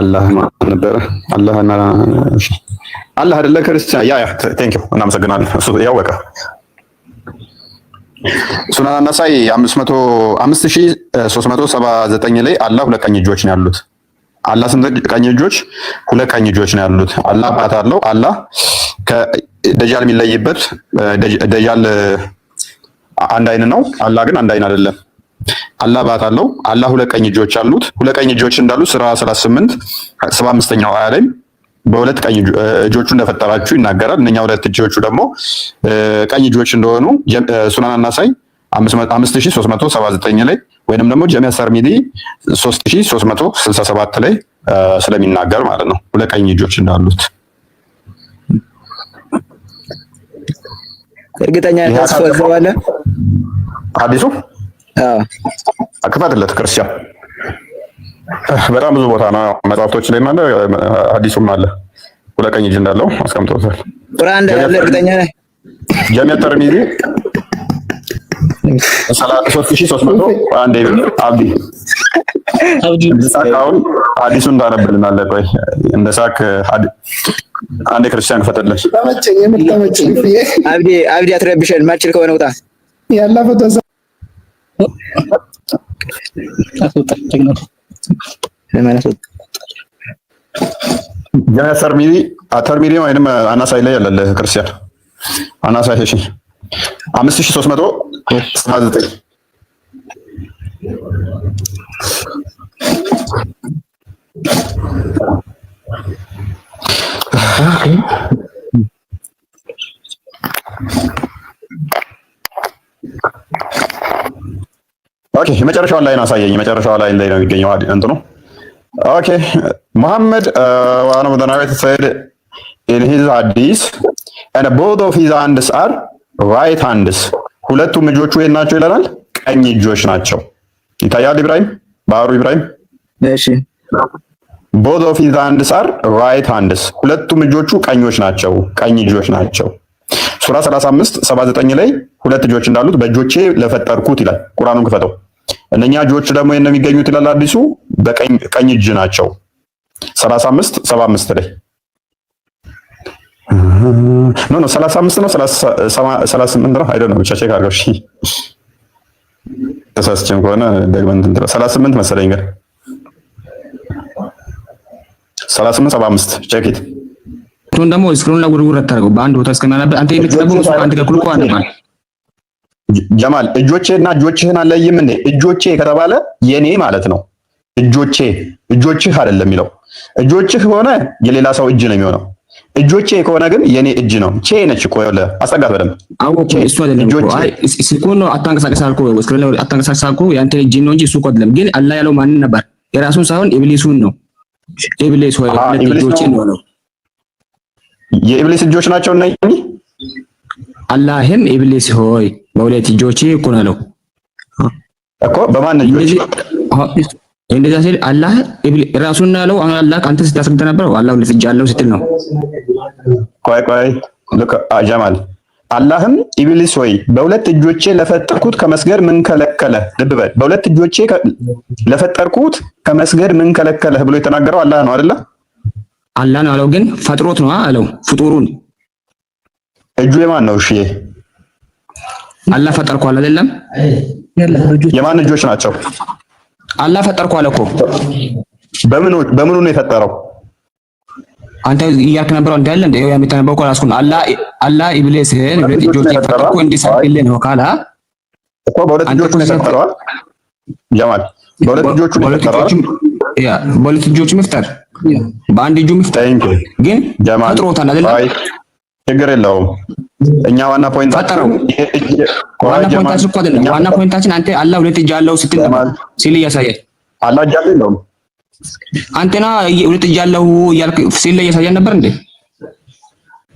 አላህ ነበረ። አላህ አይደለ ክርስቲያን? ያ ቴንክ ዩ እናመሰግናለን። እሱ ያወቀ ሱናን አናሳይ 5379 ላይ አላህ ሁለት ቀኝ እጆች ነው ያሉት። አላህ ስንት ቀኝ እጆች? ሁለት ቀኝ እጆች ነው ያሉት። አላህ አባት አለው። አላህ ከደጃል የሚለይበት ደጃል አንድ አይን ነው። አላህ ግን አንድ አይን አይደለም። አላህ አባት አለው። አላህ ሁለት ቀኝ እጆች አሉት። ሁለት ቀኝ እጆች እንዳሉት ሥራ 38 75ኛው አያ ላይ በሁለት ቀኝ እጆቹ እንደፈጠራችሁ ይናገራል። እነኛ ሁለት እጆቹ ደግሞ ቀኝ እጆች እንደሆኑ ሱናን አናሳይ 5379 ላይ ወይንም ደግሞ ጀሚዓ ተርሚዚ 3367 ላይ ስለሚናገር ማለት ነው ሁለት ቀኝ እጆች እንዳሉት። እርግጠኛ ታስፈዘዋለ ሐዲሱ አክፋትለት ክርስቲያን በጣም ብዙ ቦታ ነው መጽሐፍቶች ላይ ማለት ሐዲሱም አለ ሁለት ቀኝ እጅ እንዳለው አስቀምጦታል። ቁርአን እንዳለ እርግጠኛ ነህ? ጀሚዓ ተርሚዚ 3300 አንዴ አብዲ አሁን ሐዲሱን እንዳነብልናል። ቆይ እንደ ሳክ አንዴ ክርስቲያን ፈተለሽ ተመቸኝ የምትመቸኝ አብዲ አትረብሸን። ማችል ከሆነ ውጣ ያላ ፈተዛ ጀሚዓ ተርሚዚ ወይንም አናሳይ ላይ ያለ ክርስቲያን አናሳይ እሺ 5379 ኦኬ የመጨረሻው ላይ አሳየኝ። የመጨረሻው ላይ ነው የሚገኘው እንትኑ ኦኬ ሙሐመድ one of the narrators said in his hadith and both of his hands are right hands ሁለቱም እጆቹ ናቸው ይላል። ቀኝ እጆች ናቸው ይታያል። ኢብራሂም ባህሩ ኢብራሂም እሺ both of his hands are right hands ሁለቱም እጆቹ ቀኞች ናቸው፣ ቀኝ እጆች ናቸው። ሱራ 35 79 ላይ ሁለት እጆች እንዳሉት በእጆቼ ለፈጠርኩት ይላል። ቁርአኑን ክፈተው። እነኛ እጆች ደግሞ የሚገኙት ይላል አዲሱ በቀኝ እጅ ናቸው። 35 75 ላይ ኖ 35 ነው 38 ነው አይደል ነው ብቻ ቼክ አድርገው። እሺ ተሳስቼም ከሆነ ደግመን እንትን 38 መሰለኝ ግን 38 75 ቼክ ኢት ቱን ደግሞ ስክሪን ላይ ጉርጉር አታርገው በአንድ ቦታ እስከናነብ አንተ የምትነበው አንድ ከኩል እኮ አንባል ጀማል እጆቼና እጆችህን አለይም እንዴ? እጆቼ ከተባለ የኔ ማለት ነው። እጆችህ አይደለም የሚለው። እጆችህ ከሆነ የሌላ ሰው እጅ ነው የሚሆነው። እጆቼ ከሆነ ግን የኔ እጅ ነው። ቼ ነች እኮ ያለ አስጠጋት በደምብ አውቆ እሱ አይደለም እኮ አይ ስልኩን ነው አታንቀሳቀስ አልኩህ። ስክሪን ላይ አታንቀሳቀስ አልኩህ። ያንተ እጅ ነው እንጂ እሱ እኮ አይደለም። ግን አላህ ያለው ማንን ነበር? የራሱን ሳይሆን ኢብሊሱን ነው። ኢብሊስ ወይ እጆቼ ነው። የኢብሊስ እጆች ናቸው እና አላህም ኢብሊስ ሆይ በሁለት እጆቼ እኮ ነው እኮ በማን እጆች እንደዛ ሲል አላህ ራሱን ያለው አላህ አንተ ስታስረዳ ነበር። አላህ ሁለት እጅ አለው ስትል ነው። ቆይ ልክ ጀማል አላህም ኢብሊስ ሆይ በሁለት እጆቼ ለፈጠርኩት ከመስገድ ምን ከለከለ? ልብ በል በሁለት እጆቼ ለፈጠርኩት ከመስገድ ምን ከለከለ ብሎ የተናገረው አላህ ነው አይደለ? አላህ ነው አለው። ግን ፈጥሮት ነው አለው ፍጡሩን። እጁ የማን ነው? እሺ አላህ ፈጠርኩ አለ አይደለም? የማን እጆች ናቸው? አላህ ፈጠርኩ አለ እኮ። በምኑ ነው የፈጠረው? አንተ እያልክ ነበረው እንዳለ እንደ ያው የሚተነበው እኮ ራስኩን አላህ ኢብሊስን ሁለት እጆች ፈጠርኩ እንዲሰግድልህ ነው ካላ እኮ በሁለት እጆቹ ነው የፈጠረው ጀማል። በሁለት እጆቹ ነው የፈጠረው። ያ በሁለት እጆቹ መፍጠር በአንድ እጁ መፍጠር ግን ፈጥሮታል አይደለም? ችግር የለውም። እኛ ዋና ፖይንት ፈጠረው ዋና ፖይንታችን እኮ አይደለም። ዋና ፖይንታችን አንተ አላህ ሁለት እጅ አለው ስትል ሲል እያሳየህ አላህ እጅ አለው የለውም? አንተና ሁለት እጅ አለው እያልክ ሲል እያሳየህ ነበር እንዴ?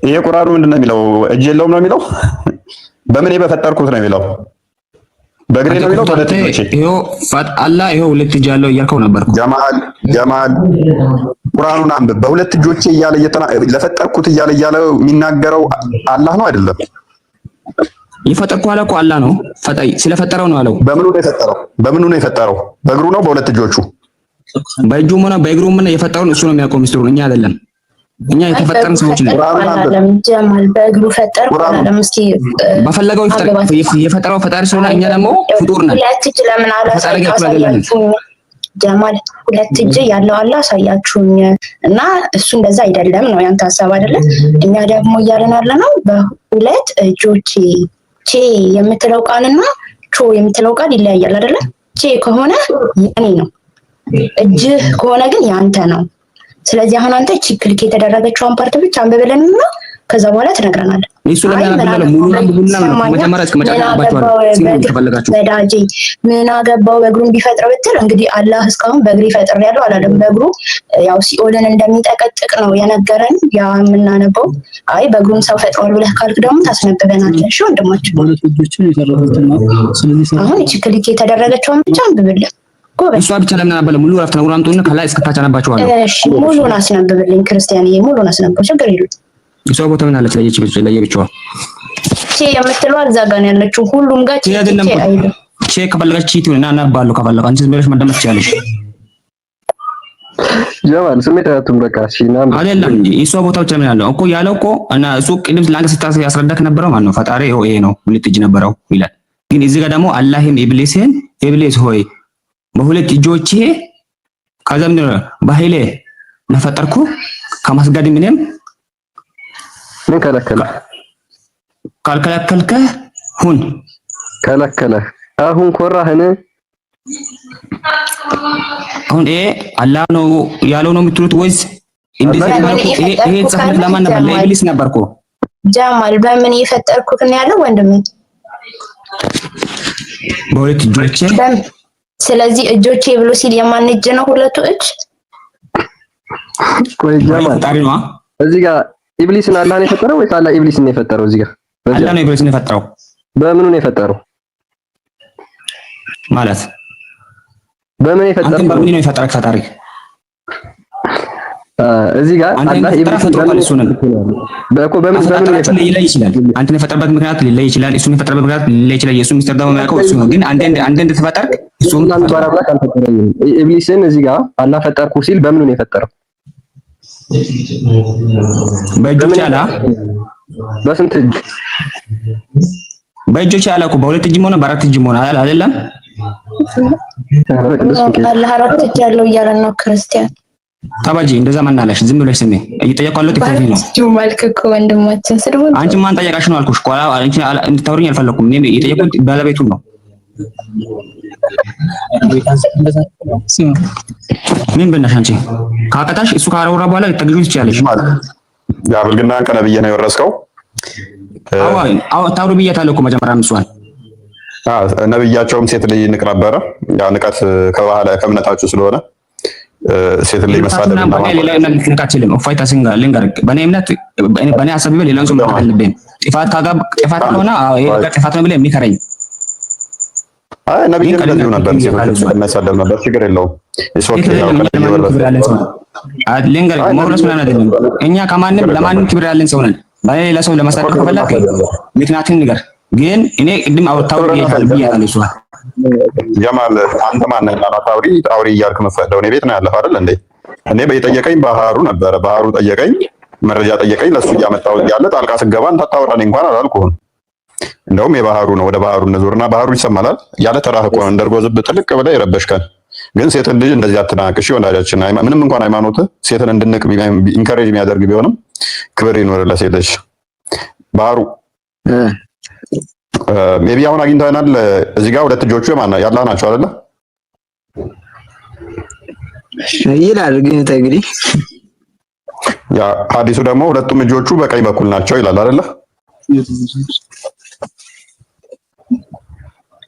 ይሄ ቁርአኑ ምንድን ነው የሚለው? እጅ የለውም ነው የሚለው? በምን በፈጠርኩት ነው የሚለው? በእግሬ ነው የሚለው በሁለት እጆቼ። ይኸው አላህ ይኸው ሁለት እጅ ያለው እያልከው ነበር። ጀማል ቁርአኑን አንብብ። በሁለት እጆቼ እያለ ለፈጠርኩት እያለ የሚናገረው አላህ ነው አይደለም? የፈጠርኩ አለ እኮ አላህ ነው። ስለፈጠረው ነው አለው። በምኑ ነው የፈጠረው? በእግሩ ነው በሁለት እጆቹ? በእጁም ሆነ በእግሩም ሆነ የፈጠረውን እሱ ነው የሚያውቀው ሚስጥሩን፣ እኛ አይደለም። እኛ የተፈጠርን ሰዎች ነን። ጀማል በእግሩ ፈጠር አይደለም። እስኪ በፈለገው ይፈጠር፣ የፈጠረው ፈጣሪ ስለሆነ እኛ ደግሞ ፍጡር ነን። ሁለት እጅ ለምን አላሳያችሁኝ? ጀማል ሁለት እጅ ያለው አላህ አሳያችሁኝ እና እሱ እንደዛ አይደለም ነው ያንተ ሀሳብ አይደለም። እኛ ደግሞ እያለን ያለ ነው በሁለት እጆቼ። ቼ የምትለው ቃልና ቾ የምትለው ቃል ይለያያል አይደለ? ቼ ከሆነ የኔ ነው፣ እጅ ከሆነ ግን ያንተ ነው። ስለዚህ አሁን አንተ እቺ ክሊክ የተደረገችውን ፓርት ብቻ አንብበለንና ከዛ በኋላ ትነግረናለህ። እሱ ለምን ሙሉ አንብቡና መጀመሪያ እስከ መጨረሻ ተፈለጋችሁ ወዳጄ ምን አገባው በእግሩ ቢፈጥር ብትል እንግዲህ አላህ እስካሁን በእግሩ ይፈጥር ያለው አላለም። በእግሩ ያው ሲኦልን እንደሚጠቀጥቅ ነው የነገረን ያ የምናነበው። አይ በእግሩም ሰው ፈጥሯል ብለህ ካልክ ደግሞ ታስነብበናለህ። እሺ ወንድማችን አሁን እቺ ክሊክ የተደረገችውን ብቻ አንብብልን። እሷ ብቻ ለምን አነበለ? ሙሉ አረፍተ ነገር አምጡና ከላይ እስከ ታች አነባችኋለሁ። እሺ ሙሉን አስነብብልኝ ክርስቲያንዬ፣ ሙሉን አስነብብ፣ ችግር የለም። እሷ ቦታ ምን አለች? ለየብቻዋ ቼ የምትለው እዛ ጋር ነው ያለችው። ሁሉም ጋር ቼ አይደለም። ቼ ከፈለጋች ቺ ትሆንና አነባለሁ፣ ከፈለጋ አንቺ ዝም ብለሽ ማዳመጥ ትችላለሽ። ጀማል ስሜት አያቱም በቃ ሲና አይደለም እንጂ እሷ ቦታ ብቻ ምን ያለው እኮ ያለው እኮ እና እሱ ቅድም ለአንተ ስታስ ያስረዳክ ነበረው ማለት ነው። ፈጣሪ ይሄ ነው ሁለት እጅ ነበረው ይላል። ግን እዚህ ጋር ደግሞ አላህም ኢብሊስ ሆይ በሁለት እጆቼ ከዛም ነው በኃይሌ ለፈጠርኩ ከማስጋድ ምንም ምን ከለከለ? ካልከለከልከ ሁን ከለከለ። አሁን ኮራህን? አሁን አላህ ነው ያለው ነው የምትሉት ወይስ እንደዚህ ነው? ይሄ ጽፈት ለማን ነበር? ለኢብሊስ ነበርኩ። ጀማል በምን የፈጠርኩት ነው ያለው ወንድሜ? በሁለት እጆቼ። ስለዚህ እጆቼ ብሎ ሲል የማን እጅ ነው? ሁለቱ እጅ። ቆይ ጀማል እዚህ ጋር ኢብሊስን አላህ ነው የፈጠረው ወይስ አላህ ኢብሊስን ነው የፈጠረው? እዚህ ጋር አላህ ነው ኢብሊስን የፈጠረው። በምኑ ነው የፈጠረው ማለት? በምን የፈጠረው? በምን ነው የፈጠረው ፈጣሪ? እዚህ ጋር አላህ ኢብሊስን በእኮ በምን ሊለይ ይችላል። አንተን የፈጠረበት ምክንያት ሊለይ ይችላል። እሱን የፈጠረበት ምክንያት ሊለይ ይችላል። የእሱ ሚስጥር ደግሞ የሚያውቀው እሱ ነው። ግን አንድ እንደተፈጠርክ እሱም ባራብላክ አልፈጠረኝም። ኢብሊስን እዚህ ጋር አላህ ፈጠርኩ ሲል በምኑ ነው የፈጠረው? በእጆች አላ በስንት እጅ? በእጆች አላ እኮ በሁለት እጅም ሆነ በአራት እጅም ሆነ አይደለም። አላህ አራት እጅ ያለው እያለን ነው ክርስቲያን። ታባጂ እንደዛ ማናለሽ? ዝም ብለሽ ስሜ እየጠየቀው ጥቅም ነው። ማልክ እኮ ወንድማችን ስድቡን አንቺ ማን ጠየቃሽ ነው አልኩሽ። ቆላ አንቺ እንድታወሪኝ አልፈለኩም። እኔ እየጠየቁት ባለቤቱን ነው። ምን ብናሽ አንቺ ካቀታሽ እሱ ካወራ በኋላ ልትገዢው ትችያለሽ። ያ ብልግና ከነብዬ ነው የወረስከው። አዎ ታውሩ ብያታለሁ እኮ መጀመሪያ ምስዋን ነብያቸውም ሴት ልጅ ንቅ ነበረ። ያ ንቀት ከባህለ ከእምነታችሁ ስለሆነ ሴት ልጅ መሳደብ እና ሌላ እምነት ልንካችልም ኦፋይታ ሲንጋ ልንገር በእኔ እምነት በእኔ ሐሳብ ቢሆን ሌላውን ሰው መከተል አለብኝ። ጥፋት ካልሆነ ይሄ ጥፋት ነው ብለህ የሚከረኝ ነብይ እንደዚሁ ነበር። ሴቶች መሳደብ ነበር። ችግር የለውም። ልንገር መውረስ ምናምን አይደለም። እኛ ከማንም ለማንም ክብር ያለን ሰው ነን። በሌላ ሰው ለመሳደብ ከፈለክ ምክንያቱን ንገር። ግን እኔ ቅድም አውርታው ብያለሁ። እሷ ጀማል አንተ ማን ነህ? አውሪ እያልክ መፈደው እኔ ቤት ነው ያለህ አይደል እንዴ? እኔ በየጠየቀኝ ባህሩ ነበረ። ባህሩ ጠየቀኝ፣ መረጃ ጠየቀኝ። ለሱ እያመጣው እያለ ጣልቃ ስገባ እንታታወራኝ እንኳን አላልኩህም። እንደውም የባህሩ ነው። ወደ ባህሩ እንዞርና ባህሩ ይሰማላል ያለ ተራህ እኮ እንደርጎ ዝብ ጥልቅ ብለህ ይረበሽካል። ግን ሴትን ልጅ እንደዚህ አትናቅሽ። ወንዳችን ምንም እንኳን ሃይማኖት ሴትን እንድንቅ ኢንካሬጅ የሚያደርግ ቢሆንም ክብር ይኖር ለሴት ልጅ። ባህሩ ሜቢ አሁን አግኝተናል። እዚህ ጋር ሁለት እጆቹ ያላህ ናቸው አይደለ? ይላል። ግን እንግዲህ ያ ሐዲሱ ደግሞ ሁለቱም እጆቹ በቀኝ በኩል ናቸው ይላል አይደለ?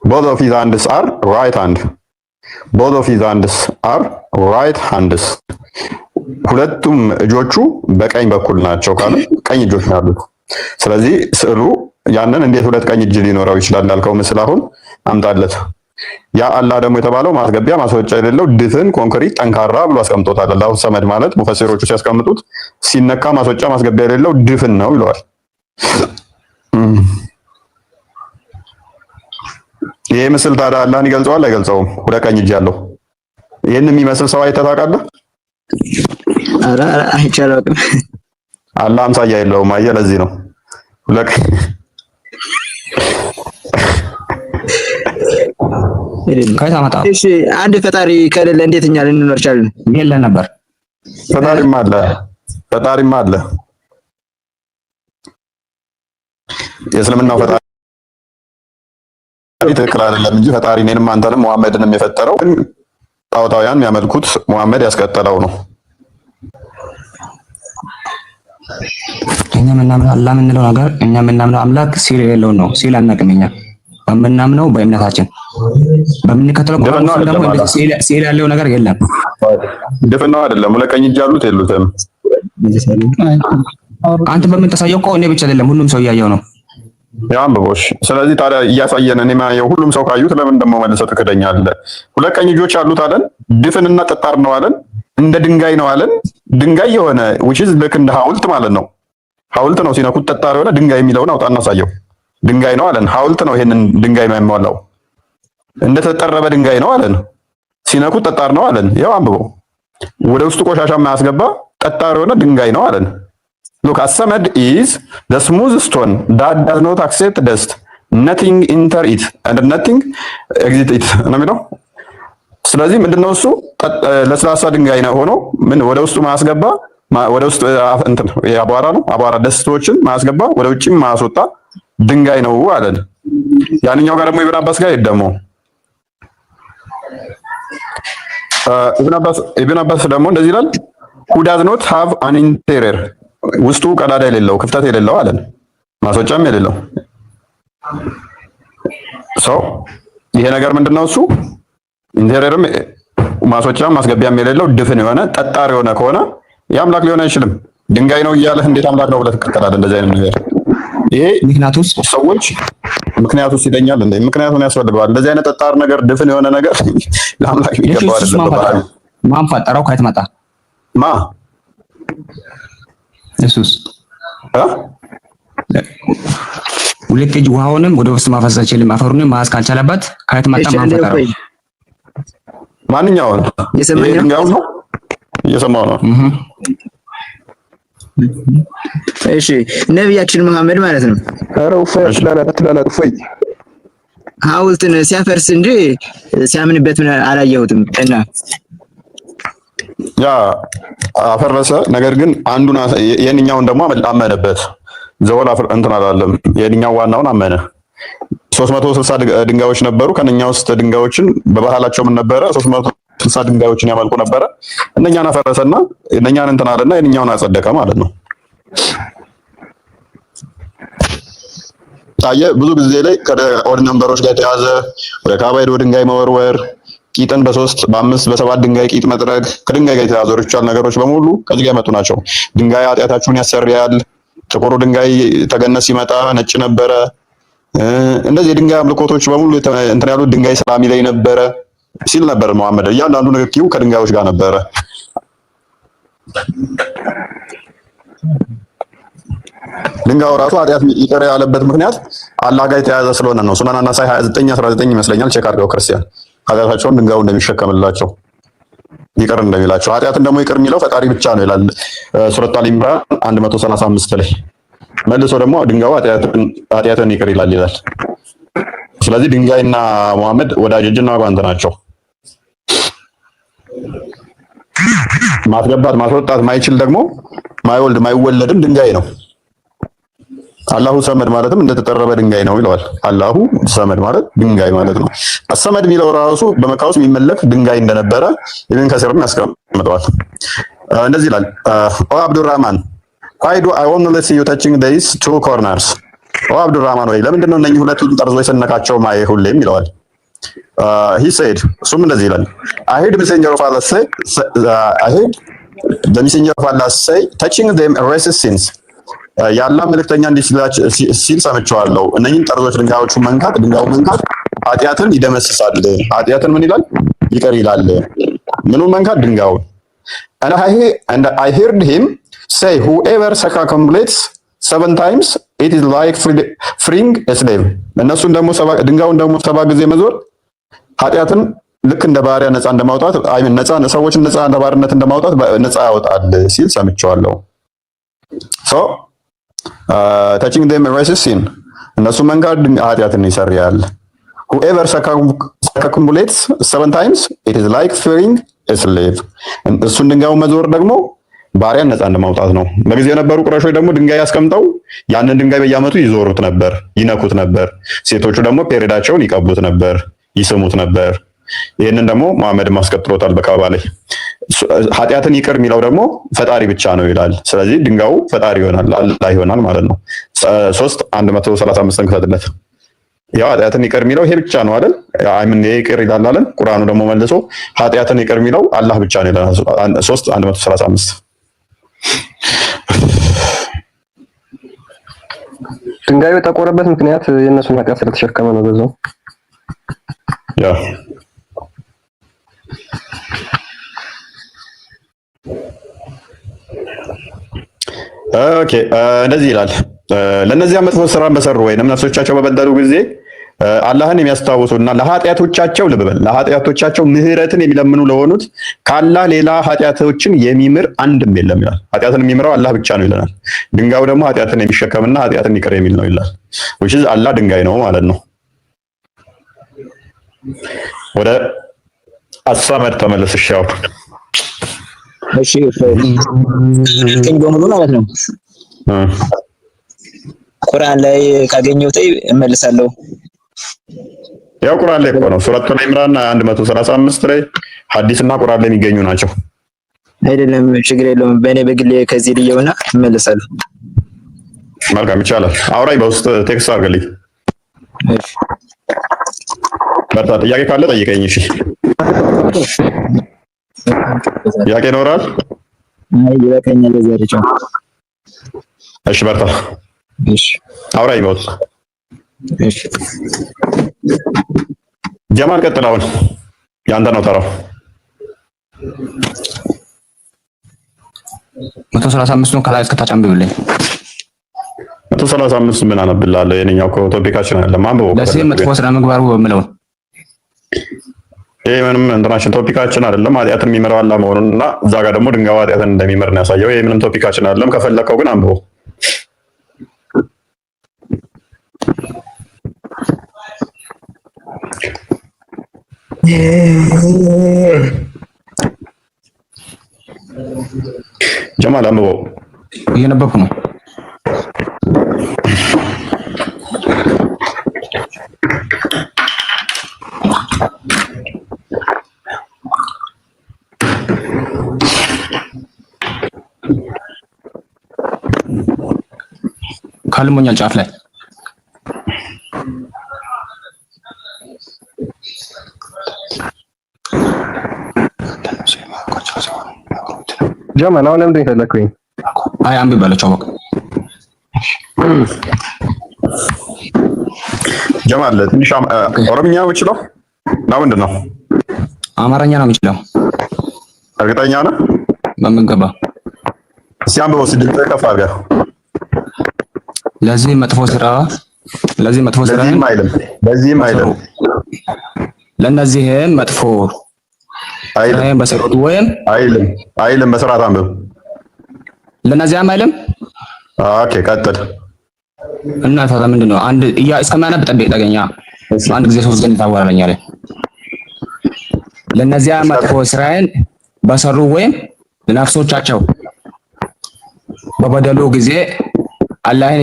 Both of his hands are right hand. Both of his hands are right hands. ሁለቱም እጆቹ በቀኝ በኩል ናቸው ካለ ቀኝ እጆች ነው ያሉት። ስለዚህ ስዕሉ ያንን እንዴት ሁለት ቀኝ እጅ ሊኖረው ይችላል ያልከው ምስል አሁን አምጣለት። ያ አላህ ደግሞ የተባለው ማስገቢያ ማስወጫ የሌለው ድፍን ኮንክሪት ጠንካራ ብሎ አስቀምጦታል። አላሁ ሰመድ ማለት ሙፈሲሮቹ ሲያስቀምጡት ሲነካ ማስወጫ ማስገቢያ የሌለው ድፍን ነው ይለዋል። ይሄ ምስል ታዲያ አላህን ይገልጸዋል አይገልጸውም? ሁለት ቀኝ እጅ ያለው ይህን የሚመስል ሰው አይተህ ታውቃለህ? ኧረ አይቼ አላውቅም። አላህ አምሳያ የለውም። አየህ፣ ለዚህ ነው እሺ አንድ ፈጣሪ ከሌለ እንዴት እኛ ልንኖር ቻልን? የለ ነበር። ፈጣሪማ አለ። የእስልምናው ፈጣሪ ትክክል አይደለም እንጂ ፈጣሪ እኔንም አንተንም መሐመድንም የፈጠረው ጣዖታውያን የሚያመልኩት መሐመድ ያስቀጠለው ነው። እኛ የምናምነው አላህ የምንለው ነገር እኛ የምናምነው አምላክ ሲል የሌለውን ነው። ሲል አናውቅም። እኛ በምናምነው በእምነታችን በምንከተለው ደግሞ ሲል ያለው ነገር የለም። ድፍናው አይደለም። ሁለት ቀኝ እጅ አሉት የሉትም? አንተ በምታሳየው እኮ እኔ ብቻ አይደለም ሁሉም ሰው እያየው ነው። ያንብቦሽ። ስለዚህ ታዲያ እያሳየን እኔ ማየው ሁሉም ሰው ካዩት ለምን ደግሞ መልሰው ትክደኛለህ? ሁለት ቀኝ እጆች አሉት አለን። ድፍንና ጠጣር ነው አለን። እንደ ድንጋይ ነው አለን። ድንጋይ የሆነ which is ልክ እንደ ሐውልት ማለት ነው። ሐውልት ነው ሲነኩት ጠጣር የሆነ ድንጋይ የሚለውን አውጣና አሳየው። ድንጋይ ነው አለን። ሐውልት ነው ይሄንን ድንጋይ የሚያሟላው። እንደተጠረበ ድንጋይ ነው አለን። ሲነኩት ጠጣር ነው አለን። ያው አንብበው። ወደ ውስጡ ቆሻሻ የማያስገባ ጠጣር የሆነ ድንጋይ ነው አለን። Look, as-samad is the smooth stone that does not accept dust, nothing enter it and nothing exit it ነው የሚለው። ስለዚህ ምንድነው እሱ ለስላሳ ድንጋይ ነው ሆኖ ምን ወደ ውስጡ ማያስገባ ወደ ውስጥ እንትን አቧራ ነው አቧራ ደስቶችን ማያስገባ ወደ ውጭም ማያስወጣ ድንጋይ ነው አለን። ያንኛው ጋር ደግሞ ኢብኑ አባስ ጋር ደግሞ ኢብኑ አባስ ደግሞ እንደዚህ ይላል who does not have an interior ውስጡ ቀዳዳ የሌለው ክፍተት የሌለው አለን። ማስወጫም የሌለው ሰው ይሄ ነገር ምንድነው እሱ ኢንቴሪየርም ማስወጫም ማስገቢያም የሌለው ድፍን የሆነ ጠጣር የሆነ ከሆነ የአምላክ ሊሆን አይችልም። ድንጋይ ነው እያለህ እንዴት አምላክ ነው ብለህ ትከተላለህ? እንደዚህ አይነት ነገር ይሄ ምክንያቱስ ሰዎች ምክንያቱስ ይለኛል እንዴ? ምክንያቱን ያስፈልገዋል። እንደዚህ አይነት ጠጣር ነገር ድፍን የሆነ ነገር ለአምላክ ይገባው አይደለም። ማን ፈጠረው? ከየት መጣ? ማ ኢየሱስ ሁለት እጅ ውሃውንም ወደ ውስጥ ማፈሰስ አይችልም። አፈሩንም ማስ ካልቻለበት ከየት መጣ? ማን ፈጠረው? ማንኛው ነው የሰማው ነው እየሰማው ነው። እሺ ነብያችን መሐመድ ማለት ነው። አረው ፈላላት ፈይ ሐውልትን ሲያፈርስ እንጂ ሲያምንበት አላየሁትም። እና ያ አፈረሰ። ነገር ግን አንዱን የኛውን ደግሞ አመነበት። ዘወል እንትን አላለም። የኛው ዋናውን አመነ። 360 ድንጋዮች ነበሩ። ከነኛ ውስጥ ድንጋዮችን በባህላቸው ምን ነበረ? 360 ድንጋዮችን ያመልኩ ነበረ። እነኛን አፈረሰና እነኛን እንትን አለና የኛውን አጸደቀ ማለት ነው። ታየ ብዙ ጊዜ ላይ ከኦድ ነምበሮች ጋር የተያዘ ወደ ካባ ሄዶ ድንጋይ መወርወር፣ ቂጥን በ3 በ5 በ7 ድንጋይ ቂጥ መጥረግ፣ ከድንጋይ ጋር የተያዙ ሪቹዋል ነገሮች በሙሉ ከዚህ ጋር የመጡ ናቸው። ድንጋይ ኃጢአታችሁን ያሰርያል። ጥቁሩ ድንጋይ ተገነት ሲመጣ ነጭ ነበረ። እንደዚህ የድንጋይ አምልኮቶች በሙሉ እንትን ያሉት ድንጋይ ሰላም ላይ ነበረ ሲል ነበር መሐመድ። እያንዳንዱ ንግግሩ ከድንጋዮች ጋር ነበረ። ድንጋዩ ራሱ ኃጢአት ይቅር ያለበት ምክንያት አላህ ጋር የተያያዘ ስለሆነ ነው። ሱናን አናሳይ 29:19 ይመስለኛል። ቼክ አድርገው ክርስቲያን ኃጢአታቸውን ድንጋዩ እንደሚሸከምላቸው ይቅር እንደሚላቸው። ኃጢአትን ደግሞ ይቅር የሚለው ፈጣሪ ብቻ ነው ይላል ሱረቱ አሊ ኢምራን 135 ላይ። መልሶ ደግሞ ድንጋዩ ኃጢአትን ይቅር ይላል። ስለዚህ ድንጋይና መሐመድ ወዳጅ እጅና ጓንት ናቸው። ማስገባት ማስወጣት ማይችል ደግሞ ማይወልድ ማይወለድም ድንጋይ ነው። አላሁ ሰመድ ማለትም እንደተጠረበ ድንጋይ ነው ይለዋል። አላሁ ሰመድ ማለት ድንጋይ ማለት ነው። አሰመድ የሚለው ራሱ በመካ ውስጥ የሚመለክ ድንጋይ እንደነበረ ኢብን ከሲርም ያስቀምጠዋል። እንደዚህ ይላል ኦ አብዱራህማን why do I only see you touching these two corners? ኦ አብዱራህማን ወይ ለምንድን ነው እነኚህ ሁለቱን ጠርዞች ስነካቸው ማየ ሁሌም ይለዋል። he said እሱም እንደዚህ ይላል I heard the messenger of Allah say touching them erases sins የአላህ መልእክተኛ እንዲህ ሲል ሰምቼዋለሁ። እነኝህን ጠርዞች ድንጋዮቹ መንካት ኃጢአትን ይደመስሳል። ኃጢአትን ምን ይላል? ይቅር ይላል። ምኑን መንካት? ድንጋዩን። and I heard him say whoever circumambulates 7 times it is like freeing a slave. እነሱን ደግሞ ድንጋዩን ደግሞ 7 ጊዜ መዞር ኃጢአትን ልክ እንደ ባሪያ ነፃ እንደማውጣት ሰዎችን ነፃ ባርነት እንደማውጣት ነፃ ያወጣል ሲል ሰምቼዋለሁ። so touching them erases sin. እነሱ መንካት ኃጢአትን ይሰርያል። whoever circumambulates 7 times it is like freeing a slave. እሱን ድንጋዩን መዞር ደግሞ ባሪያን ነፃ እንደማውጣት ነው። በጊዜ የነበሩ ቁረሾች ደግሞ ድንጋይ ያስቀምጠው ያንን ድንጋይ በየዓመቱ ይዞሩት ነበር፣ ይነኩት ነበር። ሴቶቹ ደግሞ ፔሬዳቸውን ይቀቡት ነበር፣ ይስሙት ነበር። ይህንን ደግሞ መሐመድ ማስቀጥሎታል በካባ ላይ። ኃጢአትን ይቅር የሚለው ደግሞ ፈጣሪ ብቻ ነው ይላል። ስለዚህ ድንጋዩ ፈጣሪ ይሆናል፣ አላህ ይሆናል ማለት ነው። 3:135 ክፈትለት። ያው ኃጢአትን ይቅር የሚለው ይሄ ብቻ ነው አይደል? አይምን ይቅር ይላል አይደል? ቁርአኑ ደግሞ መልሶ ኃጢአትን ይቅር የሚለው አላህ ብቻ ነው ይላል። 3:135 ድንጋዩ የጠቆረበት ምክንያት የእነሱን ኃጢአት ስለተሸከመ ነው። በዛው ያ ኦኬ እንደዚህ ይላል። ለነዚያ መጥፎ ስራን በሰሩ ወይንም ነፍሶቻቸው በበደሉ ጊዜ አላህን የሚያስታውሱና ለኃጢአቶቻቸው ለኃጢአቶቻቸው ምህረትን የሚለምኑ ለሆኑት ከአላህ ሌላ ኃጢአቶችን የሚምር አንድም የለም ይላል። ኃጢአትን የሚምረው አላህ ብቻ ነው ይለናል። ድንጋዩ ደግሞ ኃጢአትን የሚሸከምና ኃጢአትን ይቅር የሚል ነው ይላል። which is አላህ ድንጋይ ነው ማለት ነው። ወደ አሳመድ ተመለስ። ሻው እሺ ቀኝ በሙሉ ማለት ነው። ቁርአን ላይ ካገኘሁት እመልሳለሁ። ያው ቁርአን ላይ እኮ ነው ሱረቱል ኢምራን 135 ላይ ሐዲስና ቁርአን ላይ የሚገኙ ናቸው። አይደለም ችግር የለውም። በእኔ በግሌ ከዚህ ልየውና እመልሳለሁ። መልካም ይቻላል። አውራኝ በውስጥ ቴክስት አድርግልኝ። እሺ በርታ። ጥያቄ ካለ ጠይቀኝ። እሺ ጥያቄ ይኖራል? አይ ይበቃኛል ለዛሬ ቻው። እሺ በርታ። እሺ አውራኝ በውስጥ። እሺ ጀማል ቀጥል። አሁን ያንተ ነው ተራው። 135 ነው ከላይ እስከ ታች አንብብልኝ። 135 ምን አነብልሃለሁ? የኔኛው እኮ ቶፒካችን አይደለም። አንብበው። ለዚህ መጥፎ ስራ ምግባሩ በሚለው ይሄ ምንም እንትናችን ቶፒካችን አይደለም። ኃጢአትን የሚመራው አላህ መሆኑን እና እዛ ጋር ደግሞ ድንጋዩ ኃጢአትን እንደሚመር ነው ያሳየው። ይሄ ምንም ቶፒካችን አይደለም። ከፈለከው ግን አንብበው። ጀማል አንብበው። እየነበብኩ ነው። ካልሞኛል ጫፍ ላይ ጀማል አሁን ለምንድን ነው የፈለከኝ? አይ አንብባለሁ። በቃ ጀማል ትንሽ ኦሮምኛ የምችለው ነው ምንድን ነው? አማርኛ ነው የምችለው። እርግጠኛ ነህ? በሚገባ። እስኪ አንብበው። ድምፅ ከፍ አድርገህ። ለዚህ መጥፎ ስራ ለዚህም አይልም ለእነዚህም መጥፎ አይልም በሰሩት ወይም አይልም። በስርዓት አንብብ። ለእነዚያም አይልም። ኦኬ ቀጥል። እና ታዲያ ምንድን ነው? አንድ እስከማነብ ጠገኛ አንድ ጊዜ 3 ቀን ታወራለኛለህ። ለእነዚያ መጥፎ ስራን በሰሩ ወይም ለነፍሶቻቸው በበደሉ ጊዜ አላህን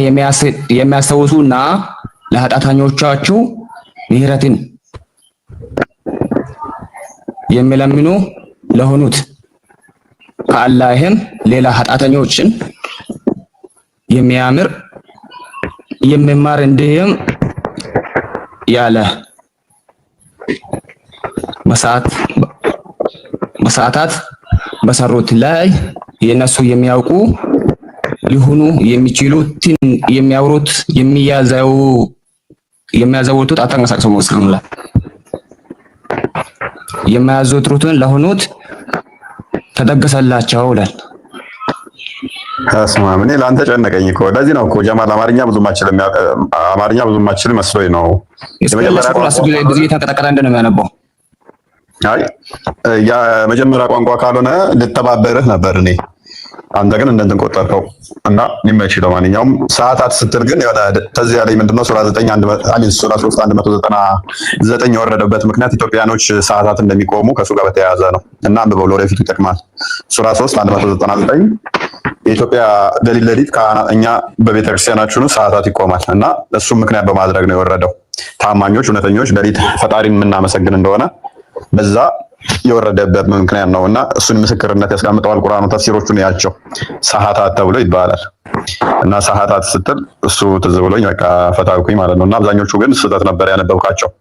የሚያስታውሱና ለኃጢአተኞቻቸው ምህረትን የሚለምኑ ለሆኑት ከአላህም ሌላ ኃጢአተኞችን የሚማር እንዲህም ያለ መሳታት በሰሩት ላይ የነሱ የሚያውቁ ሊሆኑ የሚችሉትን የሚያወሩት የሚያዘውቱት አታንቀሳቅሰው መስከረም ላይ የሚያዘውትሩትን ለሆኑት ተደገሰላቸው ይላል። አስማ ምን ለአንተ ጨነቀኝ እኮ ለዚህ ነው እኮ ጀማል አማርኛ ብዙም አችልም መስሎኝ ነው። የመጀመሪያ ብዙ የተቀጠቀጠ እንደሆነ የሚያነበው የመጀመሪያ ቋንቋ ካልሆነ ልተባበርህ ነበር እኔ አንተ ግን እንደንትን ቆጠርከው እና ሊመችህ። ለማንኛውም ሰዓታት ስትል ግን የሆነ ተዚህ ያለኝ ምንድነው ሱራ 3 የወረደበት ምክንያት ኢትዮጵያኖች ሰዓታት እንደሚቆሙ ከሱ ጋር በተያያዘ ነው እና አንብበው ለወደፊቱ ይጠቅማል። ሱራ 3:199 የኢትዮጵያ ሌሊት እኛ በቤተክርስቲያናችን ሰዓታት ይቆማል እና እሱም ምክንያት በማድረግ ነው የወረደው። ታማኞች እውነተኞች ሌሊት ፈጣሪን የምናመሰግን እንደሆነ በዛ የወረደበት ምክንያት ነው እና እሱን ምስክርነት ያስቀምጠዋል ቁርአኑ። ተፍሲሮቹን ያቸው ሰዓታት ተብሎ ይባላል እና ሰዓታት ስትል እሱ ትዝ ብሎኝ በቃ ፈታኩኝ ማለት ነው እና አብዛኞቹ ግን ስህተት ነበር ያነበብካቸው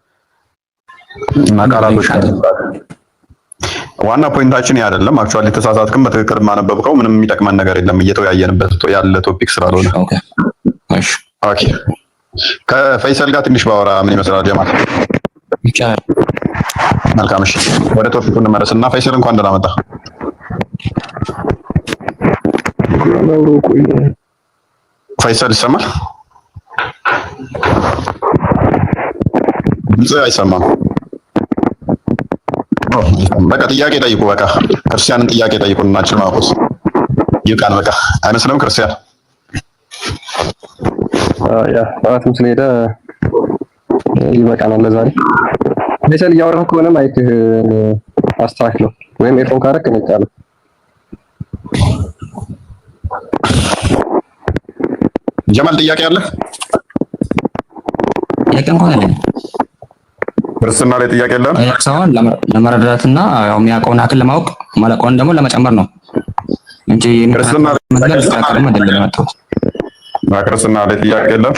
እና ቃላቶች ዋና ፖይንታችን አይደለም። አክቹአሊ ተሳሳትክም በትክክል ማነበብከው ምንም የሚጠቅመን ነገር የለም እየተወያየንበት ያለ ቶፒክ ስላልሆነ። እሺ ኦኬ። ከፈይሰል ጋር ትንሽ ባወራ ምን ይመስላል ጀማል? ይቻላል። መልካም እሺ፣ ወደ ቶፒኩ እንመለስና ፈይሰል እንኳን ደህና መጣ። ፈይሰል ይሰማል? ድምጽ አይሰማም። በቃ ጥያቄ ጠይቁ። በቃ ክርስቲያንን ጥያቄ ጠይቁ። እናችን ማቆስ ይብቃን። በቃ አይመስልም? ክርስቲያን ያ ሰዓትም ስለሄደ ይበቃናል ለዛሬ። ፈይሰል እያወራህ ከሆነ ማይክህ አስተካክለው ወይም ኤርፎን ካረክ እንጫለው። ጀማል ጥያቄ አለ? ጥያቄ እንኳን አለ። ክርስትና ላይ ጥያቄ የለም። ሰውን ለመረዳትና ያው የሚያውቀውን አክል ለማወቅ ማለቀውን ደግሞ ለመጨመር ነው እንጂ ክርስትና ላይ ጥያቄ የለም።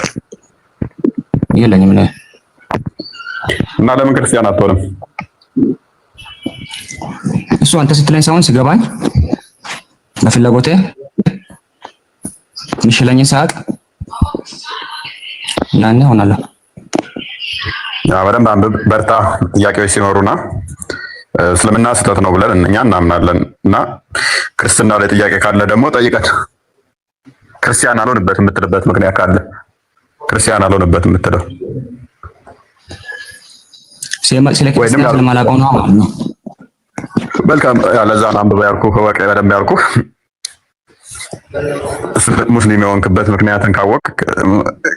የለኝም ነው። እና ለምን ክርስቲያን አትሆንም? እሱ አንተ ስትለኝ ሳይሆን ሲገባኝ በፍላጎቴ የሚሽለኝ ሰዓት ያኔ ሆናለሁ። ያ በደንብ አንብብ፣ በርታ። ጥያቄዎች ሲኖሩና እስልምና ስህተት ነው ብለን እኛ እናምናለን እና ክርስትና ላይ ጥያቄ ካለ ደግሞ ጠይቀን። ክርስቲያን አልሆንበት የምትልበት ምክንያት ካለ ክርስቲያን አልሆንበት የምትለው ስለ ክርስቲያን ስለማላውቀው ነው ማለት ነው። መልካም፣ ለዛ ነው አንብበህ ያልኩህ ከወቀ በደንብ ያልኩህ። ሙስሊም የሆንክበት ምክንያትን ካወቅ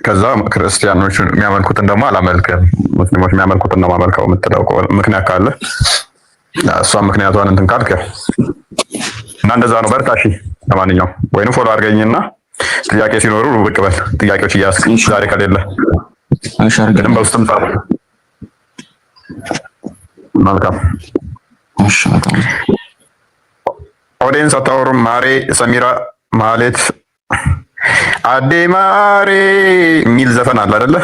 ከዛ ክርስቲያኖች የሚያመልኩትን ደግሞ አላመልክም፣ ሙስሊሞች የሚያመልኩትን ነው ማመልከው የምትለው ምክንያት ካለ እሷን ምክንያቷን እንትን ካልክ እና እንደዛ ነው። በርታ እሺ። ለማንኛውም ወይንም ፎሎ አድርገኝና ጥያቄ ሲኖሩ ብቅ በል። ጥያቄዎች እያስክ ዛሬ ከሌለ ግን በውስጥም ጻፍ። መልካም እሺ። ኦዲየንስ አታወሩም? ማሬ ሰሚራ ማለት አዴ ማሬ የሚል ዘፈን አለ አይደለ?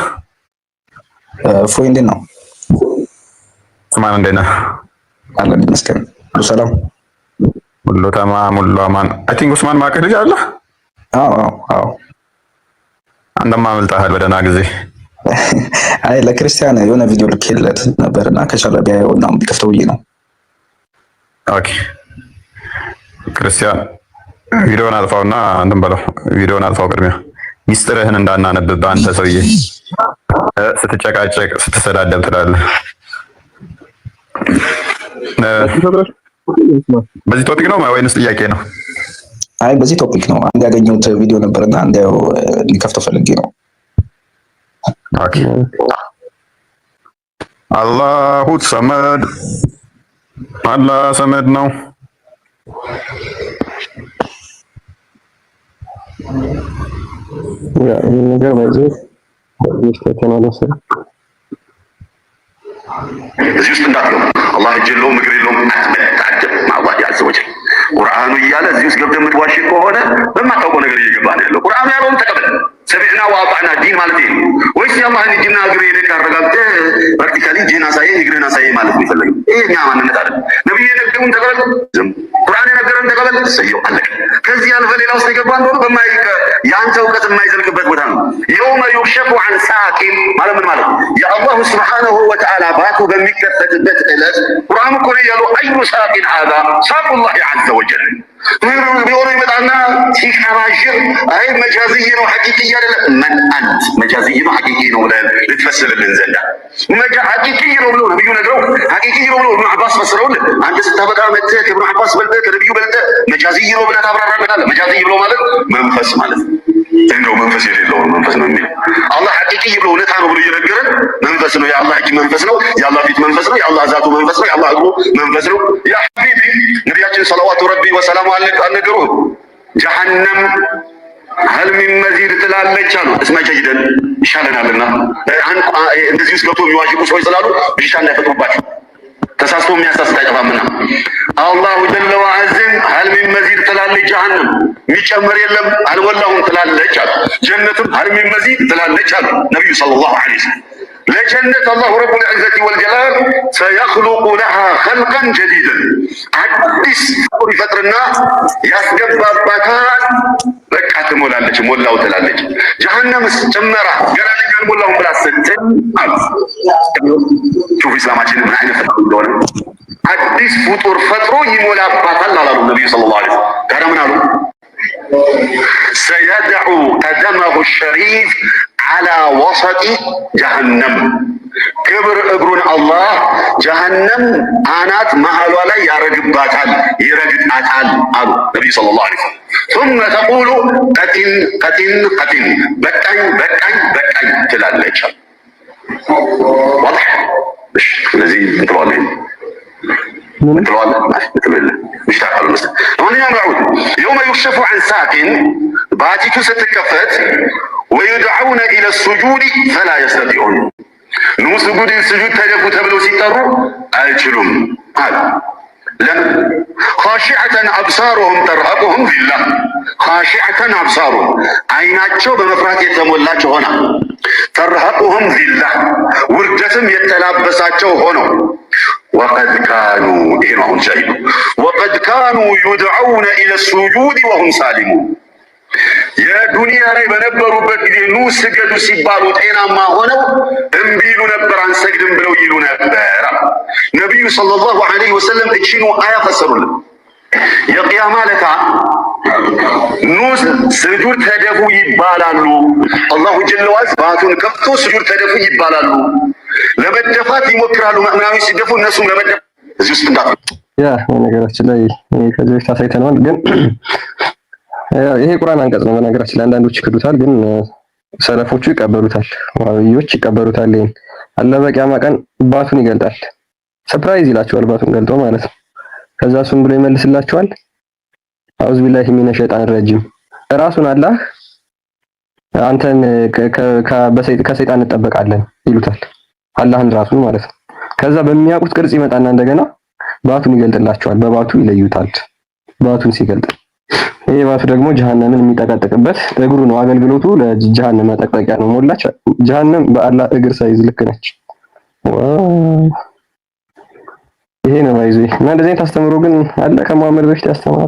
ፎይ እንዴት ነው? ማን እንዴት ነህ? አለን ይመስገን። ሁሉ ሰላም፣ ሁሉ ተማም፣ ሁሉ አማን። አይ ቲንክ ኡስማን ማቀህ ልጅ አለ? አዎ አዎ። አንተማ አምልጠሃል በደህና ጊዜ። አይ ለክርስቲያን የሆነ ቪዲዮ ልኬለት ነበርና ከቻለ ቢያየውና ቢከፍተው ብዬ ነው። ኦኬ ክርስቲያን ቪዲዮን አጥፋውና እንትን በለው። ቪዲዮን አጥፋው ቅድሚያ ሚስጥርህን እንዳናነብብ አንተ ሰውዬ ስትጨቃጨቅ ስትሰዳደብ ትላለህ። በዚህ ቶፒክ ነው ወይንስ ጥያቄ ነው? አይ በዚህ ቶፒክ ነው። አንድ ያገኘሁት ቪዲዮ ነበርና እንዲያው ሊከፍተው ፈልጌ ነው። ኦኬ አላሁ ሰመድ፣ አላህ ሰመድ ነው። ያ ነገር ባይዘው ይስተተናለሰ እዚህ ውስጥ እንዳትገቡ። አላህ እጅ የለውም እግር የለውም አትበል አላህ ያዘ ወጀል ቁርአኑ እያለ እዚህ ውስጥ ገብተህ የምትዋሽ ከሆነ በማታውቀው ነገር እየገባ ነው ያለው። ቁርአኑ ያለውን ተቀበል። ሰሚዕና ወአጣዕና ዲን ማለት ይሄ ነው ወይስ የአላህን እጅና እግር ሄደህ አረጋግጠህ ፕራክቲካሊ እጅህን አሳየህ እግርህን አሳየህ ማለት ነው የፈለገው? ይሄ እኛ ማንነት አይደለም። ነብዩ የነገሩን ተቀበል፣ ቁርአን የነገረን ተቀበል፣ እሰየው አለቀ። ከዚህ አልፈ ሌላ ውስጥ የገባ እንደሆነ የአንተ እውቀት የማይዘልቅበት ቦታ ነው። የውመ ዩክሸፉ አን ሳቂን ማለት ምን ማለት ነው? የአላሁ ስብሓነሁ ወተዓላ ባቱ በሚከፈትበት ዕለት ቁርአን እኮ ነው ያለው አዩ ሳቂን ሀዛ ሳቁላሂ ዐዘ ወጀል ቢሆኑ ይመጣና ሲቀባዥር አይ መጃዝይ ነው ሐቂቂ አይደለም። ምን አንት መጃዝይ ነው ሐቂቂ ነው ብለህ ልትፈስልልን ዘንዳ ሐቂቂ ነው ብሎ ነብዩ ነግረው ሐቂቂ ነው ብሎ ኢብኑ አባስ ፈስረውልህ አንተ ስታበቃ መጥተህ ከኢብኑ አባስ በልጠህ ከነብዩ በልጠህ መጃዝይ ነው ብለህ ታብራራለህ። መጃዝይ ብሎ ማለት መንፈስ ማለት እንደው መንፈስ የሌለው መንፈስ ነው የሚለው አላህ ሐቂቂ ብሎ እውነታ ነው ብሎ እየነገረን መንፈስ ነው። የአላህ እጅ መንፈስ ነው። የአላህ ፊት መንፈስ ነው። የአላህ ዛቱ መንፈስ ነው። የአላህ እግሩ መንፈስ ነው። ያ ሐቢቢ ነቢያችን ሰለዋቱ ረቢ ወሰላሙ አልነገሩህ ጀሀነም ሀል ሚን መዚድ ትላለች አሉ። እስማ ጀይደን ይሻለናልና እንደዚህ ውስጥ ገብቶ የሚዋዥቁ ሰዎች ስላሉ ብሽታ እንዳይፈጥሩባቸው ተሳስቶ የሚያሳስት አይጠፋምና አላሁ ጀለ ወዐዝን ሀል ሚን መዚድ ትላለች ጀሀነም የሚጨመር የለም አልሞላሁም ትላለች አሉ። ጀነትም ሀል ሚን መዚድ ትላለች አሉ ነቢዩ ሰለላሁ ዐለይሂ ወሰለም። ለጀነት አላሁ ረቡል ዒዘቲ ወልጀላል ሰየኽሉቁ ለሃ ኸልቀን ጀዲደን አዲስ ፍጡር ይፈጥርና ያስገባባታል። በቃ ትሞላለች፣ ሞላው ትላለች። ጀሀነምስ ጭመራ ገና ልጅ አልሞላሁም ብላ ስትል አሉ። ሹፍ ኢስላማችን ምን አይነት ፍጡር እንደሆነ አዲስ ፍጡር ፈጥሮ ይሞላባታል አላሉ ነቢዩ ሰለላሁ ዐለይሂ ወሰለም። ታዲያ ምን አሉ? ሰየድዑ ቀደመሁ ሸሪፍ አላ ወሰጢ ጀሀነም ክብር እግሩን አላህ ጀሀነም አናት መሀሏ ላይ ያረግባታል፣ ይረግጣታል አሉ ነቢዩ ሰለላሁ ዐለይሂ ወሰለም። ثم ተቁሉ ቀጢን ቀጢን ቀጢን በቃኝ በቃኝ በቃኝ ትላለች። ዋضح እሺ። ስለዚህ እንትባለን مش تعرف المسألة. يوم يكشف عن ساق باتيك ستكفت ويدعون إلى السجود فلا يستطيعون. نو سجود السجود تلفوا تبلو سيطروا أجلهم هذا لم خاشعة أبصارهم ترهقهم ذلة خاشعة أبصارهم عيناتشو بمفرات يتمولاتشو هنا ترهقهم ذلة وردتهم يتلابساتشو هنا وقد كانوا وقد كانوا يدعون إلى السجود وهم سالمون يا دنيا ላይ በነበሩበት ጊዜ ኑ ስገዱ ሲባሉ ጤናማ ሆነው እምቢ ይሉ ነበር፣ አንሰግድም ብለው ይሉ ነበር። ነብዩ ሰለላሁ ዐለይሂ ወሰለም እቺኑ አያ ፈሰሩልን። የቂያማ ለታ ኑ ስጁድ ተደፉ ይባላሉ። አላሁ ጀለ ወዐላ ባቱን ከፍቶ ስጁድ ተደፉ ይባላሉ። ለመደፋት ይሞክራሉ። ምናምን ሲደፉ እነሱም ለመደፋት እዚህ ውስጥ እንዳት ያ ነገራችን ላይ ከዚህ በፊት አሳይተናል። ግን ይሄ ቁርአን አንቀጽ ነው። በነገራችን ላይ አንዳንዶች ይክዱታል፣ ግን ሰለፎቹ ይቀበሉታል፣ ዋህዮች ይቀበሉታል። ይሄን አላህ በቂያማ ቀን ባቱን ይገልጣል። ሰርፕራይዝ ይላቸዋል፣ ባቱን ገልጦ ማለት ነው። ከዛ እሱም ብሎ ይመልስላቸዋል አዑዙ ቢላሂ ሚነ ሸይጣን ረጂም ራሱን አላህ አንተን ከሰይጣን እንጠበቃለን ይሉታል። አላህን ራሱን ማለት ነው። ከዛ በሚያውቁት ቅርጽ ይመጣና እንደገና ባቱን ይገልጥላቸዋል። በባቱ ይለዩታል። ባቱን ሲገልጥ ይሄ ባቱ ደግሞ ጀሃነምን የሚጠቀጥቅበት እግሩ ነው። አገልግሎቱ ለጀሃነም መጠቅጠቂያ ነው። ሞላች ጀሃነም በአላህ እግር ሳይዝ ልክ ነች። ይሄ ነው ባይዙ እና እንደዚህ አይነት አስተምሮ ግን አለ ከመሐመድ በፊት ያስተማረ